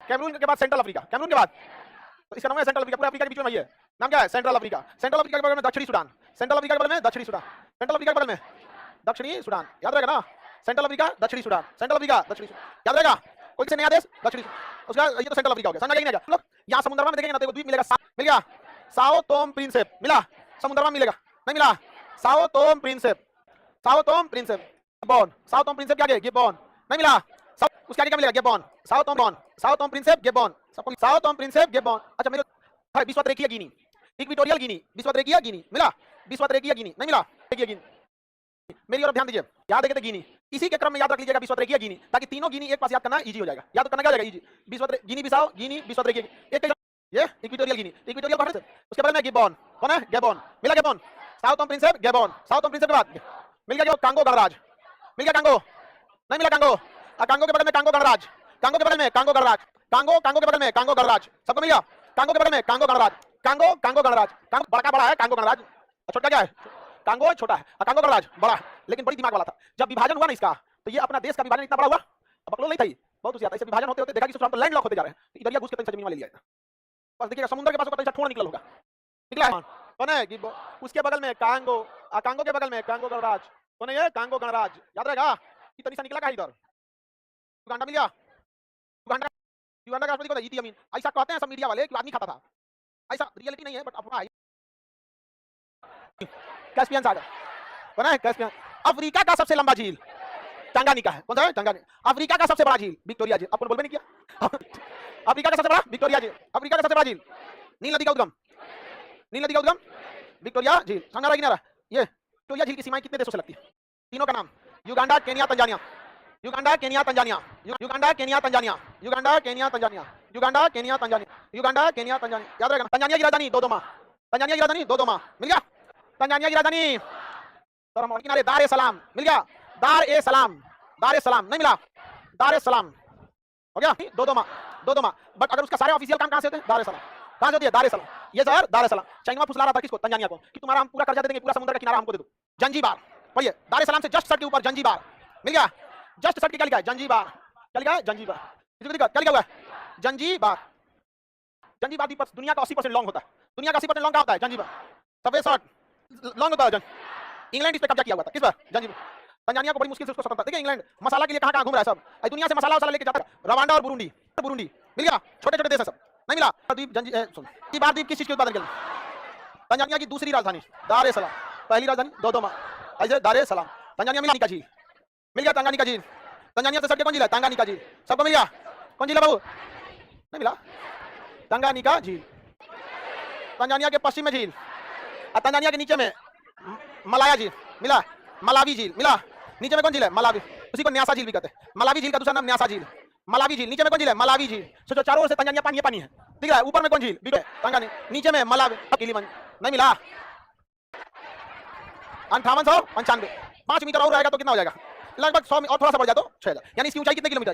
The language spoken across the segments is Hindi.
कैमरून के बाद सेंट्रल अफ्रीका, कैमरून के बाद तो इसका नाम है सेंट्रल अफ्रीका, पूरा अफ्रीका के बीच में है। नाम क्या है? Central Africa. सेंट्रल अफ्रीका के बगल में दक्षिणी सूडान, सेंट्रल अफ्रीका के बगल में दक्षिणी सूडान, सेंट्रल अफ्रीका के बगल में दक्षिणी सूडान, याद रहेगा ना? सेंट्रल अफ्रीका दक्षिणी सूडान, सेंट्रल अफ्रीका दक्षिणी सूडान, याद रहेगा? कोई से नया देश दक्षिणी, उसका ये तो सेंट्रल अफ्रीका हो गया। समझ गए? लोग यहाँ समुद्र में देखेंगे ना तो द्वीप मिलेगा, मिल गया साओ टोम प्रिंसेप, मिला समुद्र में मिलेगा, नहीं मिला Sao Tome Principe, Sao Tome Principe Gabon, Sao Tome Principe क्या है? गिब्बन, नहीं मिला उसके आगे क्या मिलेगा? गिब्बन, साओ टोम बॉन, Sao Tome Principe Gabon, Sao Tome Principe Gabon. अच्छा मेरे विश्वतरेखीय गिनी, इक्वेटोरियल गिनी, विश्वतरेखीय गिनी, मिला विश्वतरेखीय गिनी, नहीं मिला गिनी। मेरी ओर ध्यान दीजिए, याद रखिए गिनी, इसी के क्रम में याद रख लीजिएगा विश्वतरेखीय गिनी, ताकि तीनों गिनी एक पास याद करना इजी हो जाएगा। याद करना क्या हो जाएगा? इजी। विश्वतरेखीय गिनी बिसाओ, गिनी विश्वतरेखीय, एक ये इक्वेटोरियल गिनी, इक्वेटोरियल कौन है? उसके बाद में गिब्बन, कौन है? गिब्बन, मिला Gibbon, Sao Tome Principe Gabon, Sao Tome Prinsep के बाद मिल गया जो कांगो गणराज्य, मिल गया कांगो, नहीं मिला कांगो, कांगो के बगल में कांगो गणराज्य, कांगो के बगल में कांगो गणराज्य, कांगो, कांगो के बगल में कांगो गणराज्य, सबको मिल गया? कांगो के बगल में कांगो गणराज्य, कांगो, कांगो गणराज्य, कांगो बड़ा बड़ा है कांगो गणराज्य, छोटा क्या है? कांगो छोटा है, कांगो गणराज्य बड़ा है, लेकिन बड़ी दिमाग वाला था। जब विभाजन हुआ ना इसका, तो ये अपना देश का विभाजन इतना बड़ा हुआ, बकलो नहीं था, बहुत उसी आता है। इसे विभाजन होते होते देखा कि सब लैंड लॉक होते जा रहे हैं, इधर घुस के तंग जमीन में ले लिया। बस देखिएगा समुद्र के पास का ठोड़ निकला होगा, निकला है कौन है? गिब्बन, उसके बगल में कांगो, कांगो के बगल में कांगो गणराज्य, कौन है ये? कांगो गणराज्य, याद रहेगा? इतना निकला का इधर युगांडा मिल गया, युगांडा, युगांडा का राष्ट्रपति कौन है? इदी अमीन। ऐसा कहते हैं सब मीडिया वाले कि आदमी खाता था, ऐसा रियलिटी नहीं है, बट अफवाह है। कैस्पियन सागर, कौन है? कैस्पियन। अफ्रीका का सबसे लंबा झील टंगानिका है, कौन सा है? टंगानिका। अफ्रीका का सबसे बड़ा झील विक्टोरिया झील, आपको बोलबे नहीं किया? अफ्रीका का सबसे बड़ा विक्टोरिया झील, अफ्रीका का सबसे बड़ा झील, नील नदी का उद्गम, नील नदी का उद्गम विक्टोरिया झील। समझ रहा है कि नहीं? ये विक्टोरिया झील की सीमाएं कितने देशों से लगती है? तीनों का नाम, Uganda, Kenya, Tanzania, Uganda, Kenya, Tanzania, Uganda, Kenya, Tanzania, Uganda, Kenya, Tanzania, Uganda, Kenya, Tanzania, Uganda, Kenya, Tanzania, याद रहेगा? तंजानिया की राजधानी दोदोमा, तंजानिया की राजधानी दोदोमा, मिल गया? तंजानिया की राजधानी किनारे दार ए सलाम, मिल गया? दार ए सलाम, दार ए सलाम, नहीं मिला? दार ए सलाम हो गया? Dodoma, Dodoma. बट अगर उसका सारे ऑफिशियल काम कहां से होते हैं? दार ए सलाम। कहां से होती है? दार ए सलाम। ये शहर दार ए सलाम। चाइना फुसला रहा था किसको? तंजानिया को, कि तुम्हारा हम पूरा कर्जा दे देंगे, पूरा समुद्र का किनारा हमको दे दो। जंजीबार, पढ़िए, दार ए सलाम से जस्ट सट के ऊपर जंजीबार, मिल गया? जस्ट सट के क्या लिखा है? जंजीबार, क्या लिखा है? जंजीबार। किसी को दिक्कत? क्या लिखा हुआ है? जंजीबार। जंजीबार द्वीप दुनिया का 80% लॉन्ग होता है, दुनिया का 80% लॉन्ग क्या होता है? जंजीबार। सबसे शॉर्ट लॉन्ग होता है। इंग्लैंड इस पे कब्जा किया हुआ था, किस पर? जंजीबार। तंजानिया को बड़ी मुश्किल से उसको स्वतंत्रता, देखिए इंग्लैंड मसाला के लिए कहां-कहां घूम रहा है सब, दुनिया से मसाला लेके जाता है। रवांडा और बुरुंडी, बुरुंडी मिल गया? छोटे-छोटे देश है सब, नहीं मिला? द्वीप जंजीबार द्वीप किस चीज के उत्पादन के लिए? तंजानिया की दूसरी राजधानी दार ए सलाम, पहली राजधानी दोदोमा, ऐसे दार ए सलाम। तंजानिया मिला का झील, मिल गया? तंगानिका झील। तंजानिया से सट के कौन झील है? तंगानिका झील। सबको मिल गया? कौन झील है बाबू? नहीं मिला? तंगानिका झील। तंजानिया के पश्चिम में झील, और तंजानिया के नीचे में मलाया झील, मिला? मलावी झील, मिला? नीचे में कौन झील है? मलावी, उसी को न्यासा झील भी कहते हैं। मलावी झील का दूसरा नाम न्यासा झील, मलावी झील। नीचे में कौन झील है? मलावी झील। सोचो चारों ओर से तंजानिया पानी पानी है, दिख रहा है? ऊपर में कौन झील? तंगानी, नीचे में मलावी, किलीमंजारो, नहीं मिला? 5895, 5 मीटर और रहेगा तो कितना हो जाएगा? लगभग 100 और थोड़ा सा बढ़ जाए तो 6000, यानी इसकी ऊंचाई कितने किलोमीटर?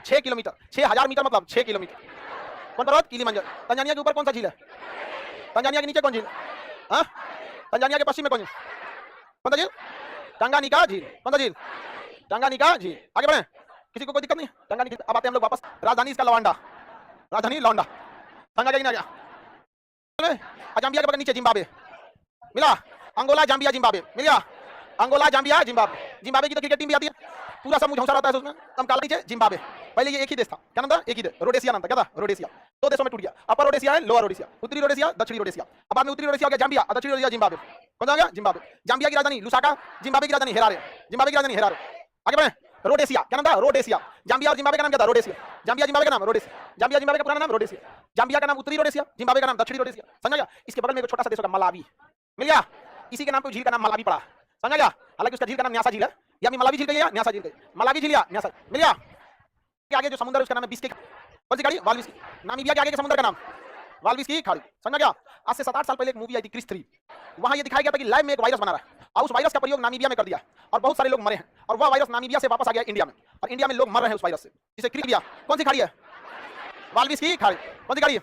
6 किलोमीटर, 6000 मीटर मतलब 6 किलोमीटर। कौन पर्वत? किलीमंजारो। तंजानिया के ऊपर कौन सा झील है? तंजानिया के नीचे कौन झील? हाँ, तंजानिया के पश्चिम में कौन झील? कौन सा झील? टंगानिका झील। कौन सा झील? टंगानिका झील। आगे बढ़े, किसी को कोई दिक्कत नहीं? टंगानिका। अब आते हैं हम लोग वापस, राजधानी इसका लवांडा, राजधानी लौंडा। समझ आ गया? जाम्बिया के बगल नीचे जिम्बाब्वे, मिला? अंगोला, जाम्बिया, जिम्बाब्वे, मिल गया? Angola, Zambia, Zimbabwe. जिम्बाब्वे की तो क्रिकेट टीम भी आती है, पूरा सब मुझौसा रहता है उसमें। हम काला नीचे जिम्बाब्वे। पहले ये एक ही देश था, क्या नाम था? एक ही देश, रोडेशिया नाम था। क्या था? रोडेशिया। 2 देशों में टूट गया, अपर रोडेशिया है, लोअर रोडेशिया, उत्तरी रोडेशिया, दक्षिणी रोडेशिया। अब बाद में उत्तरी रोडेशिया हो गया जाम्बिया, और दक्षिणी रोडेशिया जिम्बाब्वे। कौन सा गया? जिम्बाब्वे। जाम्बिया की राजधानी लुसाका, जिम्बाब्वे की राजधानी हेरारे, जिम्बाब्वे की राजधानी हेरारे। आगे बढ़े, रोडेशिया, क्या नाम था? रोडेशिया। जाम्बिया और जिम्बाब्वे का नाम क्या था? रोडेशिया। जाम्बिया, जिम्बाब्वे का नाम रोडेशिया। जाम्बिया, जिम्बाब्वे का पुराना नाम रोडेशिया। जाम्बिया का नाम उत्तरी रोडेशिया, जिम्बाब्वे का नाम दक्षिणी रोडेशिया। समझ गया? इसके बगल में एक छोटा सा देश होगा मलावी, मिल गया? इसी के नाम पे झील का नाम मलावी पड़ा, समझ गया? हालांकि उसका झील का नाम न्यासा झील है, या मलावी झील कहिए, न्यासा झील कहिए, मलावी झील या न्यासा, मिल गया? के आगे जो समुद्र है उसका नाम है बिस्के, कौन सी खाड़ी? वाल्विस्की। नामीबिया के आगे के समुद्र का नाम वाल्विस्की खाड़ी, समझ गया? आज से 7-8 साल पहले एक मूवी आई थी क्रिस 3, वहां ये दिखाया गया था कि लैब में एक वायरस बना रहा है, और उस वायरस का प्रयोग नामीबिया में कर दिया, और बहुत सारे लोग मरे हैं, और वह वायरस नामीबिया से वापस आ गया इंडिया में, और इंडिया में लोग मर रहे हैं उस वायरस से, जिसे क्रिस। कौन सी खाड़ी है? वाल्विस्की खाड़ी। कौन सी खाड़ी है?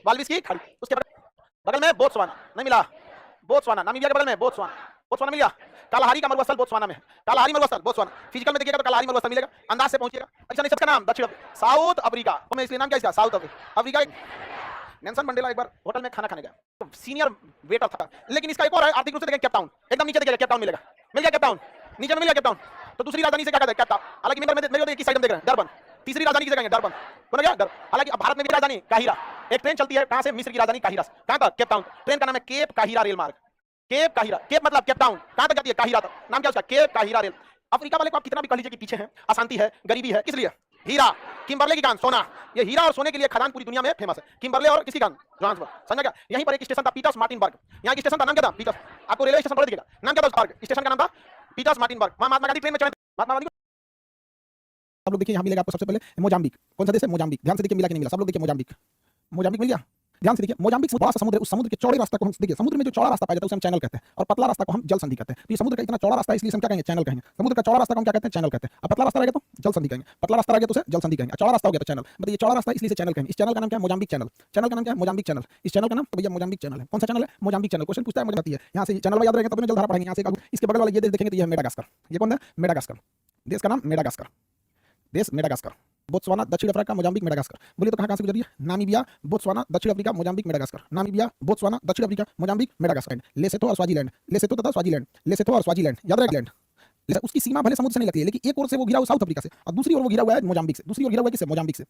वाल्विस्की खाड़ी। उसके बगल में बोत्सवाना, नहीं मिला? बोत्सवाना, नामीबिया के बगल में बोत्सवाना, बोत्सवाना मिल गया। कालाहारी का मरुस्थल बोत्सवाना में है। कालाहारी मरुस्थल बोत्सवाना, फिजिकल में देखिएगा तो कालाहारी मरुस्थल मिलेगा, अंदाज से पहुंचिएगा। अच्छा निश्चित का नाम दक्षिण साउथ अफ्रीका, तो मैं इसलिए नाम क्या इसका साउथ अफ्रीका। नेल्सन मंडेला एक बार होटल में खाना खाने गया, तो सीनियर वेटर था, लेकिन इसका एक और है आर्थिक रूप से देखें केप टाउन, एकदम नीचे देखिएगा केप टाउन मिलेगा, मिल गया केप टाउन, नीचे में मिल गया केप टाउन। तो दूसरी राजधानी से क्या कहते हैं केप टाउन, हालांकि मेरे किस साइड में देख रहे हैं डरबन, तीसरी राजधानी किसे कहेंगे डरबन, बन गया डर। हालांकि भारत में भी राजधानी काहिरा, एक ट्रेन चलती है कहां से, मिस्र की राजधानी काहिरा कहां तक, केप टाउन, ट्रेन का नाम है केप काहिरा रेल मार्ग, केप काहिरा, केप मतलब केप टाउन, कहां तक जाती है काहिरा तक, नाम क्या उसका केप काहिरा रेल। अफ्रीका वाले को आप कितना भी कह लीजिए कि पीछे हैं, अशांति है, गरीबी है, किस लिए, हीरा, किम्बरले की खान सोना, ये हीरा और सोने के लिए खदान पूरी दुनिया में फेमस है, किम्बरले और किसी खान जोहान्सबर्ग, समझा क्या। यहीं पर एक स्टेशन था पीटर्स मार्टिनबर्ग, यहाँ की स्टेशन का नाम क्या था पीटर्स, आपको रेलवे स्टेशन पढ़ दिखेगा, नाम क्या था स्टेशन का नाम था पीटर्स मार्टिनबर्ग, वहां महात्मा गांधी ट्रेन में चढ़े, महात्मा गांधी। आप लोग देखिए यहाँ मिलेगा आपको सबसे पहले मोजाम्बिक, कौन सा देश है मोजाम्बिक, ध्यान से देखिए मिला कि नहीं मिला, सब लोग देखिए मोजाम्बिक, मोजाम्बिक मिल गया, ध्यान से देखिए मोजाम्बिक बड़ा सा समुद्र है, उस समुद्र के चौड़े रास्ते को हम देखिए, समुद्र में जो चौड़ा रास्ता पाया जाता है उसे हम चैनल कहते हैं, और पतला रास्ता को हम जल संधि कहते हैं। तो ये समुद्र का इतना चौड़ा रास्ता है इसलिए हम क्या कहेंगे चैनल कहेंगे, समुद्र का चौड़ा रास्ता को हम क्या कहते हैं चैनल कहते हैं, और पतला रास्ता रहेगा तो जल संधि कहेंगे, पतला रास्ता रहेगा तो उसे जल संधि कहेंगे, चौड़ा रास्ता हो गया तो चैनल, मतलब ये चौड़ा रास्ता इसलिए चैनल कहेंगे। इस चैनल का नाम क्या है मोजाम्बिक चैनल, चैनल का नाम क्या है मोजाम्बिक चैनल, इस चैनल का नाम तो भैया मोजाम्बिक चैनल है, कौन सा चैनल है मोजाम्बिक चैनल। क्वेश्चन पूछता है मुझे यहाँ से चैनल याद रहेगा तब जल्द धारा पढ़ेंगे, यहाँ से इसके बगल वाला ये देश देखेंगे तो ये है मेडागास्कर, ये कौन है मेडागास्कर, देश का नाम मेडागास्कर, देश मेडागास्कर, बोत्सवाना दक्षिण अफ्रीका मोजाम्बिक मेडागास्कर। बोलिए तो कहां से गुजरी है, नामीबिया बोत्सवाना दक्षिण Africa Mozambique Madagascar, Namibia Botswana दक्षिण अफ्रीका मोजाम्बिक मेडागास्कर, लेसोथो और स्वाजीलैंड, लेसोथो तथा स्वाजीलैंड, लेसोथो और स्वाजीलैंड याद रहेगा। उसकी सीमा भले समुद्र से नहीं लगती है, लेकिन एक ओर से वो घिरा हुआ साउथ अफ्रीका से और दूसरी ओर वो घिरा हुआ है मोजाम्बिक से, दूसरी ओर घिरा हुआ है किससे मोजाम्बिक से,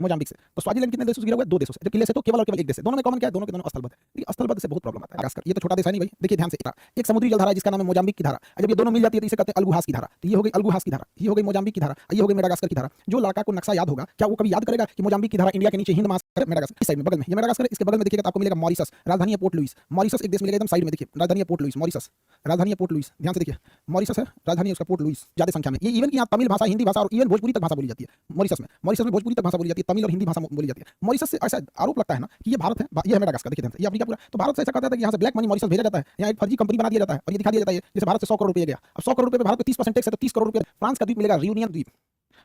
मोजाम्बिक से। तो स्वाजीलैंड कितने देशों से घिरा हुआ है, दो देशों से, जबकि लेसोथो केवल और केवल एक देश है, दोनों में कॉमन क्या है, दोनों के दोनों स्थलबद्ध है, लेकिन स्थलबद्ध से बहुत प्रॉब्लम आता है। गास्कर ये तो छोटा देश है नहीं भाई, देखिए ध्यान से एक समुद्री जलधारा है जिसका नाम है मोजाम्बिक की धारा, जब ये दोनों मिल जाती है तो इसे कहते हैं अलगुहास की धारा, तो ये हो गई अलगुहास की धारा, ये हो गई मोजाम्बिक की धारा, ये हो गई मेडागास्कर की धारा। जो लड़का को नक्शा याद होगा क्या वो कभी याद करेगा कि मोजाम्बिक की धारा इंडिया के नीचे हिंद महासागर मेडागास्कर इस साइड में बगल में, ये मेडागास्कर, इसके बगल में देखिएगा तो आपको मिलेगा मॉरिशस, राजधानी है पोर्ट लुइस, मॉरिशस एक देश मिलेगा एकदम साइड में, देखिए राजधानी है पोर्ट लुइस, मॉरिशस राजधानी है पोर्ट लुइस, ध्यान से देखिए मॉरिशस है राजधानी है उसका पोर्ट लुइस, ज्यादा संख्या में, ये इवन की यहाँ तमिल भाषा हिंदी भाषा और इवन भोजपुरी तक भाषा बोली जाती है मॉरिशस में भोजपुरी तक भाषा बोली जाती है, तमिल और हिंदी भाषा बोली जाती है। मॉरिशस से ऐसा आरोप लगता है ना कि ये भारत है, ये है मेडागास्कर, देखिए ध्यान से ये अफ्रीका पूरा, तो भारत से ऐसा करता है कि यहाँ से ब्लैक मनी मॉरिशस भेजा जाता है, यहाँ एक फर्जी कंपनी बना दिया जाता है और ये दिखा दिया जाता है जैसे भारत से 100 करोड़ रुपये गया, अब 100 करोड़ रुपये भारत में 30% टैक्स है तो 30 करोड़ रुपये फ्रांस का द्वीप मिलेगा रियूनियन द्वीप,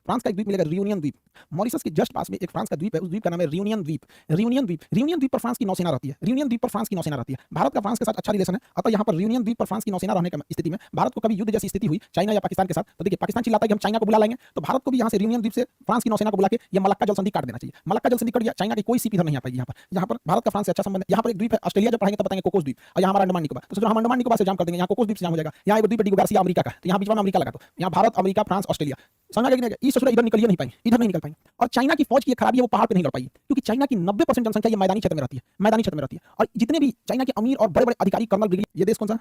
फ्रांस का एक द्वीप मिलेगा रियूनियन द्वीप, मॉरिशस के जस्ट पास में एक फ्रांस का द्वीप है, उस द्वीप का नाम है रियूनियन द्वीप, रियूनियन द्वीप, रियूनियन द्वीप पर फ्रांस की नौसेना रहती है, रियूनियन द्वीप पर फ्रांस की नौसेना रहती है। भारत का फ्रांस के साथ अच्छा रिलेशन है, अतः यहाँ पर रियूनियन द्वीप पर फ्रांस की नौसेना रहने की स्थिति में भारत को कभी युद्ध जैसी स्थिति हुई चाइना या पाकिस्तान के साथ, तो देखिए पाकिस्तान चिल्लाता है कि हम चाइना को बुला लेंगे, तो भारत को भी यहाँ से रियूनियन द्वीप से फ्रांस की नौसेना को बुला के ये मलक्का जल संधि काट देना चाहिए, मलक्का जल संधि कट गया, चाइना की कोई सीप इधर नहीं आ पाएगी। यहाँ पर भारत का फ्रांस से अच्छा संबंध है। यहाँ पर एक द्वीप है, ऑस्ट्रेलिया जब पढ़ेंगे तब बताएंगे कोकोस द्वीप, और यहाँ हमारा अंडमान निकोबार, तो हम अंडमान निकोबार से जाम कर देंगे, यहाँ कोकोस द्वीप से जाम हो जाएगा। यहाँ एक द्वीप है डिगो अमेरिका का, तो यहाँ बीच में अमेरिका लगा, तो यहाँ भारत अमेरिका फ्रांस ऑस्ट्रेलिया, समझा गया कि नहीं, इस इधर निकलिए नहीं पाएंगे, इधर नहीं निकल पाएंगे। और चाइना की फौज की खराबी है वो पहाड़ पे नहीं लड़ पाई, क्योंकि चाइना की 90% जनसंख्या ये मैदानी क्षेत्र में रहती है, मैदानी क्षेत्र में रहती है, और जितने भी चाइना के अमीर और बड़े बड़े अधिकारी कर्नल ब्रिगेडियर, ये देश कौन सा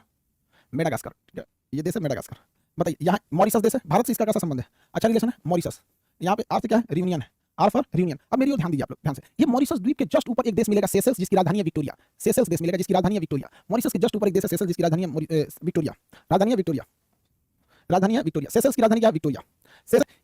मेडागास्कर, ठीक है ये देश है मेडागास्कर। बताइए यहाँ मॉरिशस देश है, भारत से इसका कैसा संबंध है, अच्छा रिलेशन है मॉरिशस, यहाँ पे आर से क्या है रियूनियन है, आर फॉर रियूनियन। अब मेरी ओर ध्यान दीजिए आप लोग ध्यान से, ये मॉरिशस द्वीप के जस्ट ऊपर एक देश मिलेगा सेशेल्स जिसकी राजधानी है विक्टोरिया, सेशेल्स देश मिलेगा जिसकी राजधानी है विक्टोरिया, मॉरिशस के जस्ट ऊपर एक देश है सेशेल्स जिसकी राजधानी है विक्टोरिया, राजधानी है विक्टोरिया, राजधानी है विक्टोरिया, सेशेल्स की राजधानी क्या है विक्टोरिया।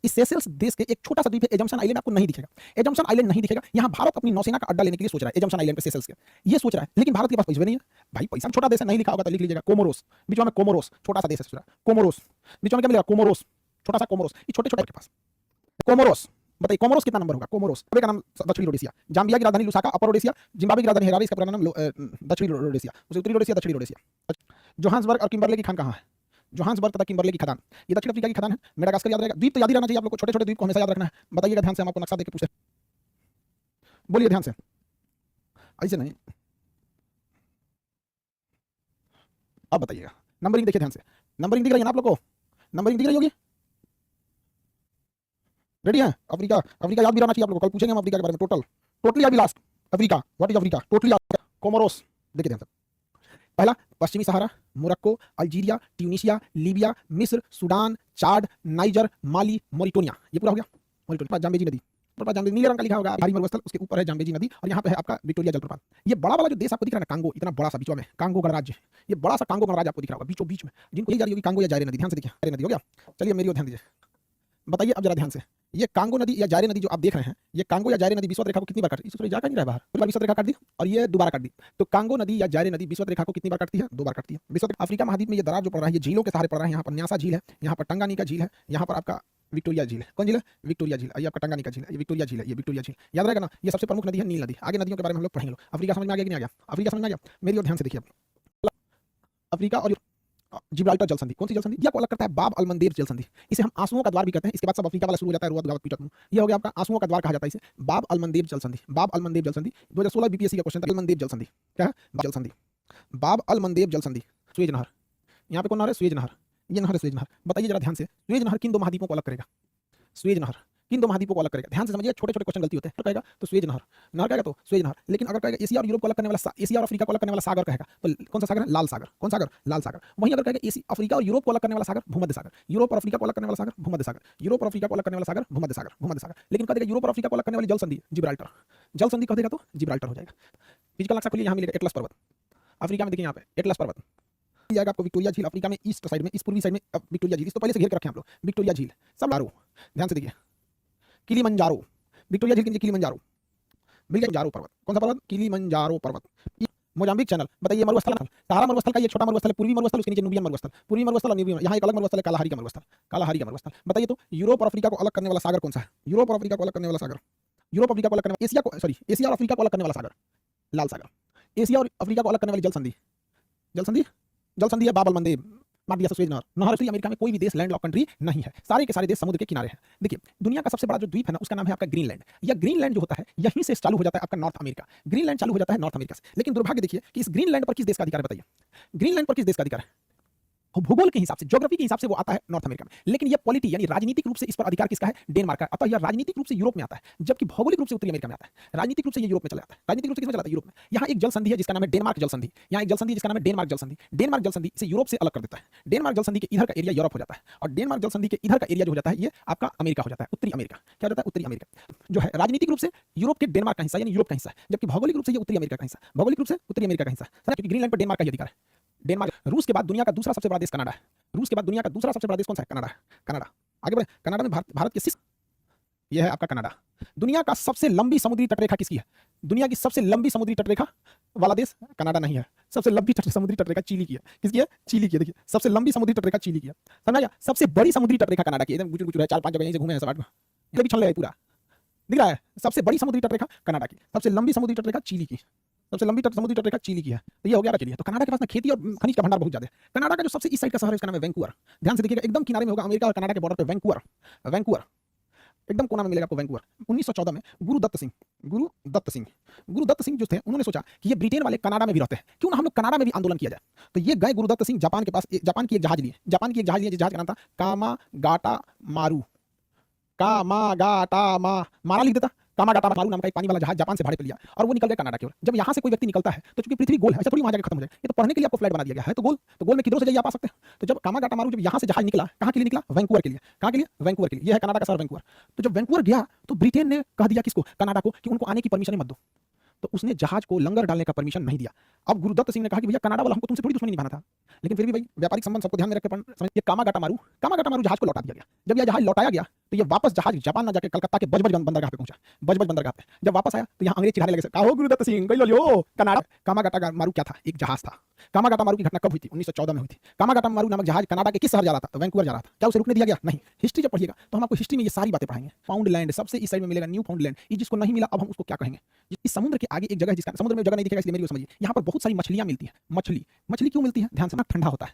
इस सेशेल्स देश के एक छोटा सा द्वीप है एजम्पशन आइलैंड, आपको नहीं दिखेगा, एजम्पशन आइलैंड नहीं दिखेगा। यहाँ भारत अपनी नौसेना का अड्डा लेने के लिए सोच रहा है एजम्पशन आइलैंड पे सेशेल्स के, ये सोच रहा है, लेकिन भारत के पास पैसे नहीं है भाई, पैसा छोटा देश है, नहीं लिखा होगा तो लिख लीजिएगा कोमोरोस, बीच में कोमोरोस छोटा सा देश है, कोमोरोस बीच में क्या मिलेगा कोमोरोस, छोटा सा कोमोरोस, ये छोटे छोटे के पास कोमोरोस। बताइए कोमोरोस कितना नंबर होगा, कोमोरोस का नाम दक्षिणी रोडेशिया, जाम्बिया की राजधानी लुसाका अपर रोडेशिया, जिम्बाब्वे की राजधानी हरारे, इसका पूरा नाम दक्षिणी रोडेशिया, उसे उत्तरी रोडेशिया दक्षिणी रोडेशिया। जोहान्सबर्ग और किम्बरले की खान कहाँ है, जोहान्सबर्ग तथा किम्बरले की खदान, ये दक्षिण अफ्रीका की खदान है। मेडागास्कर याद रहेगा, द्वीप तो याद ही रहना चाहिए आप लोग को, छोटे छोटे द्वीप को हमेशा याद रखना है। बताइएगा ध्यान से, हम आपको नक्शा देके पूछते, बोलिए ध्यान से, ऐसे नहीं, अब बताइएगा नंबरिंग देखिए ध्यान से, नंबरिंग दिख रही है ना आप लोग को, नंबरिंग दिख रही होगी, रेडी है। अफ्रीका, अफ्रीका याद भी रहना चाहिए आप लोग को, कल पूछेंगे हम अफ्रीका के बारे में, टोटली अभी last Africa, what is Africa, totally Comoros, देखिए ध्यान से, पहला पश्चिमी सहारा, मोरक्को, अल्जीरिया, ट्यूनीशिया, लीबिया, मिस्र, सूडान, चाड, नाइजर, माली, मॉरिटोनिया, ये पूरा हो गया। मॉरिटोनिया जाम्बेजी नदी, जाम्बेजी नीले रंग का लिखा होगा, भारी मरुस्थल, उसके ऊपर है जाम्बेजी नदी, और यहाँ पे है आपका विक्टोरिया जलप्रपात। ये बड़ा वाला जो देश आपको दिख रहा है ना, कांगो, इतना बड़ा सा बीच में कांगो गणराज्य, ये बड़ा सा कांगो गणराज्य आपको दिख रहा होगा बीचों बीच में, जिनको ये जा रही होगी कांगो या जायरे नदी, ध्यान से देखिए, जायरे नदी हो गया। चलिए मेरी ओर ध्यान दीजिए, बताइए अब जरा ध्यान से, ये कांगो नदी या जायरे नदी जो आप देख रहे हैं, ये कांगो या जायरे नदी विषुवत रेखा को कितनी बार काटती है, इसको जाकर नहीं रहा बाहर, पूरी बार विषुवत रेखा काट दी और ये दोबारा काट दी, तो कांगो नदी या जायरे नदी विषुवत रेखा को कितनी बार काटती है, 2 बार काटती है। विषुवत अफ्रीका महाद्वीप में ये दरार जो पड़ रहा है ये झीलों के सहारे पड़ रहा है, यहाँ पर न्यासा झील है, यहाँ पर टंगानिका झील है, यहाँ पर आपका विक्टोरिया झील है, कौन झील है विक्टोरिया झील, ये आपका टंगानिका झील है, ये विक्टोरिया झील है, ये विक्टोरिया झील याद रहेगा ना, ये सबसे प्रमुख नदी है नील नदी। आगे नदियों के बारे में हम लोग पढ़ेंगे। अफ्रीका समझ में आ गया कि नहीं आ गया, अफ्रीका समझ में आ गया, मेरी ओर ध्यान से देखिए, अफ्रीका जिब्राल्टर जल संधि। कौन सी जल संधि? यह को अलग करता है बाब अलमंदेब जल संधि। इसे हम आंसुओं का द्वार भी कहते हैं। इसके बाद सब अफ्रीका वाला शुरू हो जाता है, रुआत गावत पीटत। ये हो गया आपका आंसुओं का द्वार कहा जाता है इसे, बाब अलमंदेब जल संधि। बाब अलमंदेब जल संधि 2016 बीपीएससी का क्वेश्चन था। अलमंदेब जल संधि क्या है? जल संधि, बाब अलमंदेब जल संधि। सुएज नहर, यहाँ पे कौन नहर है? सुएज नहर। ये नहर है सुएज नहर। बताइए जरा ध्यान से, सुएज नहर किन दो महाद्वीपों को अलग करेगा? सुएज नहर किन दो महाद्वीपों को अलग करेगा? ध्यान से समझिए, छोटे छोटे क्वेश्चन गलती होते हैं। तो कहेगा तो सुएज नहर, नहर कहेगा तो सुएज नहर। लेकिन अगर कहेगा एशिया और यूरोप को अलग करने वाला, एशिया और अफ्रीका को अलग करने वाला सागर कहेगा तो कौन सा सागर है? लाल सागर। कौन सागर? लाल सागर। वहीं अगर कहेगा एशिया अफ्रीका और यूरोप को अलग करने वाला सागर, भूमध्य सागर। यूरोप और अफ्रीका को अलग करने वाला सागर, भूमध्य सागर। यूरोप और अफ्रीका को अलग करने वाला सागर, भूमध्य सागर। भूमध्य सागर। लेकिन कह देगा यूरोप और अफ्रीका को अलग करने वाली जल संधि, जिब्राल्टर जल संधि कह देगा तो जिब्राल्टर हो जाएगा। फिजिकल नक्शा खोलिए, यहाँ मिलेगा एटलस पर्वत। अफ्रीका में देखिए यहाँ पे एटलस पर्वत जाएगा आपको। विक्टोरिया झील अफ्रीका में ईस्ट साइड में, इस पूर्वी साइड में विक्टोरिया झील। इसको पहले से घेर के रखें हम लोग, विक्टोरिया झील सब लारो। ध्यान से देखिए, किलिमंजारो, विक्टोरिया झील के नीचे किलिमंजारो, किलिमंजारो पर्वत। कौन सा पर्वत? किलिमंजारो पर्वत। मोजाम्बिक चैनल, बताइए मरुस्थल। तारा मरुस्थल का ये छोटा मरुस्थल है, पूर्वी मरुस्थल, उसके नीचे नुबियन मरुस्थल। पूर्वी मरुस्थल और नुबियन, यहाँ एक अलग मरुस्थल है, कालाहारी का मरुस्थल। कालाहारी का मरुस्थल। बताइए तो यूरोप और अफ्रीका को अलग करने वाला सागर कौन सा है? यूरोप और अफ्रीका को अलग करने वाला सागर, यूरोप अफ्रीका को अलग करने वाला, एशिया को, सॉरी एशिया और अफ्रीका को अलग करने वाला सागर, लाल सागर। एशिया और अफ्रीका को अलग करने वाली जल संधि, जल संधि, जल संधि है बाब अलमंदेब। मार दिया सुएज नहर। नहर इसलिए अमेरिका में कोई भी देश लैंडलॉक कंट्री नहीं है, सारे के सारे देश समुद्र के किनारे हैं। देखिए दुनिया का सबसे बड़ा जो द्वीप है ना, उसका नाम है आपका ग्रीनलैंड। यह ग्रीनलैंड जो होता है यहीं से चालू हो जाता है आपका नॉर्थ अमेरिका। ग्रीनलैंड चालू हो जाता है नॉर्थ अमेरिका से। लेकिन दुर्भाग्य देखिए कि इस ग्रीनलैंड पर किस देश का अधिकार है? बताइए ग्रीनलैंड पर किस देश का अधिकार है? भूगोल के हिसाब से, ज्योग्राफी के हिसाब से वो आता है नॉर्थ अमेरिका में, लेकिन ये पॉलिटी यानी राजनीतिक रूप से इस पर अधिकार किसका है? डेनमार्क का। अतः यह राजनीतिक रूप से यूरोप में आता है, जबकि भौगोलिक रूप से उत्तरी अमेरिका में आता है। राजनीतिक रूप से ये यूरोप में चला जाता है। राजनीतिक रूप से किसमें चला जाता है? यूरोप में। यहाँ एक जल संधि है जिसका नाम है डेनमार्क जल संधि। यहाँ एक जल संधि जिसका नाम है डेनमार्क जल संधि। डेनमार्क जल संधि इसे यूरोप से अलग कर देता है। डेनमार्क जल संधि के इधर का एरिया यूरोप हो जाता है, और डेनमार्क जल संधि के इधर का एरिया जो हो जाता है ये आपका अमेरिका हो जाता है, उत्तरी अमेरिका। क्या हो जाता है? उत्तरी अमेरिका जो है राजनीतिक रूप से यूरोप के डेनमार्क का हिस्सा यानी यूरोप का हिस्सा, जबकि भौगोलिक रूप से ये उत्तरी अमेरिका का हिस्सा, भौगोलिक रूप से उत्तरी अमेरिका का हिस्सा। क्योंकि ग्रीनलैंड पर डेनमार्क का अधिकार है। डेनमार्क, रूस के बाद दुनिया का दूसरा सबसे बड़ा देश कनाडा है। रूस के बाद दुनिया का दूसरा सबसे बड़ा देश कौन सा है? कनाडा। कनाडा आगे बढ़े। कनाडा में भारत के यह है आपका कनाडा। दुनिया का सबसे लंबी समुद्री तटरेखा किसकी है? दुनिया की सबसे लंबी समुद्री तटरेखा वाला देश कनाडा नहीं है। सबसे लंबी समुद्री तटरेखा चिली की है। किसकी है? चिली की है। देखिए सबसे लंबी समुद्री तटरेखा चिली की है, समझा? सबसे बड़ी समुद्री तटरेखा कनाडा की, एकदम गुचुर गुचुर है, 4-5 जगह यहीं से घूमे हैं सब, ये भी छल है पूरा, दिख रहा है। सबसे बड़ी समुद्री तटरेखा कनाडा की, सबसे लंबी समुद्री तटरेखा चिली की, सबसे लंबी समुद्री तटरेखा चिली की है। तो ये हो गया चिली है। तो कनाडा के पास ना खेती और खनिज का भंडार बहुत ज्यादा है। कनाडा का जो सबसे इस साइड का शहर है उसका नाम है वैंकूवर। ध्यान से देखिएगा, एकदम किनारे में होगा अमेरिका और कनाडा के बॉर्डर पे वैंकूवर। वैंकूवर एकदम कोना में मिलेगा आपको वैंकूवर। 1914 में गुरुदत्त सिंह जो थे उन्होंने सोचा कि ये ब्रिटेन वाले कनाडा में भी रहते हैं, क्यों ना हम लोग कनाडा में भी आंदोलन किया जाए। तो ये गए गुरुदत्त सिंह जापान के पास, जापान की एक जहाज लिए, जहाज का नाम था कामागाटा मारू। मारा लिख देता, कामागाटा मारू नाम का एक पानी वाला जहाज जापान से भाड़े पे लिया और वो निकल गया कनाडा की ओर। जब यहाँ से कोई व्यक्ति निकलता है तो चूंकि पृथ्वी गोल है, ऐसा थोड़ी वहाँ जाकर खत्म हो जाए, ये तो पढ़ने के लिए आपको फ्लाइट बना दिया गया है। तो गोल में किधरों से जाइए आप आ सकते हैं। तो जब कामागाटा मारू जब यहाँ से जहाज निकला, कहाँ के लिए निकला? वैंकूवर के लिए। कहाँ के लिए? वैंकूवर के लिए। यह है कनाडा का शहर वैंकूवर। तो जब वैंकूवर गया तो ब्रिटेन ने कह दिया किसको? कनाडा को, कि उनको आने की परमिशन मत दो। तो उसने जहाज को लंगर डालने का परमिशन नहीं दिया। अब गुरुदत्त सिंह ने कहा कि भैया कनाडा वाला हमको तुमसे थोड़ी दुश्मनी निभाना था, लेकिन फिर भी भाई व्यापारिक संबंध सबको ध्यान में रखकर समझिए कामागाटा मारू जहाज को लौटा दिया गया। जब यह जहाज लौटाया गया तो ये वापस जहाज जापान ना जाके कलकत्ता के बजबज बंदरगाह पे पहुंचा। बजबज बंदरगाह पे जब वापस आया तो यहाँ अंग्रेज चिढ़ाने लगे, कहा हो गुरुदत्त सिंह गई लो कनाडा। कामागाटा मारू क्या था? एक जहाज था। कामागाटा मारू की घटना कब हुई थी? 1914 में हुई थी। कामागाटा मारू नामक जहाज कनाडा के किस शहर जा रहा था? तो वैंकूवर जा रहा था। क्या उसे रुकने दिया गया? नहीं। हिस्ट्री जब पढ़िएगा तो हम आपको हिस्ट्री में ये सारी बातें पढ़ाएंगे। फाउंडलैंड सबसे इस साइड में मिलेगा, न्यू फाउंडलैंड। ये जिसको नहीं मिला अब हम उसको क्या कहेंगे? इस समुद्र के आगे एक जगह है जिसका समुद्र में जगह नहीं दिखेगा, इसलिए मेरी को समझिए। यहाँ पर बहुत सारी मछलियां मिलती हैं। मछली क्यों मिलती है? ध्यान से, ठंडा होता है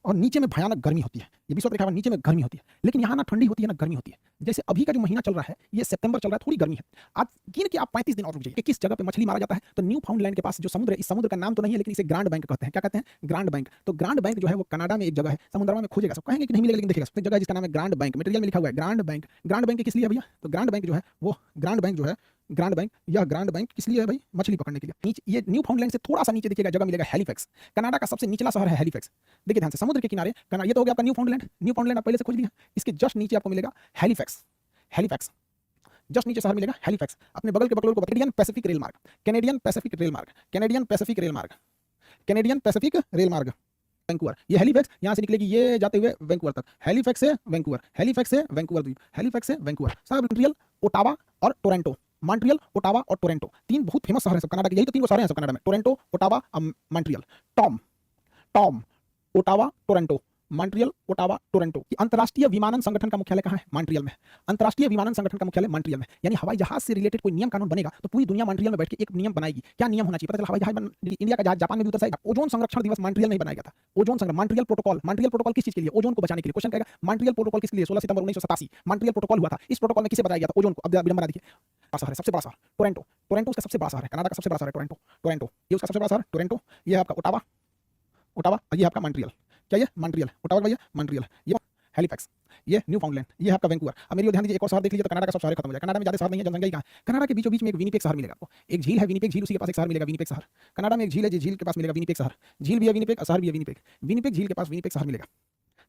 और नीचे में भयानक गर्मी होती है। ये विश्व रेखा पर नीचे में गर्मी होती है, लेकिन यहाँ ना ठंडी होती है ना गर्मी होती है। जैसे अभी का जो महीना चल रहा है ये सितंबर चल रहा है, थोड़ी गर्मी है। आज गिन के आप 35 दिन और रुक जाइए कि किस जगह पे मछली मारा जाता है। तो न्यू फाउंडलैंड के पास जो समुद्र है, इस समुद्र का नाम तो नहीं है लेकिन इसे ग्रांड बैंक कहते हैं। क्या कहते हैं? Grand bank. तो ग्रांड बैंक जो है वो कनाडा में एक जगह है, समुद्रमा में खोजेगा सब कहेंगे कि नहीं मिलेगा, लेकिन देखिएगा एक जगह जिसका नाम है ग्रांड बैंक, मटेरियल में लिखा हुआ है ग्रांड बैंक। ग्रांड बैंक किस लिए है भैया? तो ग्रांड बैंक जो है वो ग्रांड बैंक यह ग्रांड बैंक किस लिए है भाई? मछली पकड़ने के लिए। नीचे ये न्यू फाउंडलैंड से थोड़ा सा नीचे देखिएगा जगह मिलेगा हैलिफैक्स। कनाडा का सबसे निचला शहर है हैलिफैक्स। देखिए ध्यान से, समुद्र के किनारे ये तो हो गया आपका न्यू फाउंडलैंड आप पहले से खोज लिया। इसके जस्ट नीचे आपको मिलेगा हैलिफैक्स। जस्ट नीचे शहर मिलेगा हैलिफैक्स। अपने बगल के बगल को कैनेडियन पैसिफिक रेल मार्ग वैंकूवर। ये हैलिफैक्स यहाँ से निकलेगी ये जाते हुए वैंकूवर तक। हैलिफैक्स से वैंकूवर द्वीप, हैलिफैक्स से वैंकूवर। सब मॉन्ट्रियल, ओटावा और टोरंटो। मॉन्ट्रियल, ओटावा और टोरंटो तीन बहुत फेमस शहर हैं सब कनाडा के। यही तो तीन शहर हैं सब कनाडा में, Toronto, Ottawa, Montreal. Tom, Ottawa, Toronto. Montreal, Ottawa, Toronto. कि अंतर्राष्ट्रीय विमानन संगठन का मुख्यालय कहाँ है? मॉन्ट्रियल में। अंतर्राष्ट्रीय विमानन संगठन का मुख्यालय मॉन्ट्रियल में। यानी हवाई जहाज से रिलेटेड कोई नियम कानून बनेगा तो पूरी दुनिया मॉन्ट्रियल में बैठ के एक नियम बनाएगी। क्या नियम होना चाहिए? पता चला हवाई जहाज इंडिया का जहाज जापान में भी उतर जाएगा। ओजोन संरक्षण दिवस मॉन्ट्रियल में ही बनाया गया था। ओजोन संरक्षण, मॉन्ट्रियल प्रोटोकॉल। मॉन्ट्रियल प्रोटोकॉल किस चीज के लिए? ओजोन को बचाने के लिए। क्वेश्चन कहेगा मॉन्ट्रियल प्रोटोकॉल किसके लिए? 16 सितंबर 1987 मॉन्ट्रियल प्रोटोकॉल हुआ था। इस प्रोटोकॉल में किसे बताया गया था? ओजोन को। अब विडंबना देखिए, शहर है सबसे बड़ा शहर टोरंटो। टोरंटो उसका सबसे बड़ा शहर है, कनाडा का सबसे बड़ा शहर है टोरंटो। टोरंटो ये उसका सबसे बड़ा शहर टोरंटो। ये है आपका ओटावा, ओटावा। ये आपका मॉन्ट्रियल। क्या ये? मॉन्ट्रियल। ओटावा भैया मॉन्ट्रियल। ये हैलिफैक्स, ये न्यूफाउंडलैंड, ये है आपका वैंकूवर। अब मेरी ध्यान दीजिए, एक और शहर देख लीजिए तो कनाडा का सब शहर खत्म हो जाएगा। कनाडा में ज्यादा शहर नहीं है, जनसंख्या कहाँ है? कनाडा के बीचों बीच में एक विनिपेग शहर मिलेगा आपको। एक झील है विनिपेग झील, उसी के पास एक शहर मिलेगा विनिपेग शहर। कनाडा में एक झील है, जो झील के पास मिलेगा विनिपेग शहर। झील भी है विनिपेग, शहर भी है विनिपेग। विनिपेग झील के पास विनिपेग शहर मिलेगा।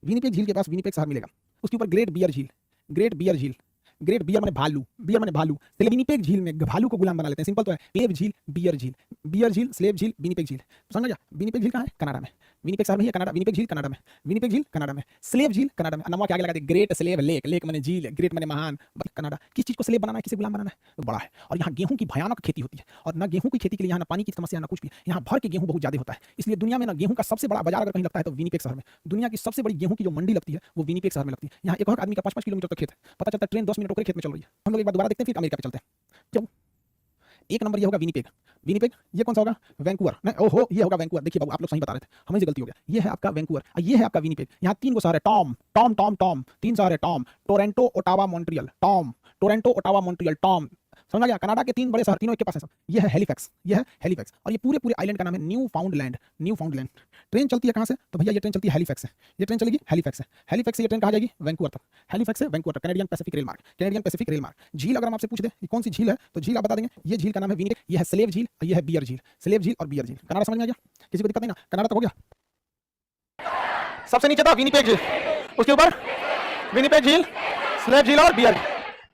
विनिपेग झील के पास विनिपेग शहर मिलेगा। उसके ऊपर ग्रेट बियर झील, ग्रेट बियर झील। ग्रेट बियर माने भालू, बियर माने भालू। विनिपेग झील में भालू को गुलाम बना लेते हैं। सिंपल तो है, स्लेव झील, बियर झील, बियर झील, स्लेव झील, विनिपेग झील। समझ गया? विनिपेग झील कहाँ है? कनाडा में। विनिपेग शहर में है कनाडा। विनिपेग झील कनाडा में। विनिपेग झील कनाडा में। स्लेव झील कनाडा में। नाम क्या आगे लगा दे? Great Slave Lake. लेक माने झील, ग्रेट माने महान। कनाडा किस चीज को स्लेव बनाना है, किसे गुलाम बनाना है? तो बड़ा है। और यहाँ गेहूं की भयानक खेती होती है, और ना गेहूं की खेती के लिए यहाँ ना पानी की समस्या ना कुछ भी। यहाँ भर के गेहूं बहुत ज्यादा होता है, इसलिए दुनिया में ना गेहूं का सबसे बड़ा बाजार अगर कहीं लगता है तो विनिपेग शहर में। दुनिया की सबसे बड़ी गेहूं की जो मंडी लगती है वो विनिपेग शहर में लगती है। यहाँ एक आदमी का 5-5 किलोमीटर तक खेत है, पता चलता है ट्रेन 10 मिनट होकर खेत में चल रही है। हम लोग एक बार दोबारा देखते हैं, फिर अमेरिका पे चलते हैं। क्यों? एक नंबर ये होगा विनिपेग। विनिपेग ये कौन सा होगा? वैंकूवर। नहीं, ओहो, ये होगा वैंकूवर। देखिए बाबू, आप लोग सही बता रहे थे, हमें से गलती हो गया। ये है आपका वैंकूवर, ये है आपका विनिपेग। यहाँ 3 गो शहर है। टॉम टॉम टॉम टॉम, 3 शहर है। Tom, Toronto, Ottawa, Montreal. Tom, Toronto, Ottawa, Montreal, Tom. समझ गया? कनाडा के 3 बड़े शहर, तीनों एक के पास है सब। ये है हैलिफैक्स, ये है हैलिफैक्स। और ये पूरे आइलैंड का नाम है न्यूफाउंडलैंड। न्यूफाउंडलैंड। ट्रेन चलती है कहाँ से? तो भैया ये ट्रेन चलती है हैलिफैक्स से। ये ट्रेन चलेगी हैलिफैक्स से। हैलिफैक्स से ये ट्रेन कहाँ जाएगी? वैंकूवर तक। हैलिफैक्स से वैंकूवर तक, कैनेडियन पैसिफिक रेल मार्ग। कैनेडियन पैसिफिक रेल मार्ग। झील अगर हम आपसे पूछ दे ये कौन सी झील है तो झील आप बता देंगे। ये झील का नाम है विनिपेग, ये है स्लेव झील, ये है बियर झील। स्लेव झील और बियर झील। कनाडा समझ में आ गया? किसी को दिक्कत नहीं ना? कनाडा तक हो गया? सबसे नीचे था विनिपेग झील, उसके ऊपर विनिपेग झील, स्लेव झील और बियर।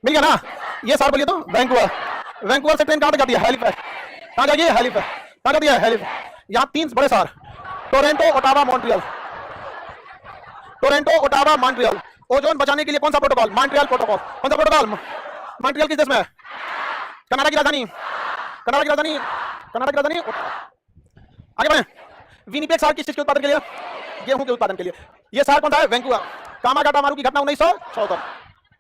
मिल गया ना? ये शहर बोलिए तो वैंकूवर। वैंकूवर से ट्रेन कहां तक जाती है? हैलिफैक्स। कहां जाएगी? हैलिफैक्स। कहां जाती है? हैलिफैक्स। यहां 3 बड़े शहर, Toronto, Ottawa, Montreal. Toronto, Ottawa, Montreal. Ozone बचाने के लिए कौन सा प्रोटोकॉल? Montreal protocol. कौन सा प्रोटोकॉल? मॉन्ट्रियल किस देश में है? कनाडा की राजधानी। कनाडा की राजधानी, कनाडा की राजधानी। आगे बढ़े। विनिपेग शहर किस चीज के उत्पादन के लिए? गेहूं के उत्पादन के लिए। यह शहर कौन सा है? वैंकूवर। कामागाटा की घटना 1974।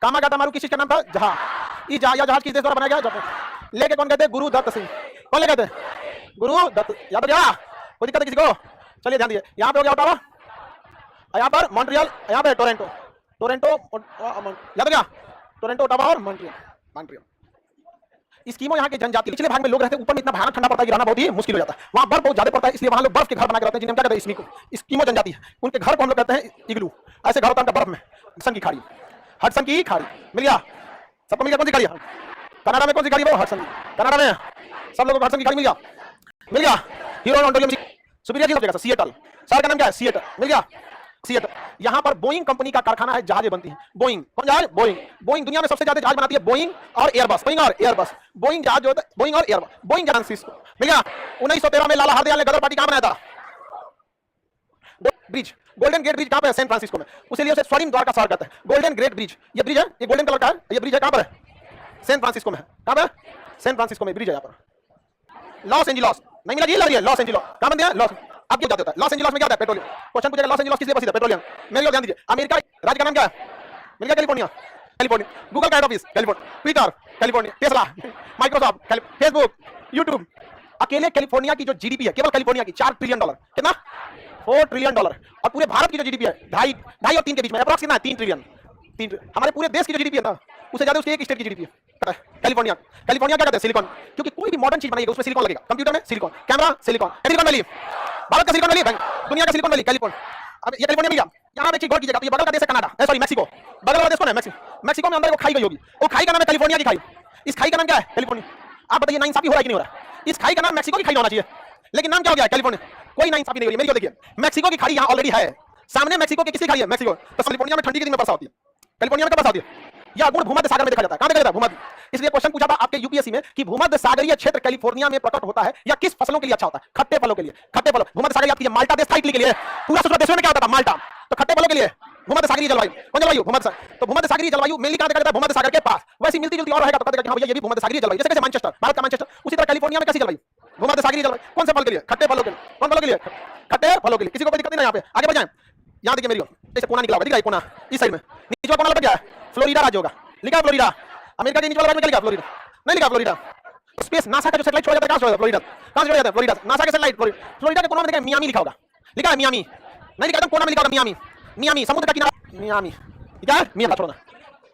कामागाटा किस चीज का नाम था? जहाज। जहाज किस देश द्वारा बनाया गया? जापान। लेके कौन कहते? गुरु दत्त सिंह। कौन ले कहते? गुरु दत्त। याद हो गया? कोई दिक्कत है किसी को? चलिए ध्यान दीजिए, यहाँ पे हो गया ओटावा, यहाँ पर मॉन्ट्रियल, यहाँ पे टोरंटो। टोरंटो याद हो गया? टोरंटो, ओटावा और मॉन्ट्रियल। मॉन्ट्रियल। स्कीमो यहाँ के जनजाति पिछले भाग में लोग रहते हैं, ऊपर में इतना भयानक ठंडा पड़ता है कि रहना बहुत ही मुश्किल हो जाता है। वहाँ बर्फ बहुत ज्यादा पड़ता है, इसलिए वहाँ लोग बर्फ के घर बना के रहते हैं, जिन्हें क्या कहते हैं? स्कीमो जनजाति। उनके घर को हम लोग कहते हैं इग्लू। ऐसे घर होता है बर्फ में। हडसन की खाड़ी, हडसन की खाड़ी। मिल गया सबको? मिल गया? कौन सी खाड़ी है? कनाडा में कौन सी खाड़ी है? वो हडसन। कनाडा में सब लोगों को हडसन की खाड़ी मिल गया? मिल गया? ह्यूरॉन, ओंटारियो, सुपीरियर झील जगह सिएटल। शहर का नाम क्या है? सिएटल। मिल गया? सिएटल। यहाँ पर बोइंग कंपनी का कारखाना है, जहाजें बनती हैं। बोइंग, कौन जहाज? बोइंग। बोइंग दुनिया में सबसे ज्यादा जहाज बनाती है, बोइंग और एयरबस। बोइंग और एयरबस। बोइंग जहाज जो होता है, बोइंग और एयरबस। Boeing Francisco. मिल गया? 1913 में लाला हरदयाल ने गदर पार्टी कहां बनाया था? ब्रिज, गोल्डन गेट ब्रिज कहां पे है? सैन फ्रांसिस्को में। उसलिए उसे स्वर्णिम द्वार का शहर कहते हैं। Golden gate bridge. ये ब्रिज है, ये गोल्डन कलर का है। ये ब्रिज है कहां पर है? सैन फ्रांसिस्को में है। कहां पर? सैन फ्रांसिस्को में ब्रिज है। यहाँ पर लॉस एंजिलस नहीं मिला? जी लग रही है लॉस एंजिलस। कहां बनती है? लॉस। अब क्यों जाते होता है लॉस एंजिलस में? क्या होता है? पेट्रोलियम। क्वेश्चन पूछेगा लॉस एंजिलस किस लिए प्रसिद्ध है? पेट्रोलियम। मेरे लोग ध्यान दीजिए, अमेरिका राज्य का नाम क्या है? मिल गया? कैलिफोर्निया। कैलिफोर्निया। गूगल का head office California. Twitter California. Tesla, Microsoft, Facebook, YouTube. अकेले कैलिफोर्निया की जो जीडीपी है, केवल कैलिफोर्निया की $4 ट्रिलियन। कितना? $4 ट्रिलियन। और पूरे भारत की जो जीडीपी है 2.5 और 3 के बीच में, अप्रॉक्स कितना है? 3 ट्रिलियन। हमारे पूरे देश की जो जीडीपी है ना, उससे ज्यादा उसके एक स्टेट की जीडीपी है। कैलिफोर्निया। कैलिफोर्निया क्या कहते हैं? सिलिकॉन। क्योंकि कोई भी मॉडर्न चीज बनाएगा उसमें सिलिकॉन लगेगा। कंप्यूटर में silicon, camera silicon. Silicon valley Bharat का सिलिकॉन वैली, दुनिया का सिलिकॉन वैली कैलिफोर्निया। अब ये कैलिफोर्निया मिल गया। यहाँ पे एक चीज गौर कीजिएगा, तो ये बगल का देश है कनाडा, सॉरी मैक्सिको। बगल वाला देश कौन है? मैक्सिको। मैक्सिको में अंदर वो खाई गई होगी, वो खाई का नाम है कैलिफोर्निया की खाई। इस खाई का नाम क्या है? कैलिफोर्निया। आप बताइए नाइंसाफी हो रहा है कि नहीं हो रहा? इस खाई का नाम मैक्सिको की खाई होना चाहिए, लेकिन नाम क्या हो गया? कैलिफोर्निया। कोई नाइंसाफी नहीं हो रही। मेरी को देखिए, मैक्सिको की खाड़ी यहाँ ऑलरेडी है, सामने मैक्सिको की किसी खाड़ी है? मैक्सिको। तो कैलिफोर्निया में ठंडी के दिन में वर्षा होती है, कैलिफोर्निया में कब वर्षा होती है? या गुण भूमध्य सागर में देखा जाता है। कहां देखा जाता है? भूमध्य। इसलिए क्वेश्चन पूछा था आपके यूपीएससी में कि भूमध्य सागरीय क्षेत्र कैलिफोर्निया में प्रकट होता है या किस फसलों के लिए अच्छा होता है? खट्टे फलों के लिए। खट्टे फलों। भूमध्य सागरीय आपकी माल्टा देश था इटली के लिए, पूरा दूसरा देशों में क्या होता था? माल्टा। तो खट्टे फलों के लिए भूमध्य सागरीय जलवायु। कौन जलवायु? भूमध्य। तो भूमध्य सागरीय जलवायु मेनली कहां देखा जाता है? भूमध्य सागर के पास। वैसी मिलती जुलती और रहेगा तो कहेगा कि हां भैया ये भी भूमध्य सागरीय जलवायु, जैसे कैसे मैनचेस्टर, भारत का मैनचेस्टर, उसी तरह कैलिफोर्निया में कैसी जलवायु? भूमध्य सागरीय जलवायु। कौन से फल के लिए? खट्टे फलों के लिए। कौन फलों के लिए? खट्टे फलों के लिए। किसी को कोई दिक्कत नहीं है यहाँ पे? आगे बढ़ जाएं। यहाँ देखिए मेरी ओर, जैसे कोना निकला होगा, दिख रहा है कोना, इस साइड में नीचे वाला कोना लटक गया है, फ्लोरिडा राज्य होगा, लिखा है फ्लोरिडा। अमेरिका के नीचे वाला राज्य में क्या लिखा? फ्लोरिडा नहीं लिखा, फ्लोरिडा। स्पेस नासा का जो सैटेलाइट छोड़ा जाता है कहां से छोड़ा जाता है? फ्लोरिडा। कहां से छोड़ा जाता है? फ्लोरिडा। नासा का सैटेलाइट फ्लोरिडा के कोने में देखिए मियामी लिखा होगा, लिखा है मियामी, नहीं लिखा, एकदम कोना में लिखा होगा मियामी। मियामी समुद्र का किनारा, मियामी क्या है? मियामी छोड़ना,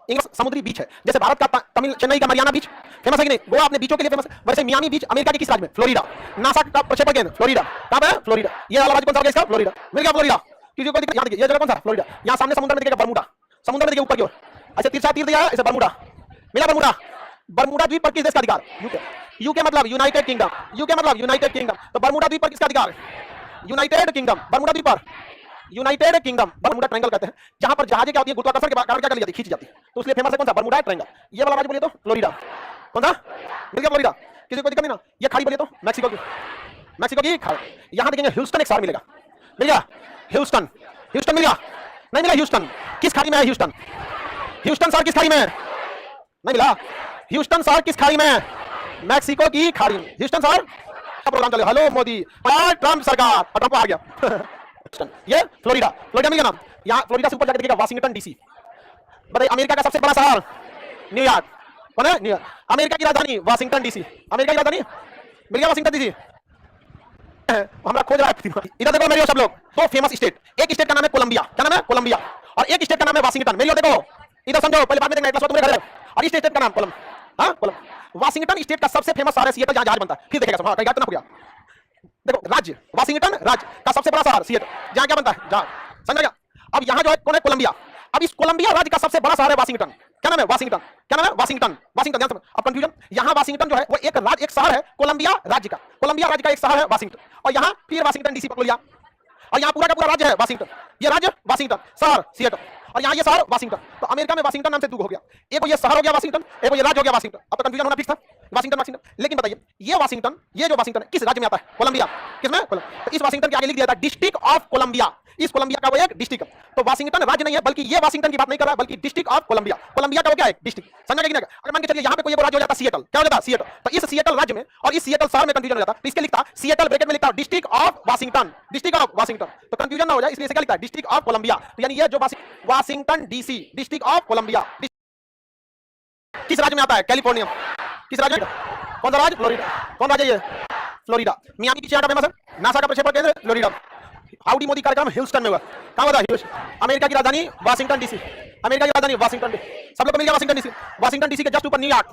इंग्लिश समुद्री बीच है, जैसे भारत का तमिल चेन्नई का मरियाना बीच फेमस है कि नहीं, गोवा अपने बीचों के लिए फेमस है, वैसे मियामी बीच अमेरिका के किस राज्य में? फ्लोरिडा। नासा का प्रक्षेपण केंद्र फ्लोरिडा, कहां पे है? फ्लोरिडा। ये वाला राज्य कौन सा है इसका? फ्लोरिडा। मिल गया फ्लोरिडा, किसी को दिक्कत? यहां देखिए ये जगह कौन सा? फ्लोरिडा। यहां सामने समुद्र में दिखेगा बर्मुडा, समुद्र में देखिए ऊपर की ओर, ऐसे तिरछा तीर दिया है, ऐसे बर्मुडा मिला, बर्मुडा। बर्मुडा द्वीप पर किस देश का अधिकार? यूके। यूके मतलब यूनाइटेड किंगडम, यूके मतलब यूनाइटेड किंगडम, तो बर्मुडा द्वीप पर किसका अधिकार? यूनाइटेड किंगडम, बर्मुडा द्वीप पर यूनाइटेड किंगडम, बर्मुडा ट्रायंगल कहते हैं, जहां पर जहाजें क्या होती है गुरुत्वाकर्षण के कारण क्या कर जाती है? खींच जाती है, तो इसलिए फेमस है कौन सा? Bermuda triangle. ये वाला राज्य बोलिए तो फ्लोरिडा, कौन सा? मिल गया फ्लोरिडा, किसी को दिक्कत नहीं ना। ये खाड़ी बोलिए तो मैक्सिको की, मैक्सिको की खाड़ी। यहां देखेंगे ह्यूस्टन एक शहर मिलेगा, मिल गया ह्यूस्टन, ह्यूस्टन मिल गया, नहीं मिला ह्यूस्टन, किस खाड़ी में है ह्यूस्टन? ह्यूस्टन शहर किस खाड़ी में है? नहीं मिला, ह्यूस्टन शहर किस खाड़ी में है? मैक्सिको की खाड़ी में ह्यूस्टन शहर। प्रोग्राम चले, हेलो मोदी, ट्रम्प सरकार, ट्रम्प आ गया। ये फ्लोरिडा, फ्लोरिडा मिल गया नाम। यहाँ फ्लोरिडा से ऊपर जाकर देखिएगा वाशिंगटन डीसी। बताइए अमेरिका का सबसे बड़ा शहर न्यूयॉर्क, कौन है? न्यूयॉर्क। अमेरिका की राजधानी वाशिंगटन डीसी, अमेरिका की राजधानी मिल गया वाशिंगटन डीसी। हमारा खोज रहा है। इधर देखो मेरे सब लोग, दो फेमस स्टेट, एक स्टेट का नाम है कोलंबिया, क्या नाम है? कोलंबिया, और एक स्टेट का नाम है वाशिंगटन। मेरी देखो इधर समझो, पहले बाद में देखना, एक तुम्हारे घर है, और इस स्टेट का नाम कोलम, हाँ कोलम। वाशिंगटन स्टेट का सबसे फेमस शहर है सिएटल, जहां जहाज बनता है। फिर देखेगा हाँ, कहीं गायब तो ना हो गया। देखो राज्य वाशिंगटन, राज्य का सबसे बड़ा शहर सिएटल, जहां क्या बनता है? जहाज, समझ गया? अब यहां जो है कौन है? कोलंबिया। अब इस कोलंबिया राज्य का सबसे बड़ा शहर है वाशिंगटन, क्या नाम है? वाशिंगटन, क्या नाम है? Washington, Washington. ध्यान से, अब कंफ्यूजन, यहां वाशिंगटन जो है वो एक राज्य, एक शहर है कोलंबिया राज्य का, कोलंबिया राज्य का एक शहर है वाशिंगटन, और यहां फिर वाशिंगटन डीसी पकड़ लिया, और यहां पूरा का पूरा राज्य है वाशिंगटन, ये राज्य वाशिंगटन, शहर सिएटल, और यहां ये शहर वाशिंगटन। तो अमेरिका में वाशिंगटन नाम से दो हो गया, एक ये शहर हो गया वाशिंगटन, एक ये राज्य हो गया वाशिंगटन। अब तो कंफ्यूजन होना फिक्स था, वाशिंगटन वाशिंगटन। लेकिन बताइए ये वाशिंगटन, ये जो वाशिंगटन है किस राज्य में आता है? कोलंबिया। किसमें? कोलंबिया। तो इस वाशिंगटन के आगे लिख दिया था डिस्ट्रिक्ट ऑफ कोलंबिया, इस कोलंबिया का वो एक डिस्ट्रिक्ट है। तो वाशिंगटन राज्य नहीं है, बल्कि ये वाशिंगटन की बात नहीं कर रहा है, बल्कि डिस्ट्रिक्ट ऑफ कोलंबिया, कोलंबिया का वो क्या है? डिस्ट्रिक्ट। समझा कि नहीं? अगर मान के चलिए यहां पे कोई राज्य हो जाता सिएटल, क्या हो जाता? सिएटल। तो इस सिएटल राज्य में और इस सिएटल शहर में कंफ्यूजन हो जाता, तो इसके लिखता सिएटल ब्रैकेट में लिखता district of Washington, district of Washington, तो कंफ्यूजन ना हो जाए इसलिए इसे क्या लिखता है? District of Columbia. तो यानी ये जो Washington DC, district of Columbia, किस राज्य में आता है? कैलिफोर्निया। किस राज्य में? कौन सा राज्य? फ्लोरिडा। कौन राज्य ये? फ्लोरिडा। मियामी बीच यहाँ का फेमस है, नासा का प्रक्षेपण केंद्र फ्लोरिडा। हाउडी मोदी कार्यक्रम ह्यूस्टन में हुआ, कहां हुआ था? ह्यूस्टन। अमेरिका की राजधानी वाशिंगटन डीसी, अमेरिका की राजधानी वाशिंगटन डीसी। सब लोग को मिल गया वाशिंगटन डीसी। वाशिंगटन डीसी के जस्ट ऊपर न्यूयॉर्क,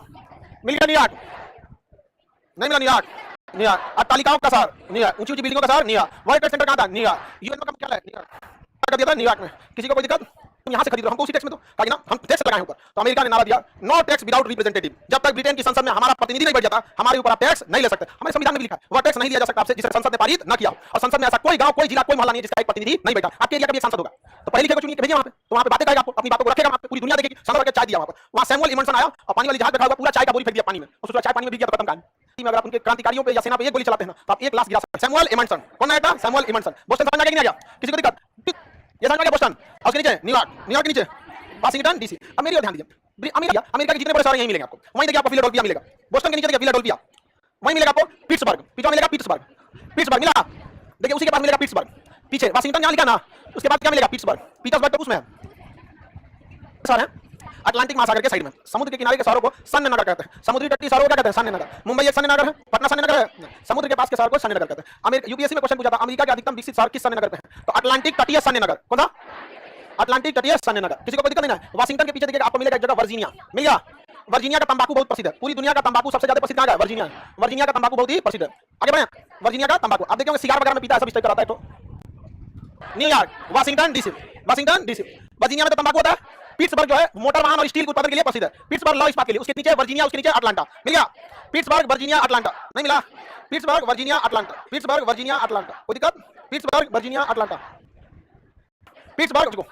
मिल गया न्यूयॉर्क, नहीं मिला न्यूयॉर्क, न्यूयॉर्क। अट्टालिकाओं का शहर न्यूयॉर्क, ऊंची ऊंची बिल्डिंगों का शहर न्यूयॉर्क। वर्ल्ड ट्रेड सेंटर कहां था? न्यूयॉर्क। यूएन का मुख्यालय न्यूयॉर्क, कर दिया था न्यूयॉर्क में। किसी को कोई दिक्कत? तुम यहां से खरीद रहे हो, हमको उसी टैक्स में दो, कहा ना हम टैक्स लगाए ऊपर। तो अमेरिका ने नारा दिया नो टैक्स विदाउट रिप्रेजेंटेटिव। जब तक ब्रिटेन की संसद में हमारा प्रतिनिधि नहीं बैठ जाता, हमारे ऊपर आप टैक्स नहीं ले सकते। हमारे संविधान में लिखा है वह टैक्स नहीं दिया जा सकता आपसे जिसे संसद ने पारित न किया। और संसद में ऐसा कोई गांव, कोई जिला, कोई मोहल्ला नहीं जिसका एक प्रतिनिधि नहीं बैठा। आपके एरिया का भी एक सांसद होगा, तो पहले लिखे को चुनिए भेजिए वहां पे, तो वहां पे बातें करेगा, आपको अपनी बातों को रखेगा, वहां पे पूरी दुनिया देखेगी। संसद के चाय दिया वहां पर, वहां सैमुअल इमंडसन आया और पानी वाली जहाज बैठा हुआ, पूरा चाय का बोरी फेंक दिया पानी में, और सोचा चाय पानी में भीग गया तो खत्म कहानी। अगर आप उनके क्रांतिकारियों पे या सेना पे एक गोली चलाते हैं तो आप एक लाश गिरा सकते हैं। सैमुअल इमंडसन, कौन है? सैमुअल इमंडसन। बोस्टन समझ आ गया कि नहीं आ गया? किसी को दिक्कत? ये समझ आ गया बोस्टन, और उसके नीचे न्यूयॉर्क, न्यूयॉर्क के नीचे वाशिंगटन डीसी। अब मेरी ध्यान दीजिए, अमेरिका, अमेरिका के जितने बड़े शहर यहीं मिलेंगे आपको। वहीं देखिए आपको फिलाडेल्फिया मिलेगा, बोस्टन के नीचे देखिए फिलाडेल्फिया, वहीं मिलेगा आपको पिट्सबर्ग, पीछे मिलेगा पिट्सबर्ग, पिट्सबर्ग मिला, देखिए उसी के पास मिलेगा पिट्सबर्ग, पीछे वाशिंगटन यहां लिखा ना, उसके बाद क्या मिलेगा? पिट्सबर्ग। पीटर्सबर्ग तो उसमें है शहर है अटलांटिक महासागर के साइड में, समुद्र के किनारे के शहरों को सन्य नगर कहते हैं। समुद्री तटीय शहरों को क्या कहते हैं? सन्य नगर। मुंबई एक सन्य नगर है, पटना सन्य नगर है, समुद्र के पास के शहर को सन्य नगर कहते हैं। अमेरिका यूपीएससी में क्वेश्चन पूछा था अमेरिका के अधिकतम विकसित शहर किस सन्य नगर पे है? तो अटलांटिक तटीय सन्य नगर, कौन सा? अटलांटिक तटीय सन्य नगर। किसी को कोई दिक्कत नहीं है? वाशिंगटन के पीछे देखिएगा आपको मिलेगा एक जगह वर्जीनिया, मिल गया। वर्जीनिया का तंबाकू बहुत प्रसिद्ध है, पूरी दुनिया का तंबाकू सबसे ज्यादा प्रसिद्ध कहां है? वर्जीनिया। वर्जीनिया का तंबाकू बहुत ही प्रसिद्ध है। आगे बढ़े, वर्जीनिया का तंबाकू आप देखिए सिगार वगैरह में पीता है, सब इस टाइप का रहता है। तो New York, Washington DC, Washington DC. Virginia में तो तंबाकू होता है। पिट्सबर्ग जो है मोटर वाहन और स्टील के उत्पादन के लिए प्रसिद्ध है। पिट्सबर्ग लौ इस्पात के लिए, उसके नीचे वर्जीनिया, उसके नीचे अटलांटा, मिल गया। पिट्सबर्ग वर्जीनिया अटलांटा, नहीं मिला? Pittsburgh Virginia Atlanta, Pittsburgh Virginia Atlanta, कोई दिक्कत? पिट्सबर्ग वर्जीनिया अटलांटा, पिट्सबर्ग को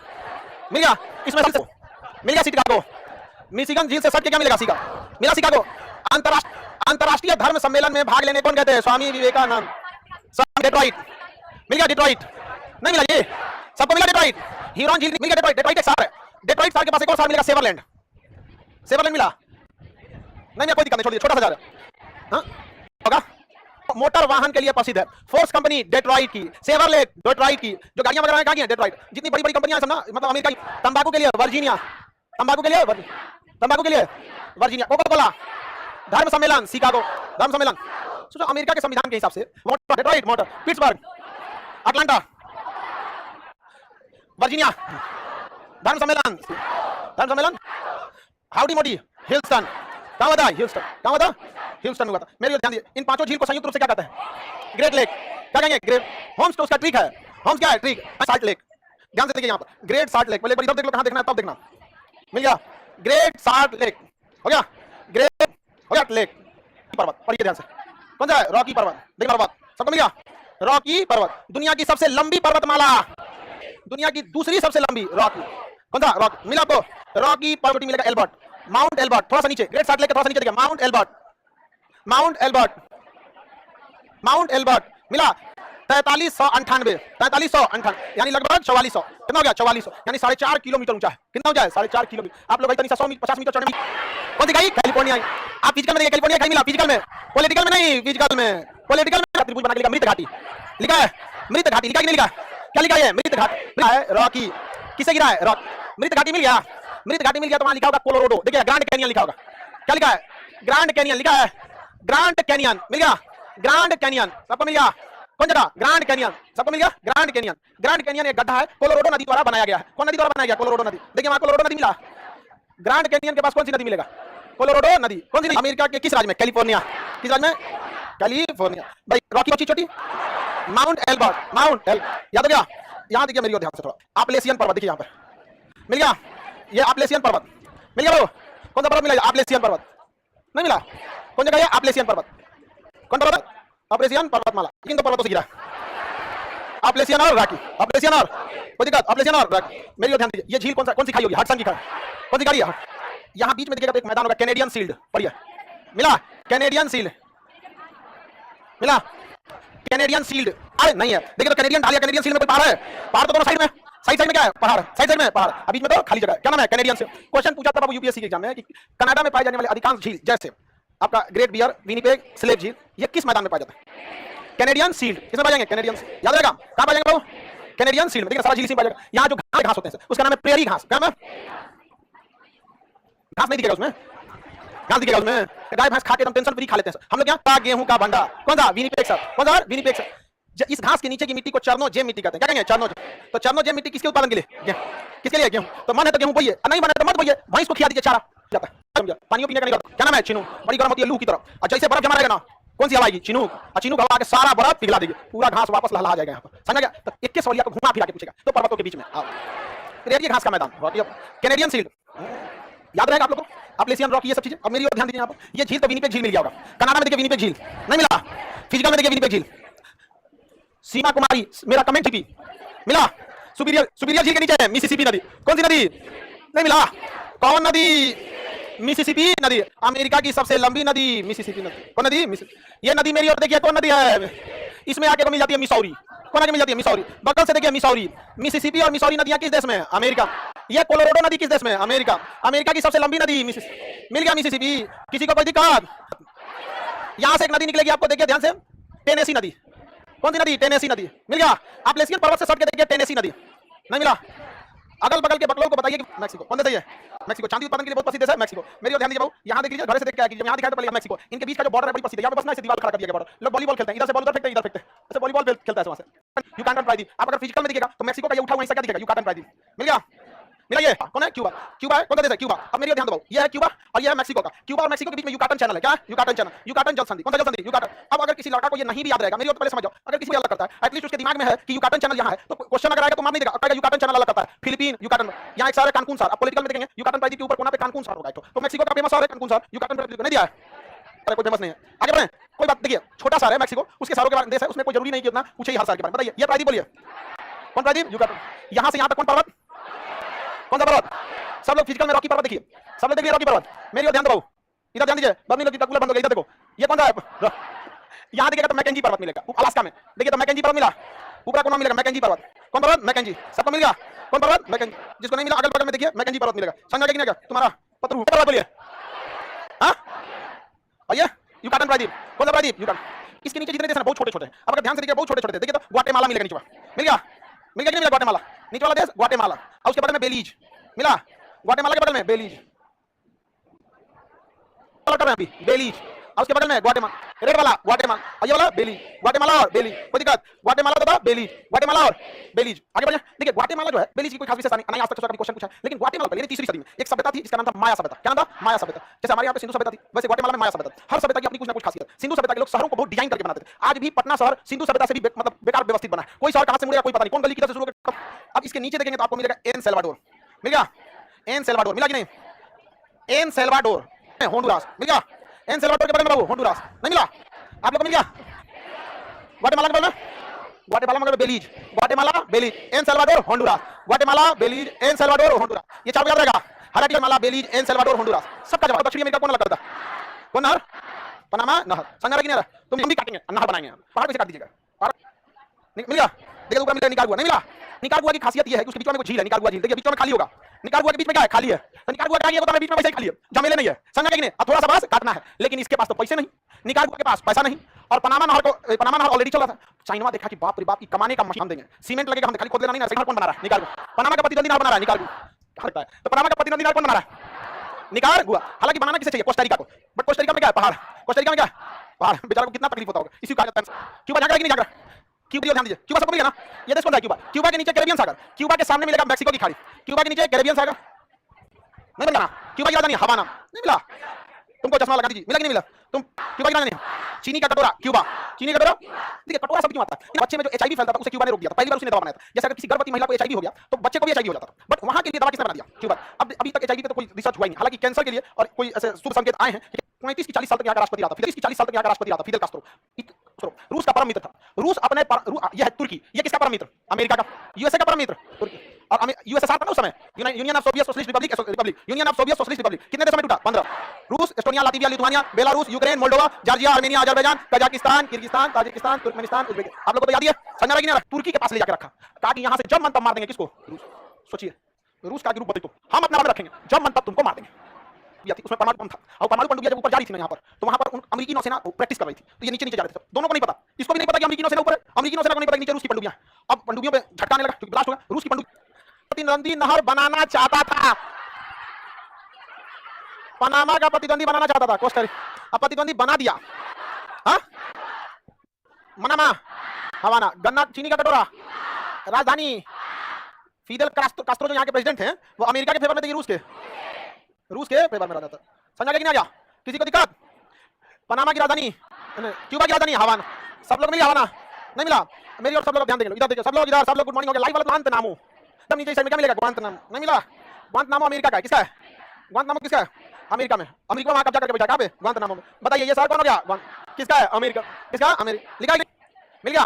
मिल गया। इसमें मिल गया शिकागो, मिशिगन झील से सट के क्या मिलेगा? शिकागो मिला। शिकागो अंतरराष्ट्रीय धर्म सम्मेलन में भाग लेने कौन कहते हैं? स्वामी विवेकानंद। डेट्रॉइट मिल गया, डेट्रॉइट नहीं मिला, ये सबको मिला डेट्रॉइट। ह्यूरॉन झील मिल गया, डेट्रॉइट, डेट्रॉइट एक शहर है। डेट्रॉइट शहर के पास एक और शहर मिलेगा सेवरलैंड, सेवरलैंड मिला नहीं मिला? कोई दिक्कत नहीं, छोड़ दिया, छोटा सा शहर है, हाँ होगा। मोटर वाहन के लिए प्रसिद्ध है? फोर्स कंपनी डेट्रॉइट की, सेवरलेट डेट्रॉइट की, जो गाड़ियां वगैरह कहां की है? डेट्रॉइट। जितनी बड़ी बड़ी कंपनियां सब ना, मतलब अमेरिका की। तंबाकू के लिए वर्जीनिया, तंबाकू के लिए वर्जीनिया। Coca Cola. धर्म सम्मेलन शिकागो, धर्म सम्मेलन। सोचो अमेरिका के संविधान के हिसाब से motor Detroit, motor Pittsburgh, Atlanta, Virginia. धर्म सम्मेलन हाउडी मोडी, ह्यूस्टन। कहां हुआ था? ह्यूस्टन हुआ था। मेरी ध्यान दीजिए, इन पांचों झील को संयुक्त रूप से क्या कहते हैं? Great lake. क्या कहेंगे? ग्रेट। होम्स तो उसका ट्रिक है। होम्स क्या है? ट्रिक। Salt lake. ध्यान से देखिए यहाँ पर ग्रेट साल्ट लेक। पहले इधर देख लो, कहां देखना है तब देखना। मिल गया ग्रेट साल्ट लेक, हो गया ग्रेट, हो गया लेक। पर्वत पढ़िए ध्यान से, कौन सा है? रॉकी पर्वत। देखिए पर्वत सबको मिल गया। रॉकी पर्वत दुनिया की सबसे लंबी पर्वतमाला, दुनिया की दूसरी सबसे लंबी रॉकी। कौन सा? रॉकी। मिला आपको? रॉकी पर्वत मिलेगा एल्बर्ट, माउंट एल्बर्ट। थोड़ा सा नीचे, ग्रेट साल्ट लेक के थोड़ा सा नीचे देखिए, Mount Elbert, Mount Elbert, Mount Elbert मिला 4398 यानी लगभग 4400। कितना हो गया? 4400 यानी 4.5 किलोमीटर ऊंचा है। कितना ऊंचा है? 4.5 किलोमीटर। आप लोग इतनी 150 मीटर चढ़ने कौन सी गई? कैलिफोर्निया। आप फिजिकल में देखिए, कैलिफोर्निया कहीं मिला? फिजिकल में, पॉलिटिकल में नहीं, फिजिकल में। पॉलिटिकल में त्रिभुज बना के लिखा मृत घाटी, लिखा है मृत घाटी। लिखा कि नहीं लिखा? क्या लिखा है? मृत घाटी है। रॉकी किसे गिरा है? रॉक। मृत घाटी मिल गया, मृत घाटी मिल गया तो वहां लिखा होगा कोलोराडो। देखिए ग्रैंड कैनियन लिखा होगा। क्या लिखा है? ग्रैंड कैनियन लिखा है। ग्रैंड कैनियन मिल गया, ग्रैंड कैनियन सबको मिल गया। कौन जगह? ग्रैंड कैनियन सबको मिल गया। ग्रैंड कैनियन, ग्रैंड कैनियन एक गड्ढा है, कोलोराडो नदी द्वारा बनाया गया है। कौन नदी द्वारा बनाया गया? कोलोराडो नदी। देखिए वहां कोलोराडो नदी मिला। ग्रैंड कैनियन के पास कौन सी नदी मिलेगा? कोलोराडो नदी। कौन सी? अमेरिका के किस राज्य में? कैलिफोर्निया। किस राज्य में? कैलिफोर्निया। भाई रॉकी बची छोटी, माउंट एल्बर्ट, माउंट एल याद हो गया। यहां देखिए मेरी ध्यान से थोड़ा, एप्लेसियन पर्वत देखिए यहां पर मिल गया। ये एप्लेसियन पर्वत मिल गया। कौन सा पर्वत मिला? एप्लेसियन पर्वत नहीं मिला। कौन जगह है? एप्लेसियन पर्वत। कौन पर्वत? एप्लेसियन पर्वतमाला। इन दो पर्वतों से गिरा एप्लेसियन और रॉकी। एप्लेसियन और कोई दिक्कत? एप्लेसियन और रॉकी। मेरी ध्यान दीजिए, ये झील कौन सी खाई होगी? हडसन की खाई। कौन सी खाई है? यहां बीच में देखिएगा तो एक मैदान होगा, कैनेडियन शील्ड। पढ़िए मिला कैनेडियन शील्ड, मिला कैनेडियन शील्ड। अरे नहीं है, देखिए तो कैनेडियन डालिया, कैनेडियन शील्ड में कोई पहाड़ है? पहाड़ तो दोनों साइड में, साइड में क्या है? पहाड़। साइड में पहाड़, अभी में तो खाली जगह है। क्या नाम है? कैनेडियन से। क्वेश्चन पूछा था बाबू यूपीएससी के एग्जाम में कि कनाडा में पाए जाने वाले अधिकांश झील, जैसे आपका ग्रेट बियर, विनिपेग, स्लेव झील, ये किस मैदान में पाया जाता है? Canadian shield. किसमें पाएंगे? कैनेडियन। याद रहेगा कहां पाएंगे बाबू? कैनेडियन शील्ड में। देखिए सारा झील इसी में पाएगा। यहां जो घास होते हैं उसका नाम है प्रेरी घास। क्या नाम है? घास नहीं दिखेगा उसमें, घास दिखेगा उसमें। गाय भैंस खा के एकदम टेंशन फ्री खा लेते हैं हम लोग। यहाँ गेहूं का भंडार। कौन सा? Winnipeg sir. कौन सा? Winnipeg sir. इस घास के नीचे की मिट्टी को चरनोजेम मिट्टी कहते हैं। क्या कहेंगे? चरनोजेम। तो चरनोजेम मिट्टी किसके उत्पादन के लिए? किसके लिए? गेहूं। तो मन है तो गेहूं बोइए, नहीं मन है तो मत बोइए। भैंस को खिला दीजिए चारा, जाता है। पानी पीने का नहीं करता। क्या नाम है? चिनूक। बड़ी गर्म होती है लू की तरह, और जैसे बर्फ जमा रहेगा ना, कौन सी हवा आएगी? चिनूक। और चिनूक हवा आके सारा बर्फ पिघला देगी, पूरा घास वापस लहला जाएगा यहाँ पर। समझ गया? तो 21 सवालिया को घुमा फिरा के पूछेगा, तो पर्वतों के बीच में प्रेरी घास का मैदान। कैनेडियन शील्ड याद रहेगा आप लोगों को। एप्लेसियन रॉकी, ये सब चीजें। अब मेरी ओर ध्यान दीजिए यहाँ पर, ये झील तो विनिपेग झील मिल गया होगा। कनाडा में देखिए विनिपेग झील नहीं मिला। फिजिकल में देखिए विनिपेग झील। सीमा कुमारी, मेरा कमेंट टीपी मिला। सुपीरियर झील के नीचे है मिसिसिपी नदी। कौन सी नदी? नहीं मिला। कौन नदी? मिसिसिपी नदी। अमेरिका की सबसे लंबी नदी मिसिसिपी नदी। कौन नदी? ये नदी मेरी ओर देखिए, कौन नदी है? इसमें आके मिल जाती है मिसौरी। कौन आगे मिल जाती है? मिसौरी। बगल से देखिए मिसौरी। मिसिसिपी और मिसौरी नदियां किस देश में है? अमेरिका। ये कोलोराडो नदी किस देश में है? अमेरिका। अमेरिका की सबसे लंबी नदी मिल गया मिसिसिपी। किसी को कोई दिक्कत? यहां से एक नदी निकलेगी आपको, देखिए ध्यान से, टेनेसी नदी। कौन सी नदी? टेनेसी नदी मिल गया। एप्लेसियन पर्वत से सट के देखिए, टेनेसी नदी नहीं मिला। अगल बगल के बकलों को बताइए कि मैक्सिको। कौन देता है? मैक्सिको। चांदी उत्पादन के लिए बहुत प्रसिद्ध देश है मैक्सिको। मेरी ध्यान दीजिए बाबू, यहां देख लीजिए, घर से देख के आइए। यहां दिखाया तो पहले मैक्सिको, इनके बीच का जो बॉर्डर है बड़ी प्रसिद्ध है। यहां पे बस ना ऐसे दीवार खड़ा कर दिया गया बॉर्डर, लोग वॉलीबॉल खेलते हैं, इधर से बॉल उधर फेंकते हैं, इधर फेंकते हैं, ऐसे वॉलीबॉल खेलता है वहां से। यू कैन ट्राई दी। आप अगर फिजिकल में देखिएगा तो मैक्सिको का ये उठा हुआ हिस्सा क्या दिखेगा? यू कैन ट्राई दी मिल गया। मिला। ये कौन है? क्यूबा। क्यूबा है, कौन सा देश है? क्यूबा। अब मेरी ध्यान दो, ये है क्यूबा और ये है मैक्सिको का। क्यूबा और मैक्सिको के बीच में युकाटन चैनल है। क्या? युकाटन चैनल, युकाटन जल संधि। कौन सा जल संधि? युकाटन। अब अगर किसी लड़का को ये नहीं भी याद रहेगा, मेरी बात पहले समझ जाओ, अगर किसी को याद करता है, एटलीस्ट उसके दिमाग में है कि युकाटन चैनल यहाँ है, तो क्वेश्चन अगर आएगा तो मान नहीं देगा, कहेगा युकाटन चैनल अलग करता है। फिलीपीन युकाटन, यहाँ एक सारे कानकून सार। अब पॉलिटिकल में देखेंगे युकाटन प्रायद्वीप के ऊपर कोना पे कानकून सार होगा। तो मैक्सिको का फेमस सार है कानकून सार, युकाटन प्रायद्वीप नहीं दिया है। अरे कोई फेमस नहीं है, आगे बढ़े। कोई बात, देखिए छोटा सार है मैक्सिको, उसके सारों के बारे में देश है, उसमें कोई जरूरी नहीं कि उतना पूछे ही हर साल के बारे में। बताइए ये प्रायद्वीप बोलिए, कौन प्रायद्वीप? युकाटन। यहाँ से यहाँ तक कौन पर्वत? कौन सा पर्वत? सब लोग फिजिकल में रॉकी पर्वत देखिए, सब लोग देखिए रॉकी पर्वत। मेरी ओर ध्यान दो, इधर ध्यान दीजिए, बंद नहीं कूलर बंद हो गया। इधर देखो, ये कौन सा है? यहाँ देखिएगा तो मैकेंजी पर्वत मिलेगा, अलास्का में। देखिए तो मैकेंजी पर्वत मिला, ऊपर कौन मिलेगा? मैकेंजी पर्वत। कौन पर्वत? मैकेंजी। सबको मिल गया। कौन पर्वत? मैकेंजी। जिसको नहीं मिला अगल बगल में देखिए मैकेंजी पर्वत मिलेगा। समझ में क्या तुम्हारा पत्रू पर्वत बोलिए। हाँ, और ये युकाटन प्रायद्वीप। कौन सा प्रायद्वीप? युकाटन। इसके नीचे जितने देश हैं बहुत छोटे छोटे हैं। अब अगर ध्यान से देखिए बहुत छोटे छोटे, देखिए तो ग्वाटेमाला मिलेगा नीचे, मिल गया कि नहीं मिला ग्वाटेमाला, नीचे वाला देश ग्वाटेमाला, और उसके बगल में बेलीज मिला, ग्वाटेमाला के बगल में बेलीज, अभी बेलीज, और उसके बगल में ग्वाटेमाला, रेड वाला ग्वाटेमाला, और ये वाला बेलीज, ग्वाटेमाला और बेलीज, कोई दिक्कत, ग्वाटेमाला तो था बेलीज, ग्वाटेमाला और बेलीज। आगे बढ़िए, देखिए ग्वाटेमाला जो है बेलीज की कोई खास विशेषता नहीं, आज तक कभी क्वेश्चन पूछा, लेकिन ग्वाटेमाला पहले 3री सदी में एक सभ्यता थी जिसका नाम था माया सभ्यता। क्या नाम था? माया सभ्यता। जैसे हमारे यहाँ पे सिंधु सभ्यता थी, वैसे ग्वाटेमाला में माया सभ्यता। हर सभ्यता की अपनी कुछ ना कुछ खासियत। सिंधु सभ्यता के लोग शहरों को बहुत डिजाइन करके बनाते थे। आज भी पटना शहर सिंधु सभ्यता से भी मतलब बेकार व्यवस्थित बना है। कोई शहर कहां से मुड़ेगा कोई पता नहीं, कौन गली किधर से शुरू होगा। अब इसके नीचे देखेंगे तो आपको मिलेगा एन सेल्वाडोर, मिल गया एन सेल्वाडोर, मिला कि नहीं? एन सेल्वाडोर, होंडुरास, मिल गया एन सेल्वाडोर के बगल में बाबू होंडुरास, नहीं मिला आप लोग को? मिल गया ग्वाटेमाला के बगल में, ग्वाटेमाला में Belize, Guatemala Belize, El Salvador Honduras, Guatemala Belize, El Salvador Honduras, ये चार याद रहेगा। हालांकि Guatemala Belize, El Salvador Honduras, सबका जवाब। दक्षिण अमेरिका कौन अलग करता? कौन नहर? पनामा नहर। समझ रहा कि नहीं? तुम हम भी काटेंगे, नहर बनाएंगे, पहाड़ कैसे काट दीजिएगा। मिल गया, देखिए ऊपर मिला निकालुआ, नहीं मिला? निकालुआ की खासियत ये है कि उसके बीच में झील है, निकालुआ झील, देखिए बीच में खाली होगा। निकालुआ के बीच में क्या है? खाली है। तो निकालुआ क्या है? ये बीच में वैसे ही खाली है, झमेले नहीं है, समझ गए कि नहीं? अब थोड़ा सा बस काटना है, लेकिन इसके पास तो पैसे नहीं, निकालुआ के पास पैसा नहीं। और पनामा नहर ऑलरेडी चल रहा था। चाइना देखा कि बाप रे बाप, की कमाने का मशीन हम देंगे, सीमेंट लगेगा, हम खाली खोद लेना नहीं ना। कौन बना रहा है? निकालुआ। पनामा का प्रतिद्वंदी नहर बना रहा है निकालुआ, तो पनामा का प्रतिद्वंदी नहर कौन बना रहा है? निकालुआ। हालांकि बनाना किसे चाहिए? कोस्टा रिका को, बट कोस्टा रिका में क्या है? पहाड़। कोस्टा रिका में क्या है? पहाड़। बेचारा को कितना तकलीफ होता होगा, इसी कहा जाता है। क्यूबा जाकर कि नहीं जाकर? क्यूबा ध्यान दीजिए, क्यूबा सबको मिलेगा ना? ये देश कौन है? क्यूबा। क्यूबा के नीचे कैरेबियन सागर, क्यूबा के सामने मिलेगा मैक्सिको की खाड़ी, क्यूबा के नीचे कैरेबियन सागर, नहीं मिला ना? क्यूबा की राजधानी हवाना, नहीं मिला? तुमको चश्मा लगा दीजिए, मिला कि नहीं मिला? तुम क्यूबा की राजधानी, चीनी का कटोरा, क्यूबा, चीनी का कटोरा। देखिए कटोरा सब क्यों आता है? बच्चे में जो एचआईवी फैलता था उसे क्यूबा ने रोक दिया था, पहली बार उसने दवा बनाया था। जैसे अगर किसी गर्भवती महिला को एचआईवी हो गया तो बच्चे को भी एचआईवी हो जाता था, बट वहां के लिए दवा किसने बना दिया? क्यूबा। अब अभी तक एचआईवी पे तो कोई रिसर्च हुआ ही नहीं। हालांकि कैंसर के लिए और कोई ऐसे शुभ संकेत आए हैं। 35 की 40 साल तक यहाँ का राष्ट्रपति रहा था, 40 साल तक यहाँ का राष्ट्रपति रहा था फिदेल कास्ट्रो, रूस का परम मित्र था। रूस अपने यह है तुर्की, ये किसका परम मित्र? अमेरिका का, यूएसए का परम मित्र तुर्की। और यूएसएसआर था ना उस समय, union of Soviet socialist Republic, union of Soviet socialist Republic. कितने देशों में टूटा? 15। रूस, Estonia, Latvia, Lithuania, Belarus, Ukraine, Moldova, Georgia, Armenia, Azerbaijan, Kazakhstan, Kyrgyzstan, Tajikistan, Turkmenistan, Uzbekistan. आप लोगों को तो याद है? समझ रहा है कि नहीं? तुर्की के पास ले जाकर रखा, कहा कि यहां से जब मन तब मार देंगे। किसको? रूस। सोचिए, रूस का ग्रुप बदल, हम अपना बंद रखेंगे, जब मन तब तुमको मार देंगे। उसमें परमाणु बम था, और परमाणु पनडुब्बियां जब ऊपर जा रही थी ना यहाँ पर, तो वहां पर अमेरिकी नौसेना प्रैक्टिस कर रही थी, तो ये नीचे नीचे जा रहे थे। दोनों को नहीं पता, इसको भी नहीं पता कि अमेरिकी नौसेना ऊपर है, अमेरिकी नौसेना को नहीं पता नीचे रूस की पनडुब्बियां। अब पनडुब्बियों पे झटका आने लगा क्योंकि ब्लास्ट हो गया। रूस की प्रतिद्वंदी नहर बनाना चाहता था, पनामा का प्रतिद्वंदी बनाना चाहता था कोस्टा रिका, अब प्रतिद्वंदी बना दिया। हाँ, मनामा, हवाना, गन्ना, चीनी का कटोरा, राजधानी फिदेल कास्ट्रो जो यहाँ के प्रेसिडेंट हैं, वो अमेरिका के फेवर में थे, रूस के फेवर में रहता था। समझा गया कि नहीं? आ गया? किसी को दिक्कत? पनामा की राजधानी, क्यूबा की राजधानी हवाना, सब लोग मिले हवाना, नहीं मिला? मेरी और सब लोग ध्यान देंगे, इधर देखिए, सब लोग इधर, सब लोग गुड मॉर्निंग हो गया। लाइव वाला ग्वांतनामो, तब नीचे साइड में क्या मिलेगा? ग्वांतनामो, नहीं मिला? ग्वांतनामो अमेरिका का है, किसका है? ग्वांतनामो किसका है? अमेरिका में। अमेरिका वहां कब्जा करके बैठा, कहां पे? ग्वांतनामो में। बताइए ये शहर कौन हो गया? किसका है? अमेरिका। किसका? अमेरिका। लिखा मिल गया?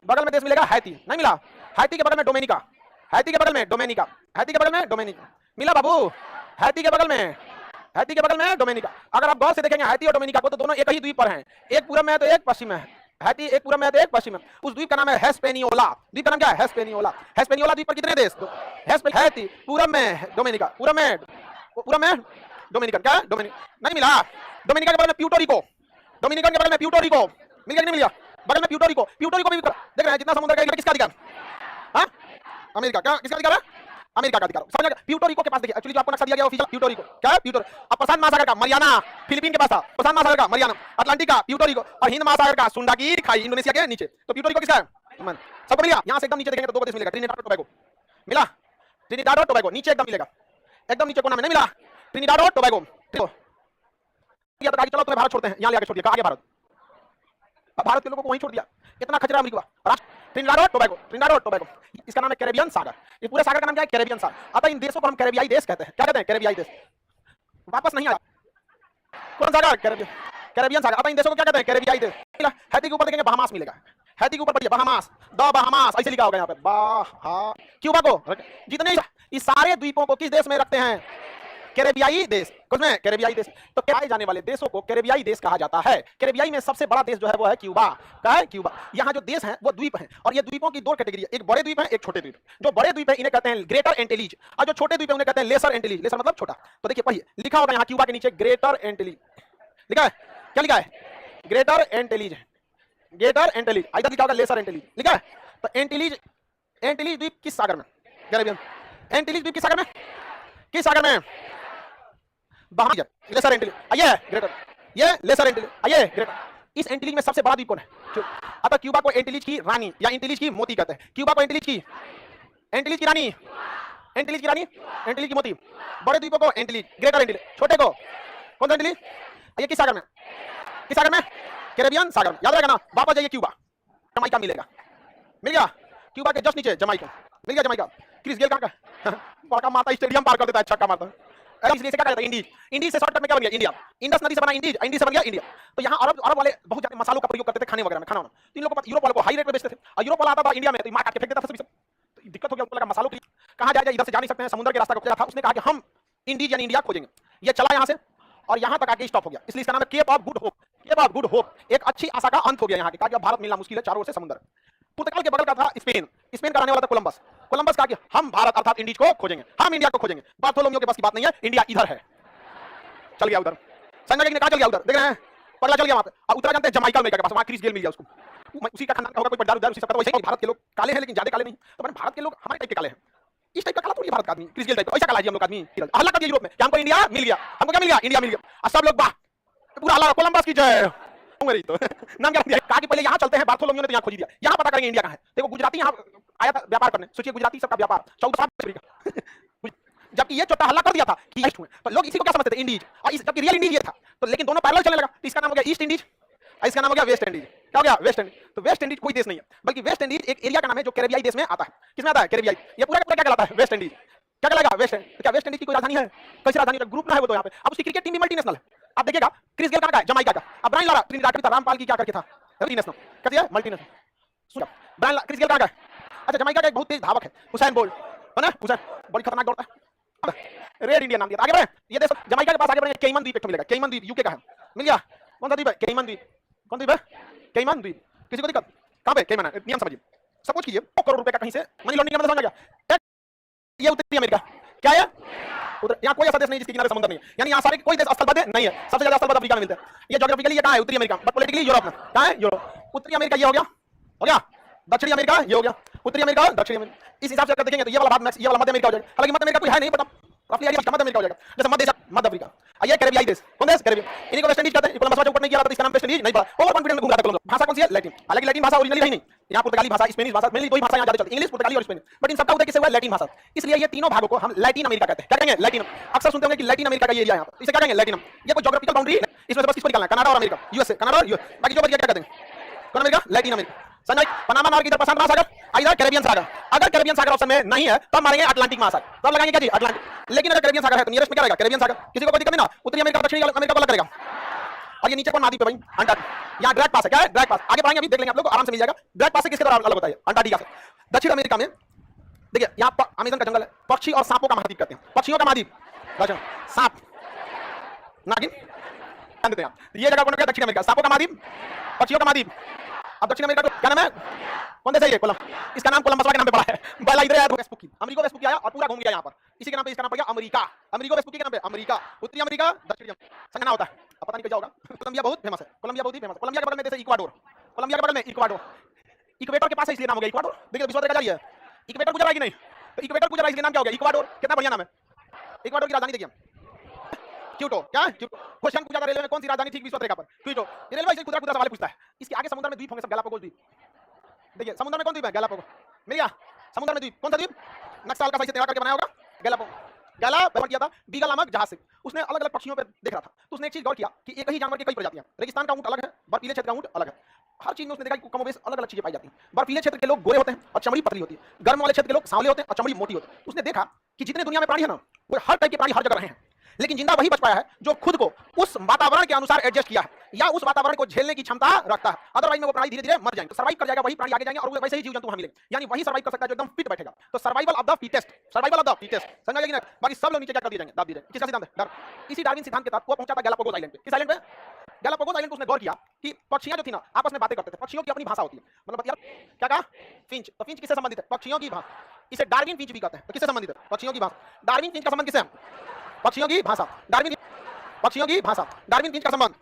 बगल में देश मिलेगा हैती, नहीं मिला? हैती के बगल में डोमिनिका, हैती के बगल में डोमिनिका, हैती के बगल में डोमिनिका, मिला बाबू? हैती के बगल में, हैती के बगल में डोमिनिका। अगर आप गौर से देखेंगे हैती और डोमिनिका को, तो दोनों एक ही द्वीप पर हैं, एक पूरब में है तो एक पश्चिम में है। हैती एक पूरब में है तो एक पश्चिम में। उस द्वीप का नाम है हिस्पैनियोला। द्वीप का नाम क्या है? हिस्पैनियोला। हिस्पैनियोला द्वीप पर कितने देश? हैती पूरब में, डोमिनिका पूरब में डोमिनिकन। क्या? नहीं मिला? डोमिनिका के बगल में प्यूर्टो रिको, डोमिनिकन के बगल में प्यूर्टो रिको, मिल गया कि नहीं मिला? बगल में प्यूर्टो रिको, प्यूर्टो रिको भी देख रहे हैं जितना समुद्र का, किसका अधिकार? हाँ, अमेरिका। क्या किसका अधिकार है? अमेरिका का अधिकार। समझ गए? प्यूर्टो रिको के पास देखिए, एक्चुअली जो आपको नक्शा दिया गया ऑफिशियल प्यूर्टो रिको, क्या है? प्यूर्टो। अब प्रशांत महासागर का मरियाना फिलीपीन के पास था, प्रशांत महासागर का मरियाना, अटलांटिक का प्यूर्टो रिको, और हिंद महासागर का सुंडा की खाई इंडोनेशिया के नीचे। तो प्यूर्टो रिको किसका है? सबको मिला? यहाँ से एकदम नीचे देखेंगे तो दो देश मिलेगा, ट्रिनिडाड और टोबैगो, मिला? ट्रिनिडाड और टोबैगो नीचे एकदम मिलेगा, एकदम नीचे कोना में, नहीं मिला? ट्रिनिडाड और टोबैगो। या तो आगे चलो, तुम्हें भारत छोड़ते हैं, यहाँ ले आके छोड़ दिया, आगे भारत, भारत के लोगों को वहीं छोड़ दिया। इतना खतरा अमेरिका राष्ट्र। ट्रिनिडाड और टोबैगो, ट्रिनिडाड और टोबैगो, इसका नाम है कैरेबियन सागर। ये पूरे सागर का नाम क्या है? कैरेबियन सागर। अतः इन देशों को हम कैरेबियाई देश कहते हैं। क्या कहते हैं? कैरेबियाई देश। वापस नहीं आया कौन सागर? कैरेबियन सागर। अतः इन देशों को क्या कहते हैं? कैरेबियाई देश। हैती के ऊपर देखेंगे बहामास मिलेगा, हैती के ऊपर पढ़िए बहामास, द बहामास ऐसे लिखा होगा यहाँ पे, बाहा। क्यूबा को, जितने इस सारे द्वीपों को किस देश में रखते हैं? कैरेबियाई देश। कुछ में कैरेबियाई देश। तो पाए जाने वाले देशों को कैरेबियाई देश कहा जाता है। कैरेबियाई में सबसे बड़ा देश जो है वो है क्यूबा। क्या है? क्यूबा। यहाँ जो देश हैं वो द्वीप हैं, और ये द्वीपों की दो कैटेगरी है, एक बड़े द्वीप है, एक छोटे द्वीप। जो बड़े द्वीप है इन्हें कहते हैं ग्रेटर एंटिलीज, और जो छोटे द्वीप है उन्हें कहते हैं लेसर एंटिलीज। लेसर मतलब छोटा। तो देखिए पढ़िए, लिखा होगा यहाँ क्यूबा के नीचे ग्रेटर एंटिलीज, लिखा है। क्या लिखा है? ग्रेटर एंटिलीज। ग्रेटर एंटिलीज, इधर लिखा होगा लेसर एंटिलीज, लिखा है। तो एंटिलीज, एंटिलीज द्वीप किस सागर में? कैरेबियन। एंटिलीज द्वीप किस सागर में? किस सागर में? बहामास। लेसर एंटिलीज, ये ग्रेटर, ये लेसर एंटिलीज, ये ग्रेटर। इस एंटिलीज में सबसे बड़ा द्वीप कौन है? अतः क्यूबा को एंटिलीज की रानी या एंटिलीज की मोती कहते हैं। क्यूबा को एंटिलीज की रानी, एंटिलीज की रानी, एंटिलीज की मोती। बड़े द्वीपों को एंटिलीज, ग्रेटर एंटिलीज, छोटे को कौन सा एंटिलीज? ये किस सागर में? किस सागर में? कैरेबियन सागर में। याद रहेगा ना। वापस जाइए क्यूबा, जमाइका मिलेगा, मिल गया। क्यूबा के जस्ट नीचे जमाइका, मिल गया जमाइका। क्रिस गेल कहां का? बड़का मारता, स्टेडियम पार कर देता है, छक्का मारता। इसलिए क्या कहता है? इंडीज। इंडीज से शॉर्टकट में क्या बन गया? इंडिया। इंडस नदी से बना इंडीज, इंडीज से बन गया इंडिया। तो यहाँ अरब वाले बहुत ज्यादा मसालों का प्रयोग करते थे खाने वगैरह में, खाना वाना। तो इन लोगों को यूरोप वालों को हाई रेट में बेचते थे, और यूरोप वाला आता था इंडिया में तो मार काट के फेंक देता था। तो दिक्कत हो गया, उसको लगा मसालों की कहां जाए, इधर से जा नहीं सकते हैं, समुद्र के रास्ता को था। उसने कहा कि हम इंडीज यानी इंडिया खोजेंगे। ये चला यहाँ से और यहाँ तक आके स्टॉप हो गया, इसलिए इसका नाम है Cape of Good Hope. Cape of Good Hope, एक अच्छी आशा का अंत हो गया यहाँ के। कहा कि भारत मिलना मुश्किल है, चारों ओर से समुद्र। पुर्तगाल के बगल का था स्पेन, स्पेन का रहने वाला था कोलंबस। कोलंबस कहा कि हम भारत अर्थात इंडीज को खोजेंगे, हम इंडिया को खोजेंगे। बार्थोलोमेव के पास की बात नहीं है, इंडिया इधर है। चल गया उधर, संजय ने कहा चल गया उधर, देख रहे हैं पगला चल गया वहां पे। और उतरा जानते हैं जमाइका के पास, वहां क्रिस गेल मिल गया उसको। उसी का खानदान का होगा, कोई पट्टार उधर, उसी का। वैसे भारत के लोग काले हैं लेकिन ज्यादा काले नहीं। तो भारत के लोग हमारे टाइप के काले हैं, इस टाइप का काला थोड़ी भारत का आदमी। क्रिस गेल टाइप ऐसा काला है हम लोग आदमी। हल्ला कर दिया यूरोप में कि हमको इंडिया मिल गया, हमको क्या मिल गया? इंडिया मिल गया। और सब लोग वाह, पूरा हल्ला, कोलंबस की जय। तो नाम क्या दिया? कहा कि पहले यहाँ चलते हैं, बार्थोलोमेव ने तो यहाँ खोज दिया, यहाँ पता करेंगे इंडिया कहाँ है। देखो गुजराती यहाँ आया था व्यापार करने, सोचिए गुजराती सबका व्यापार 14 साल। जबकि ये छोटा हल्ला कर दिया था कि ईस्ट हुए, तो लोग इसी को क्या समझते थे? इंडीज। और इस जबकि रियल इंडीज ये था। तो लेकिन दोनों पैरेलल चलने लगा, तो इसका नाम हो गया ईस्ट इंडीज, इसका नाम हो गया वेस्ट इंडीज। क्या हो गया? West Indies. तो वेस्ट इंडीज कोई देश नहीं है, बल्कि वेस्ट इंडीज एक एरिया का नाम है जो कैरेबियाई देश में आता है। किसमें आता है? कैरेबियाई। ये पूरा क्या कहलाता है? West Indies. क्या कहलाएगा? West Indies. तो क्या वेस्ट इंडीज की कोई राजधानी है? कैसी राजधानी? ग्रुप ना है वो तो यहाँ पे। अब उसकी क्रिकेट टीम भी मल्टीनेशनल है। आप देखिएगा क्रिस गेल कहां का है? जमाइका का। अब ब्रायन लारा ट्रिनिडाद का था, रामपाल की क्या करके था? मल्टीनेशनल। क्या दिया? मल्टीनेशनल। ब्रायन क्रिस गेल कहां का है? अच्छा, जमाइका का एक बहुत तेज धावक है, हुसैन बोल्ट, है ना? हुसैन बड़ी खतरनाक दौड़ता है। रेड इंडिया नाम दिया। आगे बढ़े, ये देखो जमाइका के पास आगे बढ़े, केमन द्वीप एक मिलेगा। केमन द्वीप यूके का है, मिल गया। कौन सा द्वीप है? केमन द्वीप। कौन द्वीप है? केमन द्वीप। किसी को दिक्कत? कहां पे केमन है? नियम समझिए, सपोज कीजिए 100 करोड़ रुपए का कहीं से मनी लॉन्ड्रिंग का समझ आ गया। ये उत्तरी अमेरिका क्या है? उधर यहाँ कोई ऐसा देश नहीं जिसके किनारे समुद्र नहीं है, यानी यहाँ सारे कोई देश स्थलबद्ध नहीं है। सबसे ज्यादा स्थलबद्ध अफ्रीका में मिलते हैं। ये ज्योग्राफिकली ये कहां है? उत्तरी अमेरिका, बट पॉलिटिकली यूरोप में। कहां है? यूरोप। उत्तरी अमेरिका ये हो गया, हो गया। दक्षिणी अमेरिका ये हो गया, उत्तरी अमेरिका, दक्षिणी अमेरिका। इस हिसाब से अगर देखेंगे तो ये वाला भाग मैक्स, ये वाला मध्य अमेरिका हो जाएगा। हालांकि मध्य अमेरिका कोई है नहीं, पता रफली आइडिया मध्य अमेरिका हो जाएगा। जैसे मध्य अफ्रीका, ये कैरेबियाई देश। कौन देश? कैरेबियन। इन्हीं को वेस्ट इंडीज कहते हैं। कोलंबस ऊपर नहीं किया था, इसका नाम वेस्ट इंडीज नहीं पड़ा। ओवर कॉन्फिडेंट में घूम रहा था कोलंबस। भाषा कौन सी है? लैटिन। हालांकि लैटिन भाषा ओरिजिनली रही नहीं, यहाँ पुर्तगाली भाषा, स्पेनिश भाषा, मेनली दो ही भाषा यहाँ ज्यादा चलती है, इंग्लिश, पुर्तगाली और स्पेनिश। बट इन सबका उदय किससे हुआ? लैटिन भाषा। इसलिए ये तीनों भागों को हम लैटिन अमेरिका कहते हैं। क्या कहेंगे? लैटिन। अक्सर सुनते होंगे कि लैटिन अमेरिका का ये एरिया यहाँ पर, इसे क्या कहेंगे? लैटिन। ये कोई ज्योग्राफिकल बाउंड्री है, इसमें से बस किसको निकालना है? कनाडा और अमेरिका, यूएसए, कनाडा और यूएस। बाकी जो बच गया क्या कहते हैं? कौन America? Latin America. Sanjay Panama मार्ग इधर प्रशांत महासागर, इधर कैरेबियन सागर। अगर कैरेबियन सागर ऑप्शन में नहीं है तब मारेंगे अटलांटिक महासागर, तब लगाएंगे क्या जी? अटलांटिक। लेकिन अगर कैरेबियन सागर है तो नियरेस्ट में क्या रहेगा? कैरेबियन सागर। किसी को कोई दिक्कत नहीं ना? उत्तरी अमेरिका दक्षिणी अमेरिका को अलग करेगा। और ये नीचे कौन महाद्वीप है भाई? अंटार्कटिका। यहाँ ड्रैग पास है, क्या है? ड्रैग पास। आगे बढ़ेंगे, अभी देख लेंगे आप लोग को, आराम से मिल जाएगा। ड्रैग पास से किसके द्वारा अलग होता है? अंटार्कटिका से। दक्षिण अमेरिका में देखिए यहाँ पर अमेज़न का जंगल है, पक्षी और सांपों का महाद्वीप कहते हैं। पक्षियों का महाद्वीप, सांप, नागिन, देते हैं। ये जगह कौन है? दक्षिण अमेरिका। सांपों का महाद्वीप, पक्षियों का महाद्वीप। अब दक्षिण अमेरिका क्या नाम है? कौन देश है ये? कोलंबस। इसका नाम कोलंबस के नाम पे पड़ा है। पहला इधर आया वेस्पुकी, अमेरिको वेस्पुकी आया और पूरा घूम गया यहाँ पर, इसी के नाम पे इसका नाम पड़ गया अमेरिका। अमेरिको वेस्पुकी के नाम पे अमेरिका। उत्तरी अमेरिका, दक्षिणी अमेरिका संगना होता है, अब पता नहीं कैसा होगा। कोलंबिया बहुत फेमस है, कोलंबिया बहुत ही फेमस है। कोलंबिया के बगल में देश है इक्वाडोर, कोलंबिया के बगल में इक्वाडोर। इक्वेटर के पास है इसलिए नाम हो गया इक्वाडोर। देखिए विश्व रेखा जारी है, इक्वेटर गुजरा है कि नहीं? तो इक्वेटर गुजरा इसलिए नाम क्या हो गया? इक्वाडोर। कितना बढ़िया नाम है। इक्वाडोर की राजधानी देखिए क्यूटो। क्या है? क्वेश्चन पूछा था रेलवे में, कौन सी राजधानी ठीक विश्व रेखा पर? क्यूटो। ये रेलवे इसे खुदरा खुदरा सवाल पूछता है। इसके आगे समुद्र में द्वीप होंगे सब, गैलापागोस द्वीप। देखिए समुद्र में कौन द्वीप है? गैलापागोस। मिल गया। समुद्र में द्वीप, कौन सा द्वीप? नक्शा हल्का सही से टेढ़ा करके बनाया होगा, गैलापागोस। गैला व्यवहार किया था बीगल नामक जहाज से। उसने अलग अलग पक्षियों पर देख रहा था, तो उसने एक चीज गौर किया कि एक ही जानवर की कई प्रजातियां। रेगिस्तान का ऊंट अलग है, बर्फीले क्षेत्र का ऊंट अलग है। हर चीज में उसने देखा कि कम बेस अलग अलग चीजें पाई जाती हैं। बर्फीले क्षेत्र के लोग गोरे होते हैं और चमड़ी पतली होती है, गर्म वाले क्षेत्र के लोग सांवले होते हैं और चमड़ी मोटी होती है। उसने देखा कि जितने दुनिया में प्राणी है ना, वो हर टाइप के प्राणी हर जगह रहे हैं, लेकिन जिंदा वही बच पाया है जो खुद को उस वातावरण के अनुसार एडजस्ट किया है या उस वातावरण को झेलने की क्षमता रखता है। अदरवाइज में वो प्राणी धीरे धीरे मर जाएंगे। सर्वाइव कर जाएगा वही प्राणी, आगे जाएंगे और वैसे ही जीव जंतु वहां मिलेंगे, यानी वही सर्वाइव कर सकता है जो एकदम फिट बैठेगा। तो survival of the fittest, survival of the fittest, समझ गए ना? बाकी सब लोग नीचे क्या कर दिए जाएंगे? दाब दिए जाएंगे। किसका सिद्धांत है? डर। इसी डार्विन सिद्धांत के तहत वो पहुंचा था गैलापागोस आइलैंड पे। किस आइलैंड पे? गैलापागोस आइलैंड पे उसने गौर किया कि पक्षियां जो थी ना आपस में बातें करते थे। पक्षियों की अपनी भाषा होती है, मतलब यार क्या कहा? फिंच। तो फिंच किससे संबंधित है? पक्षियों की भाषा। इसे डार्विन फिंच भी कहते हैं। तो किससे संबंधित है? पक्षियों की भाषा। डार्विन फिंच का संबंध किससे है? पक्षियों की भाषा। डार्विन पक्षियों की भाषा, डार्विन फिंच का संबंध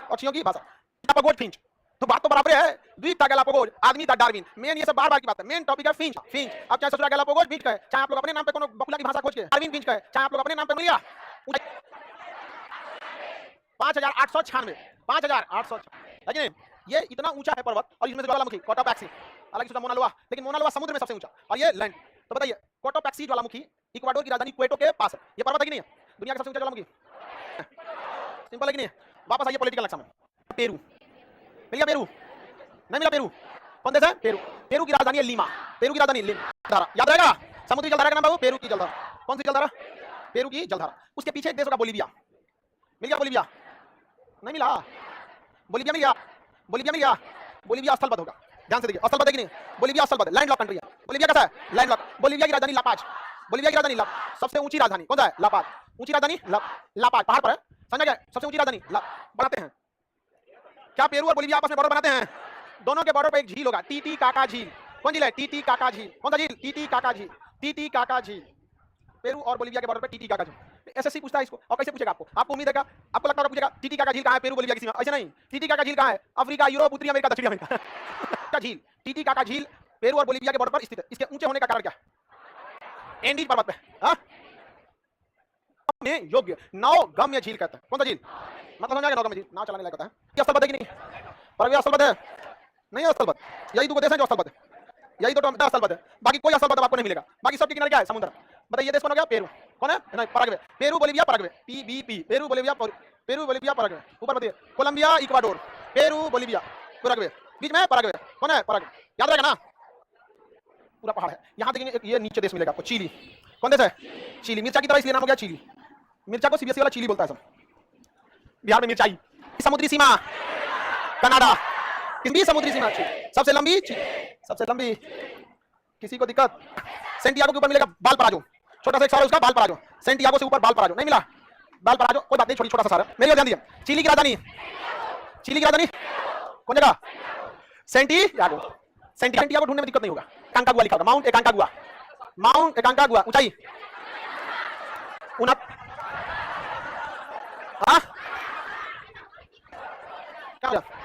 पक्षियों की भाषा। गैलापागोस फिंच तो बात तो बराबर है। द्वीप था गैलापागोस, आदमी था डार्विन। मेन ये सब बार बार की बात है। मेन टॉपिक है फिंच। फिंच अब चाहे ससुरा गैलापागोस फिंच कहे, चाहे आप लोग अपने नाम पे कोनो बकुला की भाषा खोज के डार्विन फिंच कहे, चाहे आप लोग अपने नाम पे मिलिया 5896 5800। लेकिन ये इतना ऊंचा है पर्वत और इसमें से ज्वालामुखी कोटोपैक्सी, हालांकि सोचा मोना लोआ, लेकिन मोना लोआ समुद्र में सबसे ऊंचा और ये लैंड। तो बताइए कोटोपैक्सी ज्वालामुखी इक्वाडोर की राजधानी क्वेटो के पास है। ये पर्वत है कि नहीं है? दुनिया का सबसे ऊंचा ज्वालामुखी। सिंपल है कि नहीं? वापस आइए पॉलिटिकल नक्शा में। पेरू मिल गया, पेरू नहीं मिला। पेरू कौन देश है? पेरू। पेरू की राजधानी है लीमा। पेरू की राजधानी जलधारा, याद रहेगा? समुद्री जलधारा का नाम बाबू पेरू की जलधारा। कौन सी जलधारा? पेरू की जलधारा। उसके पीछे एक देश होगा बोलीविया। मिल गया बोलीविया? नहीं मिला। बोलीविया मिल गया, बोलीविया मिल गया। बोलीविया स्थलबद्ध होगा, ध्यान से देखिए। स्थलबद्ध है कि नहीं? बोलीविया स्थलबद्ध, लैंडलॉक कंट्री है। बोलीविया कैसा है? लैंडलॉक। बोलीविया की राजधानी लापाज। बोलीविया की राजधानी सबसे ऊंची राजधानी कौन सा है? लापाज। ऊंची राजधानी लापाज, पहाड़ पर है, समझा गया? सबसे ऊंची राजधानी बनाते हैं क्या पेरू और बोलीविया आपस में बॉर्डर बनाते हैं? दोनों के बॉर्डर पर एक झील होगा, टीटी काका झील। कौन झील है? टीटी काका झील। कौन सा झील? टीटी काका झील। टीटी काका झील, पेरू और बोलीविया के बॉर्डर पर टीटी काका झील। एसएससी पूछता है इसको, और कैसे पूछेगा आपको? आपको उम्मीद है क्या? आपको लगता है पूछेगा टीटी काका झील कहां है पेरू बोलीविया की सीमा? ऐसे नहीं। टीटी काका झील कहां है? अफ्रीका, यूरोप, उत्तरी अमेरिका, दक्षिणी अमेरिका का झील। टीटी काका झील पेरू और बोलीविया के बॉर्डर पर स्थित है। इसके ऊंचे होने का कारण क्या है? एंडीज पर्वत पे में योग्य नौगम्य झील कहते हैं। कौन सा झील? मतलब समझा गया? नौगम्य झील, नाव चलाने लायक है। ये स्थलबद्ध है कि नहीं? परविया स्थलबद्ध है? नहीं है स्थलबद्ध। यही दो देश हैं जो स्थलबद्ध है, यही दो स्थलबद्ध है, बाकी कोई स्थलबद्ध आपको नहीं मिलेगा। बाकी सबके किनारे क्या है? समुद्र। बताइए देश कौन हो गया? पेरू। कौन है? नहीं, Paraguay. Peru Bolivia Paraguay, PBP. Peru Bolivia Paraguay. ऊपर बताइए Colombia, Ecuador, Peru, Bolivia, Paraguay, बीच में पैराग्वे। कौन है? पैराग्वे। याद रहेगा ना? पूरा पहाड़ है। यहां देखेंगे ये नीचे देश मिलेगा आपको, चिली। कौन देश है? चिली। मिर्चा की तरह इसलिए नाम हो गया चिली। मिर्चा को सीबीएसई वाला चिली बोलता है सब। बिहार में मिर्चाई। समुद्री सीमा कनाडा। कितनी समुद्री सीमा? सबसे लंबी, सबसे लंबी। किसी को दिक्कत? सेंटियागो के ऊपर मिलेगा बाल पराजो, छोटा सा एक शहर है उसका, बाल पराजो। सेंटियागो से ऊपर बाल पराजो नहीं मिला। बाल पराजो कोई बात नहीं, छोटा सा शहर है। मेरी ध्यान दीजिए। चिली की राजधानी, चिली की राजधानी कौन जगह? सेंटियागो। सेंटियागो ढूंढने में दिक्कत नहीं होगा। कांकागुआ लिखा होगा, माउंट एकांकागुआ। माउंट एकांकागुआ ऊंचाई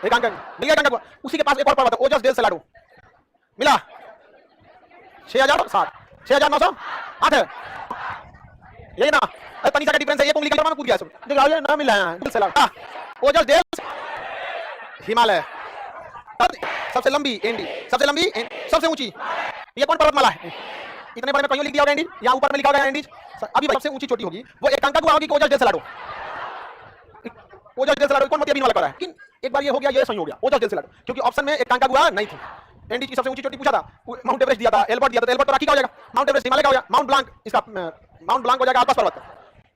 एकांकागुआ। उसी के पास एक और पर्वत है, ओजस डेल सेलाडो। मिला 6060, 6908 है। यही ना? अरे तनिषा का डिफरेंस है, एक उंगली का जमाना कूद गया सब। देखो ये ना मिला है डेल सेलाडो। ओजस डेल हिमालय। सबसे लंबी एंडी, सबसे लंबी सबसे ऊंची। ये कौन पर्वतमाला है? इतने बड़े में कहीं लिख दिया होगा एंडी, या ऊपर में लिखा होगा एंडीज। अभी सबसे ऊंची चोटी होगी वो एकांकागुआ होगी, ओजस डेल सेलाडो। ओजस डेल सेलाडो कौन मोतियाबिंद वाला कर रहा है? एक बार ये हो गया, ये सही हो गया, ओजस डेल सेलाडो, क्योंकि ऑप्शन में एकांकागुआ नहीं थी। एंडीज की सबसे ऊंची चोटी पूछा था, माउंट एवरेस्ट दिया था, एल्बर्ट दिया था। एल्बर्ट तो राखी का हो जाएगा, माउंट एवरेस्ट हिमालय का हो गया, माउंट ब्लांक इसका माउंट ब्लांक हो जाएगा आसपास पर्वत,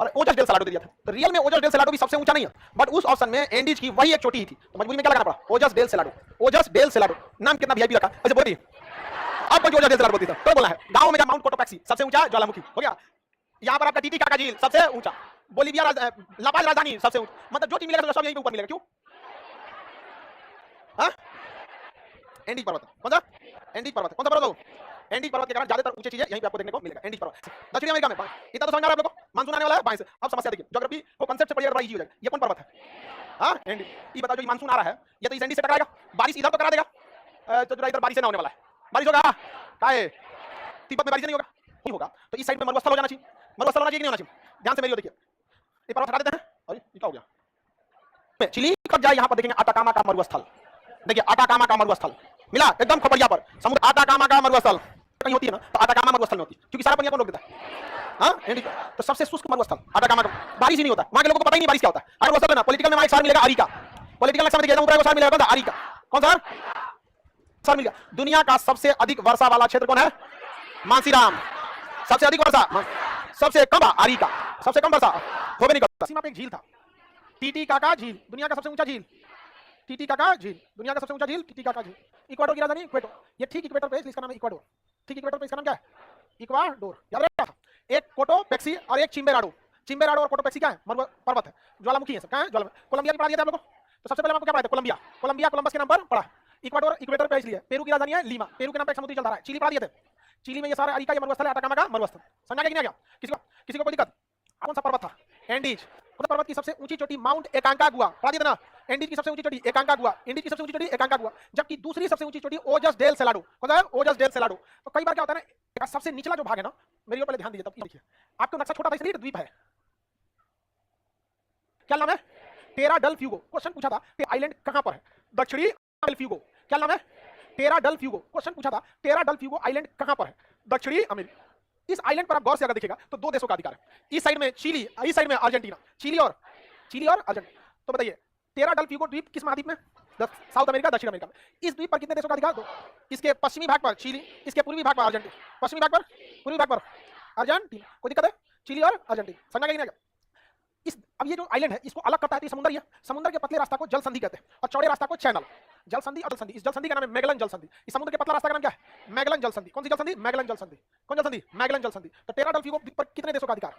और ओजस डेल सेलाडो दे दिया था। तो रियल में ओजस डेल सेलाडो भी सबसे ऊंचा नहीं है, बट उस ऑप्शन में एंडीज की वही एक चोटी ही थी, तो मजबूरी में क्या लगाना पड़ा? ओजस डेल सेलाडो। ओजस डेल सेलाडो नाम कितना वीआईपी रखा। ऐसे बोलिए अब कोई ओजस डेल सेलाडो बोलती था तो बोला है। गांव में माउंट कोटोपैक्सी सबसे ऊंचा ज्वालामुखी हो गया। यहाँ पर आपका टीटी काका झील सबसे ऊंचा। बोलीविया लापाज राजधानी सबसे ऊंचा। मतलब जो टीम मिलेगा सब यहीं पे ऊपर मिलेगा। क्यों? हाँ? एंडीज पर्वत। कौन सा? एंडीज पर्वत। कौन सा पर्वत हो? एंडीज पर्वत के कारण ज्यादातर ऊंची चीजें यहीं पे आपको देखने को मिलेगा। एंडीज पर्वत दक्षिण अमेरिका में। इतना तो समझ आ रहा है आप लोगों को? मानसून आने वाला है बाएं से। अब समस्या देखिए, ज्योग्राफी को कांसेप्ट से पढ़िएगा, बड़ा इजी हो जाएगा। ये कौन पर्वत है? हाँ एंडीज। ये बताओ जो मानसून आ रहा है ये तो इस एंडीज से टकराएगा, बारिश इधर तो करा देगा। तो इधर बारिश ना होने वाला है। बारिश होगा काहे? तिब्बत में बारिश नहीं होगा, नहीं होगा तो इस साइड में मरुस्थल हो जाना चाहिए। मरुस्थल होना चाहिए कि नहीं होना चाहिए? ध्यान से मेरी देखिए, ये पर्वत हटा देते हैं। अरे ये क्या हो गया? चिली कब जाए यहाँ पर देखेंगे अटाकामा का मरुस्थल। देखिए अटाकामा का मरुस्थल मिला एकदम खोपड़िया पर समुद्र। अटाकामा का मरुस्थल कहीं होती है ना, तो अटाकामा मरुस्थल में होती है, क्योंकि सारा पानी कौन रोक देता है? हाँ तो सबसे शुष्क मरुस्थल अटाकामा का। बारिश ही नहीं होता वहां के लोगों को, पता ही नहीं बारिश क्या होता है। अगर मरुस्थल है ना, पॉलिटिकल में एक शहर मिलेगा अरिका। पॉलिटिकल नक्शा में देखिए ऊपर शहर मिलेगा अरिका। कौन सा शहर मिलेगा? दुनिया का सबसे अधिक वर्षा वाला क्षेत्र कौन है? मानसीराम। सबसे अधिक वर्षा, सबसे कम अरिका। सबसे कम वर्षा हो भी नहीं करता। सीमा पे एक झील था, टीटी काका झील, दुनिया का सबसे ऊंचा झील। टीटी काका झील दुनिया का सबसे ऊंचा झील, टीटी काका झील। इक्वाडोर की राजधानी क्वेटो। ये ठीक इक्वेटर पे है, इसका नाम है इक्वाडोर। ठीक इक्वेटर पे इसका नाम क्या है? इक्वाडोर। याद रखना। एक कोटोपैक्सी और एक चिम्बेराडो। चिम्बेराडो और कोटोपैक्सी क्या है? पर्वत है, ज्वालामुखी है सब। क्या है? ज्वालामुखी। कोलंबिया की पढ़ा दिया था आप लोगों को। तो सबसे पहले आपको क्या पढ़ा था? कोलंबिया। कोलंबिया कोलंबस के नाम पर पढ़ा। इक्वाडोर इक्वेटर पे इसलिए। पेरू की राजधानी है लीमा, पेरू के नाम पे समुद्री जल धारा है। चिली पढ़ा दिए थे। चिली में ये सारा अरिका, ये मरुस्थल है, अटाकामा का मरुस्थल। समझा कि नहीं आ गया? किसी को कोई दिक्कत? कौन सा पर्वत था? एंडीज। पर्वत की सबसे ऊंची चोटी माउंट एकांकागुआ, पढ़ा दिया था ना। एंडीज की सबसे ऊंची चोटी एकांकागुआ, एंडीज की सबसे ऊंची चोटी एकांकागुआ, जबकि दूसरी सबसे ऊंची चोटी ओजस डेल सेलाडो। कौन सा है? ओजस डेल सेलाडो। तो कई बार क्या होता है ना, सबसे निचला जो भाग है ना, मेरी ओर पहले ध्यान दीजिए, तब देखिए आपका नक्शा छोटा था इसलिए द्वीप है। क्या नाम है? टेरा डल फ्यूगो। क्वेश्चन पूछा था कि आइलैंड कहां पर है? दक्षिणी डल फ्यूगो। क्या नाम है? टेरा डल फ्यूगो। क्वेश्चन पूछा था टेरा डल फ्यूगो आइलैंड कहां पर है? दक्षिणी अमेरिका। इस आइलैंड पर आप गौर से अगर देखिएगा तो दो देशों का अधिकार है। इस साइड में चिली, इस साइड में अर्जेंटीना। चिली और अर्जेंटीना। तो बताइए टेरा डल फ्यूगो द्वीप किस महाद्वीप में? साउथ अमेरिका, दक्षिण अमेरिका में। इस द्वीप पर कितने देशों का अधिकार? दो। इसके पश्चिमी भाग पर चिली, इसके पूर्वी भाग पर अर्जेंटीना। पश्चिमी भाग पर, पूर्वी भाग पर अर्जेंटीना। कोई दिक्कत है? चिली और अर्जेंटीना। समझा गया कि नहीं? इस अब ये जो आइलैंड है इसको अलग करता है तो समुद्र ही है। समुद्र के पतले रास्ता को जल संधि कहते हैं और चौड़े रास्ता को चैनल। जल संधि और जल संधि, इस जल संधि का नाम है मैगलन जल संधि। इस समुद्र के पतला रास्ता का नाम क्या है? मैगलन जल संधि। कौन सी जल संधि? मैगलन जल संधि। कौन जल संधि? मैगलन जल संधि। तो टेरा डल फ्यूगो पर कितने देशों का अधिकार?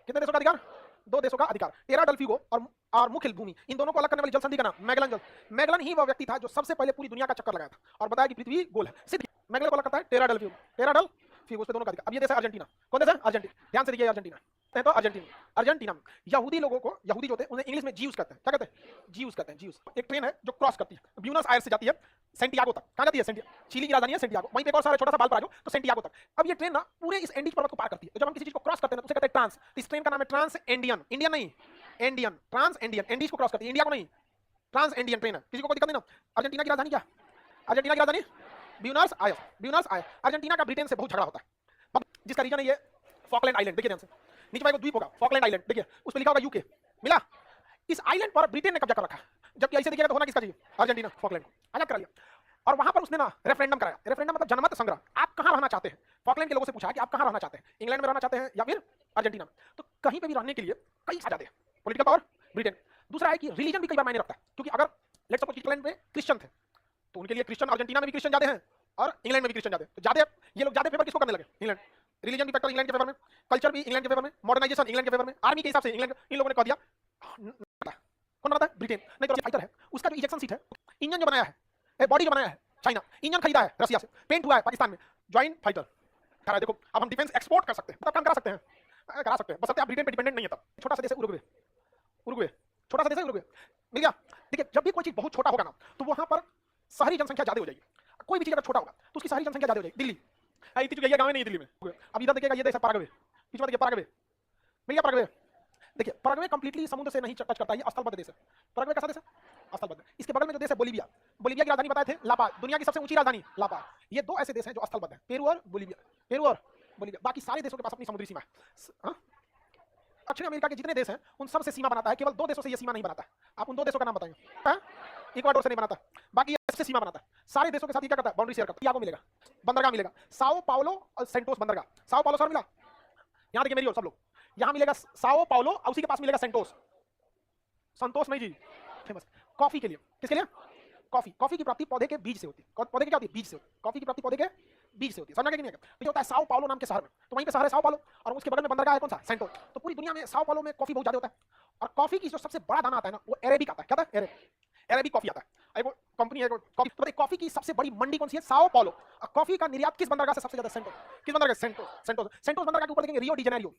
कितने देशों का अधिकार? दो देशों का अधिकार। टेरा डल फ्यूगो और मुखिल भूमि, इन दोनों को अलग करने वाली जल संधि का नाम मैगलन जल। मैगलन ही वह व्यक्ति था जो सबसे पहले पूरी दुनिया का चक्कर लगाया था और बताया कि पृथ्वी गोल है। सिद्ध मैगलन को अलग करता है टेरा डल फ्यूगो। टेरा डल फ्यूगो से दोनों का अधिकार। अब ये देश है अर्जेंटीना। कौन देश है? अर्जेंटीना। ध्यान से देखिए अर्जेंटीना तो अर्जेंटीना में यहूदी लोगों को, यहूदी जो होते हैं उन्हें इंग्लिश में जीव्स कहते हैं। क्या कहते हैं? जीव्स कहते हैं। जीव्स। एक ट्रेन है जो क्रॉस करती है, ब्यूनस आयर्स से जाती है सेंटियागो तक। कहां जाती है? सेंटियागो। चिली की राजधानी है सेंटियागो। वहीं पे एक और छोटा सा बालपराजो, तो सेंटियागो तक। अब ये ट्रेन ना पूरे इस एंडीज पर्वत को पार करती है। तो जब हम किसी चीज को क्रॉस करते हैं तो उसे कहते हैं ट्रांस। इस ट्रेन का नाम है ट्रांस एंडियन। इंडियन नहीं, एंडियन। Trans Andean. एंडीज को क्रॉस करती है, इंडिया को नहीं। ट्रांस एंडियन ट्रेन है। किसी को कोई दिक्कत नहीं ना? अर्जेंटीना की राजधानी क्या? अर्जेंटीना की राजधानी Buenos Aires. Buenos Aires. Argentina का ब्रिटेन से बहुत झगड़ा होता है, जिसका रीजन है ये फॉकलैंड आइलैंड। देखिए ध्यान से, नीचे भाई को द्वीप होगा फॉकलैंड आइलैंड, देखिए उस पर लिखा होगा यूके। मिला? इस आइलैंड पर ब्रिटेन ने कब्जा कर रखा है, जबकि ऐसे देखिएगा तो होना किसका चाहिए? अर्जेंटीना। फॉकलैंड आजाद करा लिया और वहां पर उसने ना रेफरेंडम कराया। रेफरेंडम मतलब जनमत संग्रह। आप कहां रहना चाहते हैं? फॉकलैंड के लोगों से पूछा कि आप कहां रहना चाहते हैं, इंग्लैंड में रहना चाहते हैं या फिर अर्जेंटीना में? तो कहीं पे भी रहने के लिए कई आजाद है। Political power Britain. दूसरा है कि रिलीजन भी कई बार मायने रखता है, क्योंकि अगर लेट्स सपोज इंग्लैंड में क्रिश्चियन थे तो उनके लिए क्रिश्चियन, अर्जेंटीना में भी क्रिश्चियन ज्यादा हैं और इंग्लैंड में भी क्रिश्चियन ज्यादा है। तो ज्यादा ये लोग ज्यादा फेवर किसको करने लगे? इंग्लैंड। रिलीजन भी फैक्टर इंग्लैंड के फेवर में, कल्चर भी इंग्लैंड के फेवर में, मॉडर्नाइजेशन इंग्लैंड के फेवर में, आर्मी के हिसाब से इंग्लैंड। इन लोगों ने कह दिया कौन बनाता है? ब्रिटेन। नहीं तो फाइटर है, उसका जो इजेक्शन सीट है, इंजन जो बनाया है, बॉडी जो बनाया है चाइना, इंजन खरीदा है रसिया से, पेंट हुआ है पाकिस्तान में, ज्वाइंट फाइटर। देखो अब हम डिफेंस एक्सपोर्ट कर सकते हैं, मतलब काम करा सकते हैं, करा सकते हैं, बस आप ब्रिटेन पे डिपेंडेंट नहीं है। तब छोटा सा देश है उरुग्वे। उरुग्वे छोटा सा देश है उरुग्वे। मिल गया? देखिए जब भी कोई चीज बहुत छोटा होगा ना तो वहां पर शहरी जनसंख्या ज्यादा हो जाएगी। कोई भी चीज अगर छोटा होगा तो उसकी शहरी जनसंख्या ज्यादा हो जाएगी। दिल्ली इतनी जो गाँव नहीं दिल्ली में। अब इधर देखिएगा ये देश है पैराग्वे। पीछे देखिए पैराग्वे। मिल गया? पैराग्वे देखिए, पैराग्वे कंप्लीटली समुद्र से नहीं टच करता है, ये स्थलबद्ध देश है। पैराग्वे कैसा देश है? स्थलबद्ध। इसके बगल में जो देश है बोलीविया। बोलीविया की राजधानी बताए थे ला पाज, दुनिया की सबसे ऊंची राजधानी ला पाज। ये दो ऐसे देश हैं जो स्थलबद्ध हैं, पेरू और बोलीविया। पेरू और बोलीविया। बाकी सारे देशों के पास अपनी समुद्री सीमा है। दक्षिण अमेरिका के जितने देश हैं उन सब से सीमा बनाता है, केवल दो देशों से ये सीमा नहीं बनाता है। आप उन दो देशों का नाम बताएंगे? इक्वाडोर से नहीं बनाता, बाकी ये सीमा बनाता है। सारे देशों के साथ ये क्या करता है? बाउंड्री शेयर करता है। आपको मिलेगा बंदरगाह मिलेगा, साओ पाउलो और सेंटोस बंदरगाह। साओ पाउलो सर मिला? यहां देखिए मेरी और सब लोग, यहां मिलेगा साओ पाउलो और उसी के पास मिलेगा सेंटोस। संतोष नहीं जी, फेमस कॉफी के लिए। किसके लिए? कॉफी। कॉफी की प्राप्ति पौधे के बीज से होती है। पौधे की क्या होती है? बीज से होती है। कॉफी की प्राप्ति पौधे के बीज से होती है। समझ गए कि नहीं? तो ये होता है साओ पाउलो नाम के शहर में, तो वहीं पे शहर है साओ पाउलो और उसके बगल में बंदरगाह है कौन सा? सेंटोस। तो पूरी दुनिया में साओ पाउलो में कॉफी बहुत ज्यादा होता है और कॉफी की जो सबसे बड़ा दाना आता है ना वो अरेबिक आता है। क्या आता है? अरेबिक कॉफी आता है। वो कंपनी है कॉफी। तो कॉफी की सबसे बड़ी मंडी कौन सी है? Sao Paulo. और कॉफी का निर्यात किस बंदरगाह से सबसे ज्यादा? सेंटोस। किस बंदरगाह? सेंटोस। सेंटोस। सेंटोस बंदरगाह के ऊपर देखेंगे Rio de Janeiro.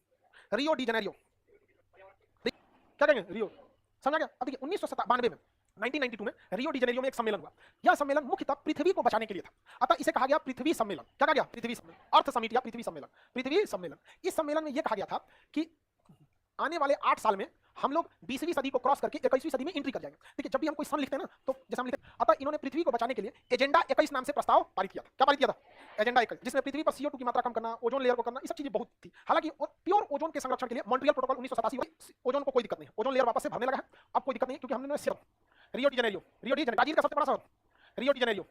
Rio de Janeiro क्या कहेंगे? रियो। समझा गया? अब देखिए 1992 में 1992 में रियो डी जेनेरियो में एक सम्मेलन हुआ। यह सम्मेलन मुख्यतः पृथ्वी को बचाने के लिए था, अतः इसे कहा गया पृथ्वी सम्मेलन। क्या कहा गया? पृथ्वी सम्मेलन। अर्थ समिट या पृथ्वी सम्मेलन। पृथ्वी सम्मेलन। इस सम्मेलन में यह कहा गया था कि आने वाले 8 साल में हम लोग 20वीं सदी को क्रॉस करके 21वीं सदी में एंट्री कर जाएंगे। देखिए जब भी हम कोई सन लिखते हैं ना तो जैसे हम लिखते हैं, अतः इन्होंने पृथ्वी को बचाने के लिए एजेंडा 21 नाम से प्रस्ताव पारित किया था। क्या पारित किया था? एजेंडा 21, जिसमें पृथ्वी पर CO2 की मात्रा कम करना, ओजोन लेयर को करना, ये सब चीजें बहुत थी। हालांकि प्योर ओजोन के संरक्षण के लिए मॉन्ट्रियल प्रोटोकॉल 1987, ओजोन को कोई दिक्कत नहीं, ओजोन लेयर वापस से भरने लगा है, अब कोई दिक्कत नहीं, क्योंकि हमने रियो डी जेनेरियो, ब्राजील का सबसे बड़ा शहर रियो डी जेनेरियो।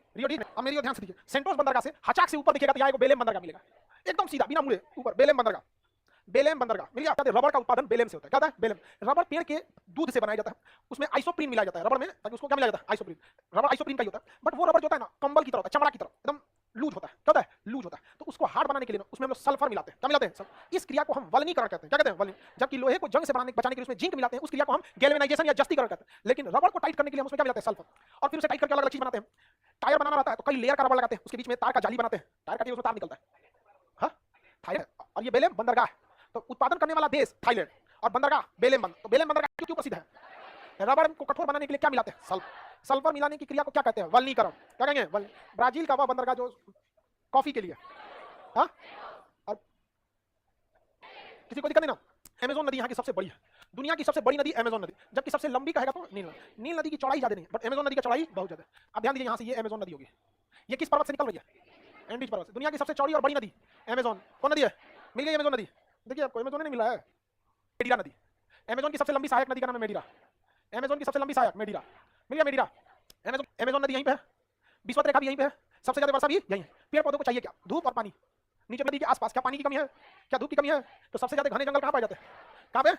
अब मेरी ध्यान से देखिए, सेंटोस बंदरगाह से हचाक से ऊपर दिखेगा तो यहाँ को बेलेम बंदरगाह मिलेगा, एकदम सीधा बिना मुड़े ऊपर बेलेम बंदरगाह। बेलेम बंदरगाह मिल गया। रबर का उत्पादन बेलेम से होता है। क्या होता है? बेलेम। रबर पेड़ के दूध से बनाया जाता है, उसमें आइसोप्रीन मिलाया जाता है रबर में, ताकि उसको क्या मिलाया जाता है? आइसोप्रीन। रबर आइसोप्रीन का ही होता है, बट वो रबर जो होता है ना कंबल की तरह होता है, चमड़ा की तरह एकदम लूज होता है। क्या होता है? लूज होता है। तो उसको हार्ड बनाने के लिए उसमें हम लोग सल्फर मिलाते हैं। क्या मिलाते हैं? इस क्रिया को हम वल्नीकरण कहते हैं। क्या कहते हैं? वल्नी। जबकि लोहे को जंग से बचाने के लिए उसमें जिंक मिलाते हैं, उस क्रिया को हम गैल्वेनाइजेशन या जस्तीकरण कहते हैं। लेकिन रबर को टाइट करने के लिए हम उसमें क्या मिलाते हैं? सल्फर। और फिर उसे टाइट करके अलग अलग चीज बनाते हैं। टायर बनाना रहता है तो कई लेयर का रबर लगाते हैं, उसके बीच में तार का जाली बनाते हैं, टायर का उसमें तार निकलता है। हाँ, थाईलैंड। और ये बेलेम बंदरगाह। तो उत्पादन करने वाला देश थाईलैंड, और बंदरगाह बेलेम बंद। तो बेलेम बंदरगाह क्यों प्रसिद्ध है? रबड़ को कठोर बनाने के लिए क्या मिलाते हैं? सल्फर मिलाने की क्रिया को क्या कहते हैं? वल्नीकरण। क्या कहेंगे? ब्राजील का वह बंदरगाह जो कॉफी के लिए, हाँ, और किसी को दिक्कत नहीं ना? अमेज़न नदी यहाँ की सबसे बड़ी है, दुनिया की सबसे बड़ी नदी अमेज़न नदी, जबकि सबसे लंबी कहेगा तो नील नदी की चौड़ाई ज्यादा नहीं, बट अमेज़न नदी की चौड़ाई बहुत ज्यादा है। अब ध्यान दीजिए, यहाँ से ये अमेज़न नदी होगी, ये किस पर्वत से निकल रही है? एंडीज पर्वत से। दुनिया की सबसे चौड़ी और बड़ी नदी अमेज़न कौन नदी है? मिल गई अमेज़न नदी। देखिए आपको अमेज़न नहीं मिला है, मेडीरा नदी। अमेज़न की सबसे लंबी सहायक नदी का नाम है मेडीरा। अमेज़न की सबसे लंबी सहायक मेडीरा, मिल गया मेडीरा। अमेज़न नदी यहीं पे है, विश्व रेखा भी यहीं पे है, सबसे ज्यादा वर्षा भी यहीं है। पेड़ पौधों को चाहिए क्या? धूप और पानी। नीचे नदी के आसपास क्या पानी की कमी है? क्या धूप की कमी है? तो सबसे ज्यादा घने जंगल कहाँ पाए जाते हैं? कहाँ पे?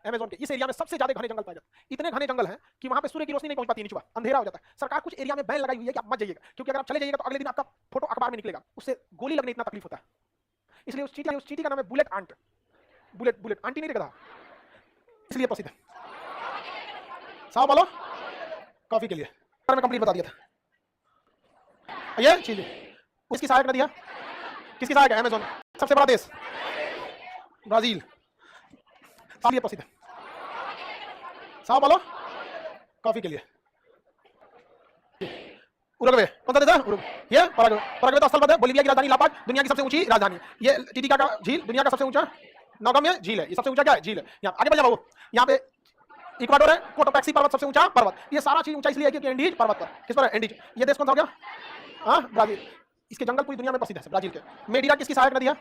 अमेज़न के इस एरिया में सबसे ज्यादा घने जंगल पाए जाते हैं। इतने घने जंगल हैं कि वहां पे सूर्य की रोशनी नहीं पहुंच पाती, नीचे अंधेरा हो जाता है। सरकार कुछ एरिया में बैन लगाई हुई है कि आप मत जाइएगा, क्योंकि अगर आप चले जाइएगा तो अगले दिन आपका फोटो अखबार में निकलेगा, उससे गोली लगने इतना तकलीफ होता है। इसलिए उस चींटी का नाम है बुलेट आंट। बुलेट आंटी नहीं देखा, इसलिए प्रसिद्ध है। साहब बोलो कॉफी के लिए मैंने कंप्लीट बता दिया था। ये चीज उसकी सहायक नदी है, किसकी सहायक है? अमेज़न। सबसे बड़ा देश ब्राजील, इसलिए प्रसिद्ध है। साहब बोलो कॉफी के लिए। उरुग्वे कौन सा देश है? ये पराग्वे का स्थल है, बोलिविया की राजधानी लापाज, दुनिया की सबसे ऊंची राजधानी। ये टिटिका का झील, दुनिया का सबसे ऊंचा नौगम्य झील है। ये सबसे ऊंचा क्या है? झील है। यहाँ आगे बढ़ जाओ, यहाँ पे इक्वाडोर है, कोटोपैक्सी पर्वत सबसे ऊंचा पर्वत। ये सारा चीज ऊंचा इसलिए है क्योंकि एंडीज पर्वत पर। किस पर है? एंडीज। ये देश कौन सा हो गया? हाँ, ब्राजील। इसके जंगल पूरी दुनिया में प्रसिद्ध है ब्राजील के। मेडीरा किसकी सहायक नदी है?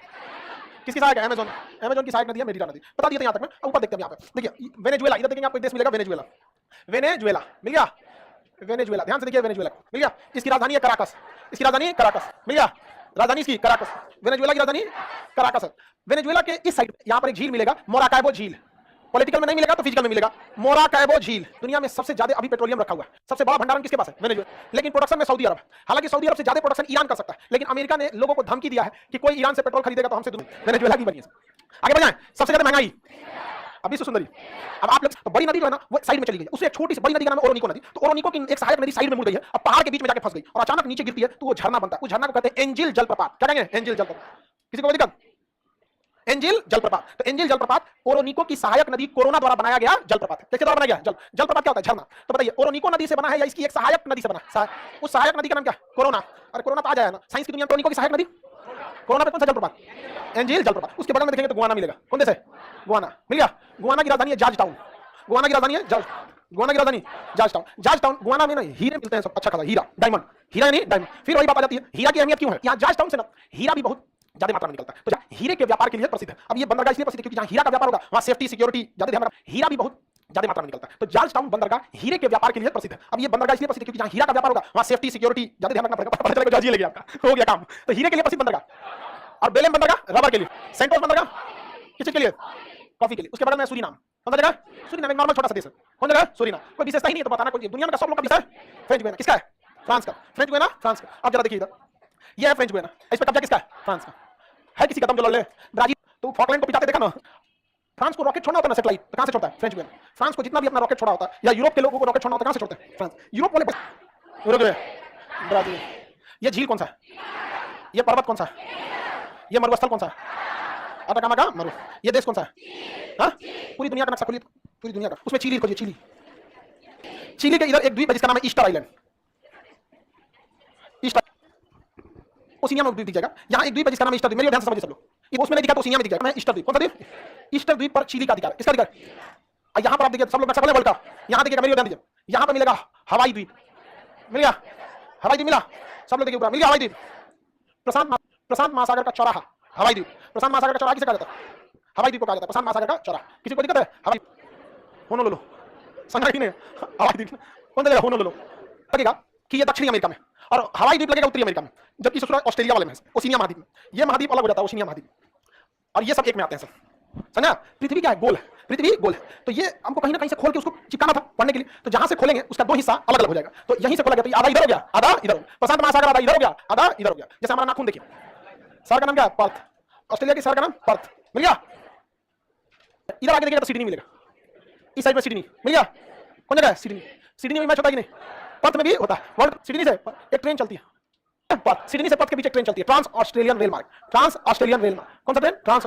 किसकी सहायक है? अमेज़न। अमेज़न की सहायक नदी है मेडीरा नदी। बता दिया था यहाँ तक में। ऊपर देखते हैं यहाँ पे, देखिए वेनेजुएला, इधर देखेंगे आपको एक देश मिलेगा वेनेजुएला। वेनेजुएला मिल गया, वेनेजुएला ध्यान से देखिए, वेनेजुएला मिल गया। इसकी राजधानी है कराकस, इसकी राजधानी कराकस मिल गया, राजधानी इसकी कराकस। वेनेजुएला की राजधानी कराकस है। वेनेजुएला के इस साइड यहाँ पर एक झील मिलेगा, मोराकाइबो झील। पॉलिटिकल में नहीं मिलेगा तो फिजिकल में मिलेगा। मोराकाइबो झील, दुनिया में सबसे ज्यादा अभी पेट्रोलियम रखा हुआ है। सबसे बड़ा भंडारण किसके पास है? वेनेजुएला। लेकिन प्रोडक्शन में सऊदी अरब। हालांकि सऊदी अरब से ज्यादा प्रोडक्शन ईरान कर सकता है, लेकिन अमेरिका ने लोगों को धमकी दिया है कि कोई ईरान से पेट्रोल खरीदेगा तो हमसे वेनेजुएला की बनी है। आगे बढ़ जाएं। सबसे ज्यादा महंगाई अभी सुंदरी। अब आप लोग तो बड़ी नदी जो है ना वो साइड में चली गई, उससे एक छोटी सी बड़ी नदी का नाम है ओरोनिको नदी। तो ओरोनिको की एक सहायक नदी साइड में मुड़ गई है, अब पहाड़ के बीच में जाके फंस गई और अचानक नीचे गिरती है तो वो झरना बनता है। उस झरना को कहते हैं एंजिल जलप्रपात। क्या कहेंगे? एंजिल जलप्रपात। किसी को दिक्कत? एंजिल जलप्रपात। तो एंजिल जलप्रपात ओरोनिको की सहायक नदी कोरोना द्वारा बनाया गया जलप्रपात है। किसके द्वारा बनाया गया? जलप्रपात क्या होता है? झरना। तो बताइए ओरोनिको नदी से बना है या इसकी एक सहायक नदी से बना? उस सहायक नदी का नाम क्या? कोरोना। अरे कोरोना तो आ जाए ना साइंस की दुनिया में। ओरोनिको की सहायक नदी कोरोना पे कौन सा जलप्रपात? एंजिल जलप्रपात। उसके बगल में देखेंगे तो गुआना मिलेगा। कौन देश है? गुआना मिल गया। गुआना की राजधानी है जॉर्ज टाउन। गुआना की राजधानी है गुआना की राजधानी George town. George town Guana में ना हीरे मिलते हैं सब, अच्छा खासा हीरा, डायमंड। हीरा नहीं डायमंड। फिर वही बात आ जाती है हीरा की अहमियत क्यों है? यहाँ जॉर्ज टाउन से ना हीरा भी बहुत ज्यादा मात्रा में निकलता है, तो जहाँ हीरे के व्यापार के लिए प्रसिद्ध है। अब ये बंदरगाह इसलिए प्रसिद्ध है क्योंकि जहाँ हीरा का व्यापार होगा वहाँ सेफ्टी सिक्योरिटी ज्यादा ध्यान रखा। हीरा भी बहुत ज्यादा मात्रा में निकलता है, तो जॉर्ज टाउन बंदरगाह हीरे के व्यापार के लिए प्रसिद्ध है। अब ये बंदरगाह इसलिए प्रसिद्ध है क्योंकि जहाँ हीरा का व्यापार होगा वहाँ सेफ्टी सिक्योरिटी ज्यादा ध्यान रखना पड़ेगा। पता चलेगा जॉर्जिया ले गया आपका, हो गया काम। तो हीरे के लिए प्रसिद्ध बंदरगाह। और बेलेम बंदरगाह रबर के लिए। सेंटोस बंदरगाह किस के लिए? कॉफी के लिए। उसके बगल में सूरीनाम। कौन सा जगह? सूरीनाम एक नॉर्मल छोटा सा देश है। कौन जगह? सूरीनाम। कोई विशेषता ही नहीं है तो बताना कोई। दुनिया में सब लोग का विषय है फ्रेंच गुयाना। किसका है? फ्रांस का। फ्रेंच गुयाना फ्रांस का। अब जरा देखिए इधर, ये है फ्रेंच गुयाना, इस पे कब्जा किसका है? फ्रांस का। है किसी कदम जो लड़ ले? ब्राजील। तो फॉकलैंड को पिटाते देखा ना। फ्रांस को रॉकेट छोड़ना होता है ना सैटेलाइट, तो कहां से छोड़ता है? French Guiana. फ्रांस को जितना भी अपना रॉकेट छोड़ा होता है या यूरोप के लोगों को रॉकेट छोड़ना होता है कहां से छोड़ते हैं? फ्रांस। यूरोप वाले उरुग्वे, ब्राजील। ये झील कौन सा है? ये पर्वत कौन सा है? ये मरुस्थल कौन सा है? अटाकामा का मरु। ये देश कौन सा है? हाँ, पूरी दुनिया का नक्शा खोलिए, पूरी दुनिया का। उसमें चिली खोजिए, चिली। चिली के इधर एक द्वीप है जिसका नाम है ईस्टर आइलैंड। ईस्टर ओशिनिया में द्वीप दिख जाएगा। यहाँ एक द्वीप है जिसका नाम है ईस्टर द्वीप। मेरी ध्यान से समझिए सब लोग, ये उसमें नहीं दिखा तो ओशिनिया में दिख जाएगा। ईस्टर द्वीप। कौन सा द्वीप? ईस्टर द्वीप पर चिली का अधिकार है। किसका अधिकार? यहाँ पर आप देखिए सब लोग नक्शा खोलें वर्ल्ड का। यहाँ देखिएगा, मेरी ध्यान दीजिए, यहाँ पर मिलेगा हवाई द्वीप। मिल गया हवाई द्वीप, मिला। सब लोग देखिए ऊपर मिल गया हवाई द्वीप। प्रशांत महासागर का चौराहा हवाई द्वीप। प्रशांत महासागर का चौराहा किसे कहा जाता है? हवाई द्वीप को कहा जाता है प्रशांत महासागर का चौराहा। किसी को दिक्कत है? हवाई होनोलुलु समझा कि नहीं? हवाई द्वीप कौन सा जगह? होनोलुलु। लगेगा कि ये दक्षिणी अमेरिका में और हवाई द्वीप लगेगा उत्तरी अमेरिका में, जबकि ससुराल ऑस्ट्रेलिया वाले में है, ओशिनिया महाद्वीप में। ये महाद्वीप अलग हो जाता है, ओशिनिया महाद्वीप, और ये सब एक में आते हैं सब। समझा? पृथ्वी क्या है? गोल है। पृथ्वी गोल है, तो ये हमको कहीं ना कहीं से खोल के उसको चिपकाना था पढ़ने के लिए। तो जहां से खोलेंगे उसका दो हिस्सा अलग अलग हो जाएगा। तो यहीं से खोला गया तो आधा इधर हो गया, आधा इधर हो गया। प्रशांत महासागर आधा इधर हो गया, आधा इधर हो गया। जैसे हमारा नाखून देखिए, शहर का नाम क्या है? पर्थ। ऑस्ट्रेलिया के शहर का नाम पर्थ। मिल गया। इधर आगे देखिएगा तो सिडनी मिलेगा। इस साइड में सिडनी मिल गया। कौन जगह है? सिडनी। सिडनी में मैच होता है कि नहीं? पर्थ में भी होता है। वर्ल्ड सिडनी से एक ट्रेन चलती है, पर्थ सिडनी से पर्थ के बीच एक ट्रेन चलती है, ट्रांस ऑस्ट्रेलियन रेल मार्ग। ट्रांस ऑस्ट्रेलियन रेल मार्ग। कौन सा ट्रेन? ट्रांस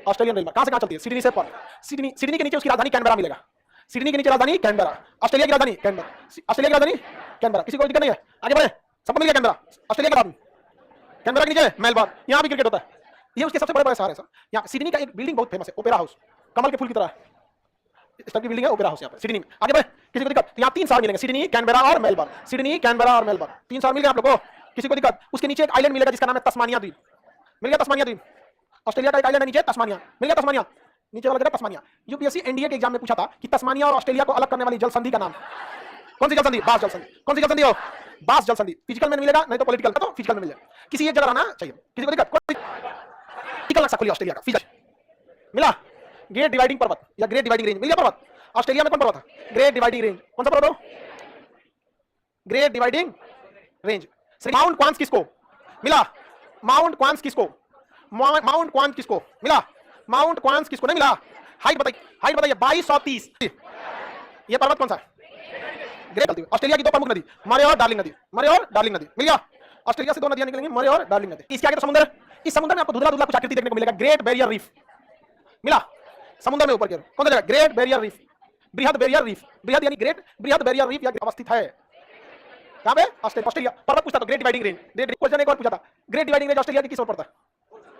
ऑस्ट्रेलियन रेलमार्ग कहां से कहां चलती है? सिडनी से पर्थ। सिडनी के नीचे उसकी राजधानी कैनबरा मिलेगा। सिडनी के नीचे राजधानी कैनबरा। ऑस्ट्रेलिया की राजधानी कैनबरा। ऑस्ट्रेलिया की राजधानी कैनबरा। किसी को दिक्कत नहीं है? आगे बढ़े, सबको मिल गया कैनबरा। ऑस्ट्रेलिया का राजधानी कैनबरा के नीचे मेलबर्न, यहां भी क्रिकेट होता है। ये उसके सबसे बड़े शहर है सर। यहाँ सिडनी का एक बिल्डिंग बहुत फेमस है, ओपेरा हाउस, कमल के फूल की तरह इस टाइप की बिल्डिंग है, ओपेरा हाउस यहाँ पे सिडनी में। आगे बढ़े, किसी को दिक्कत? यहाँ 3 शहर मिलेंगे, सिडनी, कैनबरा और मेलबर्न। सिडनी, कैनबरा और मेलबर्न, 3 शहर मिल गए आप लोगों को। किसी को दिक्कत? उसके नीचे एक आइलैंड मिलेगा जिसका नाम है तस्मानिया द्वीप। मिल गया तस्मानिया द्वीप। ऑस्ट्रेलिया का एक आइलैंड है नीचे, तस्मानिया। मिल गया तस्मानिया, नीचे वाला जगह तस्मानिया। यूपीएससी एनडीए के एग्जाम में पूछा था कि तस्मानिया और ऑस्ट्रेलिया को अलग करने वाली जल संधि का नाम कौन सी जल संधि? बास जल संधि। कौन सी जल संधि हो? बास जल संधि। फिजिकल में मिलेगा, नहीं तो पॉलिटिकल का, तो फिजिकल में मिल जाए। किसी एक जगह रहना चाहिए। किसी को दिक्कत? फिजिकल नक्शा खोलिए ऑस्ट्रेलिया का, फिजिकल मिला। ग्रेट डिवाइडिंग पर्वत या ग्रेट डिवाइडिंग रेंज मिल गया पर्वत। ऑस्ट्रेलिया में कौन पर्वत है? Great dividing range. कौन सा पर्वत हो? Great dividing range. माउंट क्वांस किसको मिला? माउंट क्वांस किसको? माउंट क्वांस किसको मिला? माउंट क्वांस किसको नहीं मिला? हाइट बताइए, हाइट बताइए। 2230। ये पर्वत कौन सा है? ग्रेट। ऑस्ट्रेलिया की 2 प्रमुख नदी, मरे और डार्लिंग नदी। मरे और डार्लिंग नदी मिल गया। ऑस्ट्रेलिया से 2 नदियां निकलेंगी, मरे और डार्लिंग नदी। इसके आगे तो समुद्र। इस समुद्र में आपको धुंधला धुंधला कुछ आकृति देखने को मिलेगा, ग्रेट बैरियर रीफ मिला। समुद्र में ऊपर की ओर कौन सा जगह? ग्रेट बैरियर रीफ, बृहद बैरियर रीफ। बृहद यानी ग्रेट, बृहद बैरियर रीफ या अवस्थित है कहां पे? ऑस्ट्रेलिया। पर्वत पूछता था, ग्रेट डिवाइडिंग रेंज। क्वेश्चन एक और पूछा था, ग्रेट डिवाइडिंग रेंज ऑस्ट्रेलिया की किस ओर पड़ता है?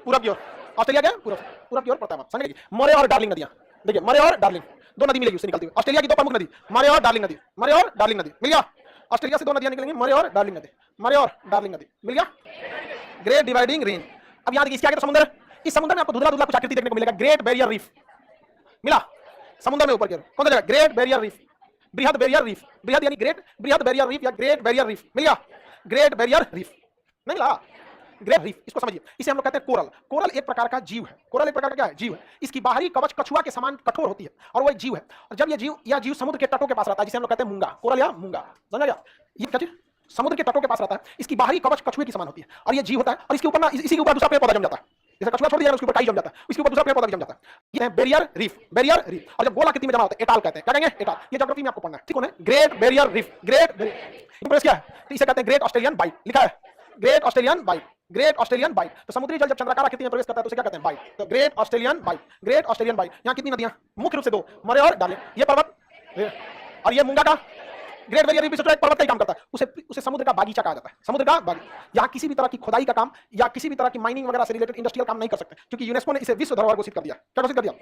पूरब की ओर। ऑस्ट्रेलिया के पूरब की ओर पड़ता है। समझ गए? मरे और डार्लिंग नदियां देखिए, मरे और डार्लिंग 2 नदी मिलेगी उससे निकलती हुई। ऑस्ट्रेलिया की 2 प्रमुख नदी, मरे और डार्लिंग नदी। मरे और डार्लिंग नदी मिल गया। ऑस्ट्रेलिया से 2 नदियां निकलेंगी, मरे और डार्लिंग नदी। मरे और डार्लिंग नदी मिल गया, ग्रेट डिवाइडिंग रेंज। अब यहां देखिए, इसके आगे तो समुद्र। इस समुद्र में आपको धुंधला धुंधला कुछ आकृति देखने को मिलेगा, ग्रेट बैरियर रीफ मिला। समुद्र में ऊपर की ओर कौन सा जगह? ग्रेट बैरियर रीफ, बृहद बैरियर रीफ। बृहद यानी ग्रेट, बृहद बैरियर रीफ या ग्रेट बैरियर रीफ मिल गया। ग्रेट बैरियर रीफ नहीं मिला, ग्रेट रीफ। इसको समझिए, इसे हम लोग कहते हैं कोरल। कोरल एक प्रकार का जीव है। कोरल एक प्रकार का क्या है? जीव है। इसकी बाहरी कवच कछुआ के समान कठोर होती है और वो एक जीव है। और जब ये जीव समुद्र के तटों के पास रहता है, जिसे हम लोग कहते हैं मूंगा, कोरल या मूंगा, समझा गया? ये क्या चीज? समुद्र के तटों के पास रहता है, इसकी बाहरी कवच कछुए की समान होती है और ये जीव होता है। और इसके ऊपर ना, इसी के ऊपर दूसरा पेड़ पौधा जम जाता है। जैसे कछुआ छोड़ दिया, उसके ऊपर काई जम जाता है, उसके ऊपर दूसरा पेड़ पौधा जम जाता है। ये है बैरियर रीफ, बैरियर रीफ। और जब गोल आकृति में जमा होता है, एटाल कहते हैं। क्या कहेंगे? एटाल। ये ज्योग्राफी में आपको पढ़ना है, ठीक है? Great barrier reef, great barrier क्या है? तो इसे कहते हैं ग्रेट ऑस्ट्रेलियन बाइट। लिखा है Great Australian Bight, Great Australian Bight. तो समुद्री जल जब चंद्राकार आकृति में प्रवेश करता है तो उसे क्या कहते हैं? बाइट। तो Great Australian Bight, Great Australian Bight. यहाँ कितनी नदियां? मुख्य रूप से 2, मरे और डार्लिंग। ये पर्वत और ये मूंगा का ग्रेट बैरियर रीफ एक पर्वत का ही काम करता है। उसे समुद्र का बागीचा कहा जाता है। समुद्र का बागीचा। यहाँ किसी भी तरह की खुदाई का काम या किसी भी तरह की माइनिंग वगैरह से रिलेटेड इंडस्ट्रियल काम नहीं कर सकते, क्योंकि यूनेस्को ने इसे विश्व धरोहर घोषित कर दिया। क्या घोषित कर दिया?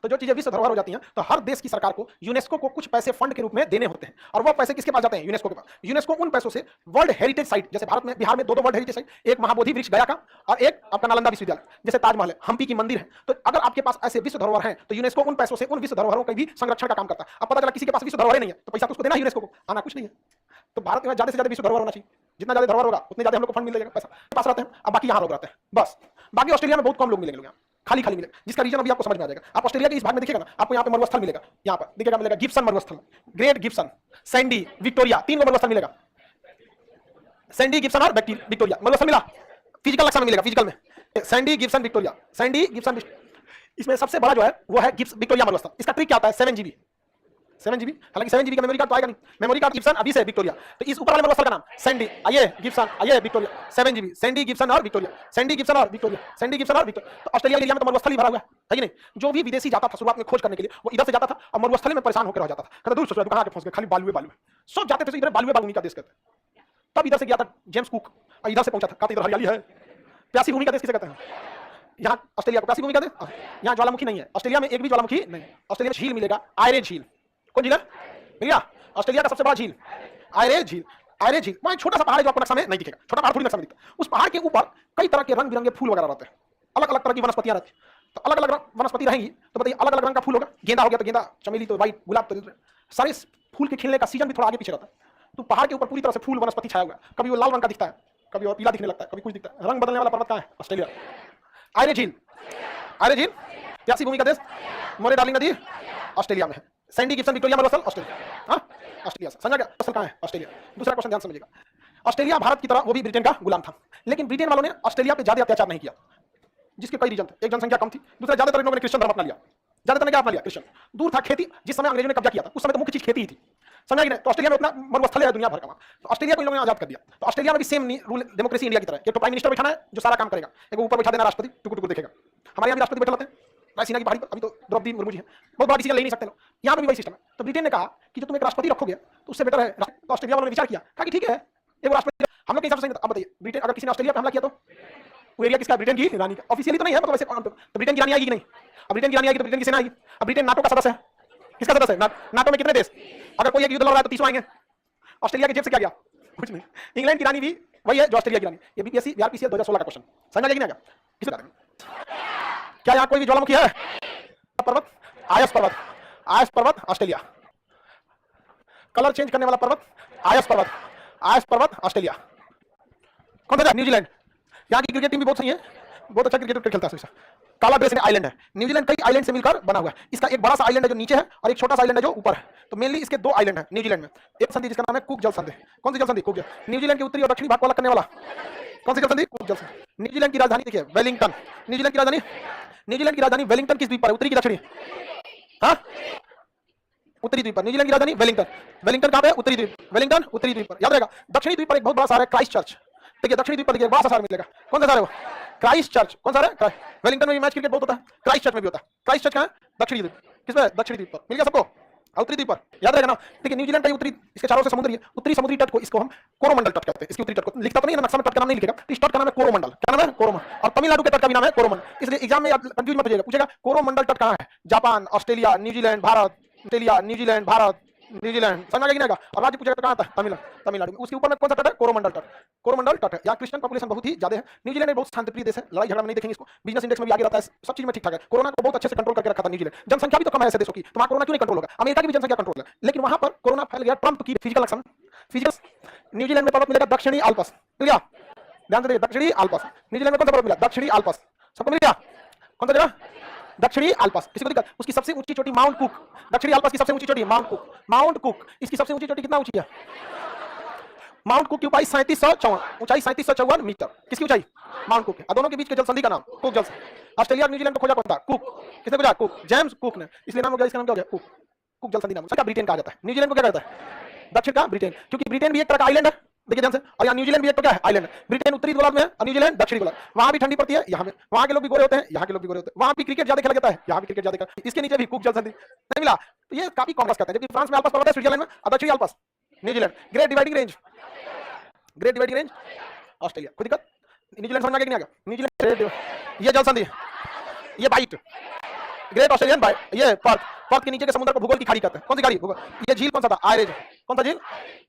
तो जो चीजें विश्व धरोहर हो जाती हैं तो हर देश की सरकार को यूनेस्को को कुछ पैसे फंड के रूप में देने होते हैं और वो पैसे किसके पास जाते हैं? यूनेस्को के पास। यूनेस्को उन पैसों से वर्ल्ड हेरिटेज साइट, जैसे भारत में, बिहार में 2 वर्ल्ड हेरिटेज साइट, एक महाबोधि वृक्ष गया का और एक आपका नालंदा विश्वविद्यालय, जैसे ताजमहल है, हम्पी की मंदिर है। तो अगर आपके पास ऐसे विश्व धरोहर हैं तो यूनेस्को उन पैसों से उन विश्व धरोहरों का भी संरक्षण का काम करता है। अब पता चला किसी के पास विश्व धरोहर नहीं है तो पैसा तो उसको देना यूनेस्को को, आना कुछ नहीं है। तो भारत में ज्यादा से ज्यादा विश्व धरोहर होना चाहिए। जितना ज्यादा धरोहर होगा उतने ज्यादा हम लोग को फंड मिल जाएगा, पैसा पास रहते हैं। अब बाकी यहाँ लोग रहते हैं बस। बाकी ऑस्ट्रेलिया में बहुत कम लोग मिलेंगे, खाली खाली मिलेगा, जिसका रीजन अभी आपको समझ में आ जाएगा। आप ऑस्ट्रेलिया के इस भाग में देखिएगा ना, आपको यहाँ पे मरुस्थल मिलेगा, यहाँ पर दिखेगा, मिलेगा गिब्सन मरुस्थल, ग्रेट गिब्सन, सैंडी, विक्टोरिया, 3 मरुस्थल मिलेगा। सैंडी, गिब्सन और विक्टोरिया मरुस्थल मिला। फिजिकल नक्शा में मिलेगा, फिजिकल में Sandy, Gibson, Victoria, Sandy, Gibson. इसमें सबसे बड़ा जो है वो है विक्टोरिया मरुस्थल। इसका ट्रिक क्या होता है? 7 GB, 7 GB। हालांकि 7 GB का मेमोरी कार्ड तो आएगा नहीं, मेमोरी कार्ड गिब्सन अभी से विक्टोरिया। तो इस ऊपर वाले मरुस्थल का नाम सैंडी, आइए गिब्सन, आइए विक्टोरिया, 7 GB, सैंडी, गिब्सन और विक्टोरिया, सैंडी, गिब्सन और विक्टोरिया, सैंडी, गिब्सन और विक्टोरिया। तो ऑस्ट्रेलिया एरिया में तो मरुस्थल ही भरा हुआ है कि नहीं? जो भी विदेशी जाता था शुरुआत में खोज करने के लिए, वो इधर से जाता था और मरुस्थल में परेशान होकर रह जाता था। कहता दूर सोच कहां के फंस गए, खाली बालुए बालुए सब जाते थे, इधर बालुए बालू का देश कहते हैं। तब इधर से गया था जेम्स कुक और इधर से पहुंचा था, कहते इधर हरियाली है। प्यासी भूमि का देश किसे कहते हैं? यहाँ ऑस्ट्रेलिया को प्यासी भूमि का देश। यहाँ ज्वालामुखी नहीं है, ऑस्ट्रेलिया में एक भी ज्वालामुखी नहीं। ऑस्ट्रेलिया में झील मिलेगा, आयरे झील। कौन झील है? मिल गया। ऑस्ट्रेलिया का सबसे बड़ा झील आयरे झील। आयरे झील वहां छोटा सा पहाड़ है जो आपको नक्शा में नहीं दिखेगा, छोटा पहाड़ थोड़ी नक्शा में दिखता। उस पहाड़ के ऊपर कई तरह के रंग बिरंगे फूल वगैरह रहते हैं, अलग अलग तरह की वनस्पतियां रहती हैं। तो अलग अलग वनस्पति रहेंगी तो बताइए अलग अलग रंग का फूल होगा। गेंदा हो गया तो गेंदा, चमेली तो व्हाइट, गुलाब तो सारे फूल के खिलने का सीजन भी थोड़ा आगे पीछे रहता है। तो पहाड़ के ऊपर पूरी तरह से फूल वनस्पति छाया हुआ है। कभी वो लाल रंग का दिखता है, कभी वो पीला दिखने लगता है, कभी कुछ दिखता है। रंग बदलने वाला पर्वत कहाँ है? ऑस्ट्रेलिया। आयरे झील, आयरे झील प्यासी भूमि का देश, मोरे डार्लिंग नदी ऑस्ट्रेलिया में है। सैंडी, गिब्सन, विक्टोरिया मरुस्थल ऑस्ट्रेलिया। हाँ ऑस्ट्रेलिया समझा गया? मरुस्थल कहाँ है? ऑस्ट्रेलिया। दूसरा क्वेश्चन ध्यान समझिएगा। ऑस्ट्रेलिया भारत की तरह वो भी ब्रिटेन का गुलाम था, लेकिन ब्रिटेन वालों ने ऑस्ट्रेलिया पे ज्यादा अत्याचार नहीं किया, जिसके कई रीजन थे। एक, जनसंख्या कम थी, दूसरा ज्यादातर लोगों ने क्रिश्चियन धर्म अपना लिया। ज्यादातर ने क्या अपना लिया? क्रिश्चियन। दूर था खेती, जिस समय अंग्रेजों ने कब्जा किया था उस समय तो मुख्य चीज खेती ही थी, समझा कि नहीं? तो ऑस्ट्रेलिया में उतना मरुस्थल है दुनिया भर का, तो ऑस्ट्रेलिया को इन लोगों ने आजाद कर दिया। तो ऑस्ट्रेलिया में भी सेम रूल डेमोक्रेसी इंडिया की तरह, एक तो प्राइम मिनिस्टर बैठाना है जो सारा काम करेगा, एक ऊपर बैठा देना राष्ट्रपति, टुकुर टुकुर देखेगा। हमारे यहाँ भी राष्ट्रपति बैठे रहते हैं, रायसीना की पहाड़ी पर अभी तो द्रौपदी मुर्मू जी हैं, बहुत बड़ा डिसीजन ले नहीं सकते लोग, यहाँ पे भी वही सिस्टम है। तो ब्रिटेन ने कहा कि जो तुम एक राष्ट्रपति रखोगे तो उससे बेटर है, तो ऑस्ट्रेलिया वालों ने विचार किया, कहा कि ठीक है एक राष्ट्रपति हम लोग के हिसाब से। अब बताइए ब्रिटेन, अगर किसी ने ऑस्ट्रेलिया पे हमला किया तो वो एरिया किसका? ब्रिटेन की रानी का। ऑफिशियली तो नहीं है, मतलब वैसे तो ब्रिटेन की रानी आएगी कि नहीं? अब ब्रिटेन की रानी आएगी तो ब्रिटेन की सेना आएगी। अब ब्रिटेन नाटो का सदस्य है, किसका सदस्य है? नाटो में कितने देश? अगर कोई एक युद्ध लड़ रहा है तो 30 आएंगे। ऑस्ट्रेलिया की जेब से क्या गया? कुछ नहीं। इंग्लैंड की रानी भी वही है जो ऑस्ट्रेलिया की रानी। ये बीपीएससी बीआरपीसीएल 2016 का क्वेश्चन समझ आ गया कि नहीं? किस बारे में? क्या यहाँ कोई भी ज्वालामुखी है? पर्वत, आयस पर्वत, आयस पर्वत ऑस्ट्रेलिया। कलर चेंज करने वाला पर्वत, आयस पर्वत, आयस पर्वत ऑस्ट्रेलिया। कौन सा? न्यूजीलैंड। यहाँ की क्रिकेट टीम भी बहुत सही है, बहुत अच्छा क्रिकेट खेलता है। काला ड्रेस आइलैंड है। न्यूजीलैंड कई आइलैंड से मिलकर बना हुआ है। इसका एक बड़ा सा आइलैंड है जो नीचे है और एक छोटा सा आइलैंड है जो ऊपर है। तो मेनली इसके दो आइलैंड है न्यूजीलैंड में। एक संधि जिसका नाम है कुक जल संधि। कौन सी जल संधि? कुक जल। न्यूजीलैंड के उत्तरी और दक्षिणी भाग को अलग करने वाला कौन सी जल संधि? कुक जल संधि। न्यूजीलैंड की राजधानी देखिए वेलिंगटन। न्यूजीलैंड की राजधानी वेलिंगटन किस द्वीप पर है? उत्तरी की दक्षिणी? हाँ, उत्तरी द्वीप पर। न्यूजीलैंड की राजधानी वेलिंगटन। वेलिंगटन कहां पे है? उत्तरी द्वीप। वेलिंगटन उत्तरी द्वीप पर, याद रहेगा। दक्षिणी द्वीप पर एक बहुत बड़ा शहर है क्राइस्ट चर्च। देखिए दक्षिणी द्वीप पर देखिए बड़ा सा शहर मिलेगा। कौन सा शहर है वो? Christ church. कौन सा है? वेलिंगटन में भी मैच क्रिकेट बहुत होता है, क्राइस्ट चर्च में भी होता है। क्राइस्ट चर्च कहां है? दक्षिणी द्वीप। किसमें? दक्षिणी द्वीप पर। मिल गया सबको? उत्तरी द्वीप पर, याद रहेगा ना। देखिए न्यूजीलैंड का उत्तरी, इसके चारों से समुद्र है। उत्तरी समुद्री तट को इसको हम कोरोमंडल तट कहते हैं। इसकी उत्तरी तट को लिखता तो नहीं है नक्शा में, तट का नाम नहीं लिखेगा। इस तट का नाम है कोरोमंडल। क्या नाम है? कोरोमंडल। और तमिलनाडु के तट का भी नाम है कोरोमंडल। इसलिए एग्जाम में कंफ्यूज मत होइएगा, पूछेगा कोरोमंडल तट कहां है? Japan, Australia, New Zealand, Bharat, Australia, New Zealand, Bharat, New Zealand. समझ आ गया? और राज्य पूछेगा तो कहां आता है? तमिलनाडु। उसके ऊपर में कौन सा तट है? कोरोमंडल तट। कोरोमंडल तट है। यहाँ क्रिश्चियन पॉपुलेशन बहुत ही ज्यादा है। न्यूजीलैंड बहुत शांतिप्रिय देश है, लड़ाई झगड़ा में नहीं देखेंगे इसको। बिजनेस इंडेक्स में भी आगे रहता है, सब चीज में ठीक ठाक है। कोरोना को बहुत अच्छे से कंट्रोल करके रखा था न्यूजीलैंड। जनसंख्या भी तो कम है ऐसे देशों की, तो वहां कोरोना क्यों नहीं कंट्रोल होगा? अमेरिका की भी जनसंख्या कंट्रोल है, लेकिन वहां पर कोरोना फैल गया। ट्रंप की फिजिकल एक्शन, फिजिकल। न्यूजीलैंड में पर्वत मिलेगा दक्षिणी आल्प्स। मिल गया? ध्यान से देखिए, दक्षिणी आल्प्स। न्यूजीलैंड में कौन सा पर्वत मिला? दक्षिणी आल्प्स। सबको मिल गया? कौन सा जगह? दक्षिणी आल्प्स। किसी को दिक्कत? उसकी सबसे ऊंची चोटी माउंट कुक। दक्षिणी आल्प्स की सबसे ऊंची चोटी माउंट कुक। माउंट कुक इसकी सबसे ऊंची चोटी कितना ऊंची है? माउंट कुक की ऊंचाई 3754, ऊंचाई 3754 मीटर। किसकी ऊंचाई? Mount cook. और दोनों के बीच के जल संधि का नाम कुक जल संधि। ऑस्ट्रेलिया और न्यूजीलैंड को खोजा कौन था? कुक। किसने खोजा? कुक, जेम्स कुक ने। इसलिए नाम हो गया, इसका नाम क्या हो गया? कुक। कुक जल संधि नाम। क्या ब्रिटेन कहा जाता है? न्यूजीलैंड को क्या कहता है? दक्षिण का ब्रिटेन, क्योंकि ब्रिटेन भी एक तरह का आइलैंड है। देखिए ध्यान से। और यहाँ न्यूजीलैंड भी एक तो क्या है? आइलैंड। ब्रिटेन उत्तरी गोलार्ध में है और न्यूजीलैंड दक्षिणी गोलार्ध। वहां भी ठंडी पड़ती है, यहाँ में। वहां के लोग भी गोरे होते हैं, यहाँ के लोग भी गोरे होते हैं। वहां भी क्रिकेट ज्यादा खेला जाता है, यहाँ भी क्रिकेट ज्यादा खेला। इसके नीचे भी कुक जल संधि नहीं मिला, तो ये काफी कॉन्ट्रास्ट करता है। जबकि फ्रांस में आल्प्स पर्वत है, स्विट्जरलैंड में और दक्षिणी Alps New Zealand. Great dividing range, great dividing range Australia. कोई दिक्कत? न्यूजीलैंड समझ में आ गया कि नहीं आ गया? न्यूजीलैंड ये जल संधि, ये बाइट, ग्रेट ऑस्ट्रेलियन बाइट, ये पर्थ। पर्थ के नीचे के समुद्र को भूगोल की खाड़ी कहते हैं। कौन सी खाड़ी? भूगोल। ये झील कौन सा था? आयरे झील। कौन सा झील?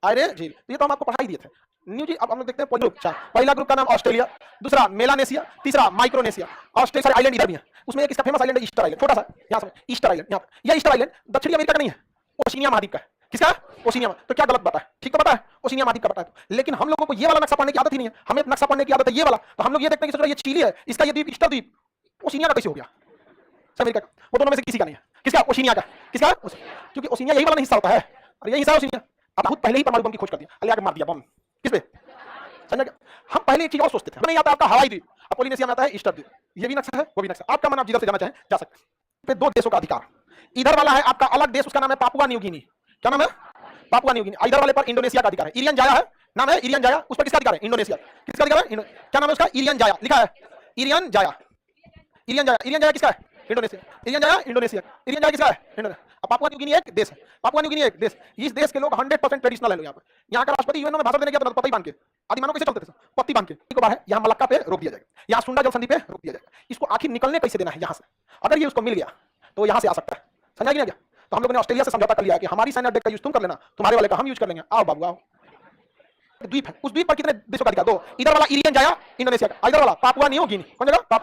आयरे झील। ये तो हम आपको पढ़ाई दिए थे। अब हम लोग देखते हैं ग्रुप। पहला ग्रुप का नाम ऑस्ट्रेलिया, दूसरा मेलानेशिया, तीसरा माइक्रोनेशिया। ऑस्ट्रेलिया आइलैंड इधर भी है, उसमें एक इसका फेमस आइलैंड है ईस्टर आइलैंड, छोटा सा यहाँ से ईस्टर आइलैंड। यहाँ ये ईस्टर आइलैंड दक्षिणी अमेरिका का नहीं है, ओशिनिया महाद्वीप का है। किसका? ओशिनिया। तो क्या गलत बात है? ठीक तो पता है, ओशिनिया महाद्वीप का पता है। लेकिन हम लोगों को ये वाला नक्शा पढ़ने की आदत ही नहीं है, हमें नक्शा पढ़ने की आदत है ये वाला। तो हम लोग ये देखते हैं कि ये चिली है, इसका ये द्वीप ईस्टर द्वीप, ओशिनिया का कैसे हो गया? अमेरिका का। वो दोनों में से किसी का नहीं है। किसका? ओशिनिया का। किसका? क्योंकि ओशिनिया यही वाला हिस्सा होता है और यही हिस्सा ओशिनिया। अब खुद पहले ही परमाणु बम की खोज कर दिया, अलिया के मार दिया बम। किस पे? समझ गए? हम पहले एक चीज और सोचते थे, नहीं आता आपका हवाई द्वीप, अब पोलिनेशिया में आता है ईस्टर द्वीप। ये भी नक्शा है, वो भी नक्शा। आपका मन आप जिधर से जाना चाहें जा सकते हैं। पे दो देशों का अधिकार, इधर वाला है आपका अलग देश, उसका नाम है पापुआ न्यू गिनी। क्या नाम है? Papua New Guinea. इधर वाले पर इंडोनेशिया का अधिकार है। इरियन जाया है, नाम है इरियन जाया, उस पर किसका अधिकार है? इंडोनेशिया। किसका अधिकार है? क्या नाम है उसका? इरियन जाया लिखा है, इरियन जाया। इरियन जाया, इरियन जाया किसका है? इंडोनेशिया। इरियन जाया इंडोनेशिया। इरियन जाया किसका है? इंडोनेशिया। अब पापुआ न्यू गिनी एक देश है, पापुआ न्यू गिनी एक देश। इस देश के लोग 100% ट्रेडिशनल है लोग। यहाँ पे यहाँ का राष्ट्रपति यूएन में भाषण देने गया तो पत्ती बांध के, आदि मानव कैसे चलते थे? पत्ती बांध के। को बाहर यहाँ मलक्का पे रोक दिया जाएगा, यहाँ सुंडा जल संधि पे रोक दिया जाएगा। इसको आखिर निकलने कैसे देना है यहाँ से? अगर ये उसको मिल गया तो यहाँ से आ सकता है। समझा नहीं गया? तो हम लोगों ने ऑस्ट्रेलिया से समझौता कर लिया कि हमारी सैन्य अड्डे का यूज तुम कर लेना, तुम्हारे वाले का हम यूज कर लेंगे। आओ बाबू आओ। द्वीप है, उस द्वीप पर कितने देशों का अधिकार? दो। इधर वाला इरियन जाया इंडोनेशिया का, इधर वाला पापुआ न्यू गिनी। कौन जगह?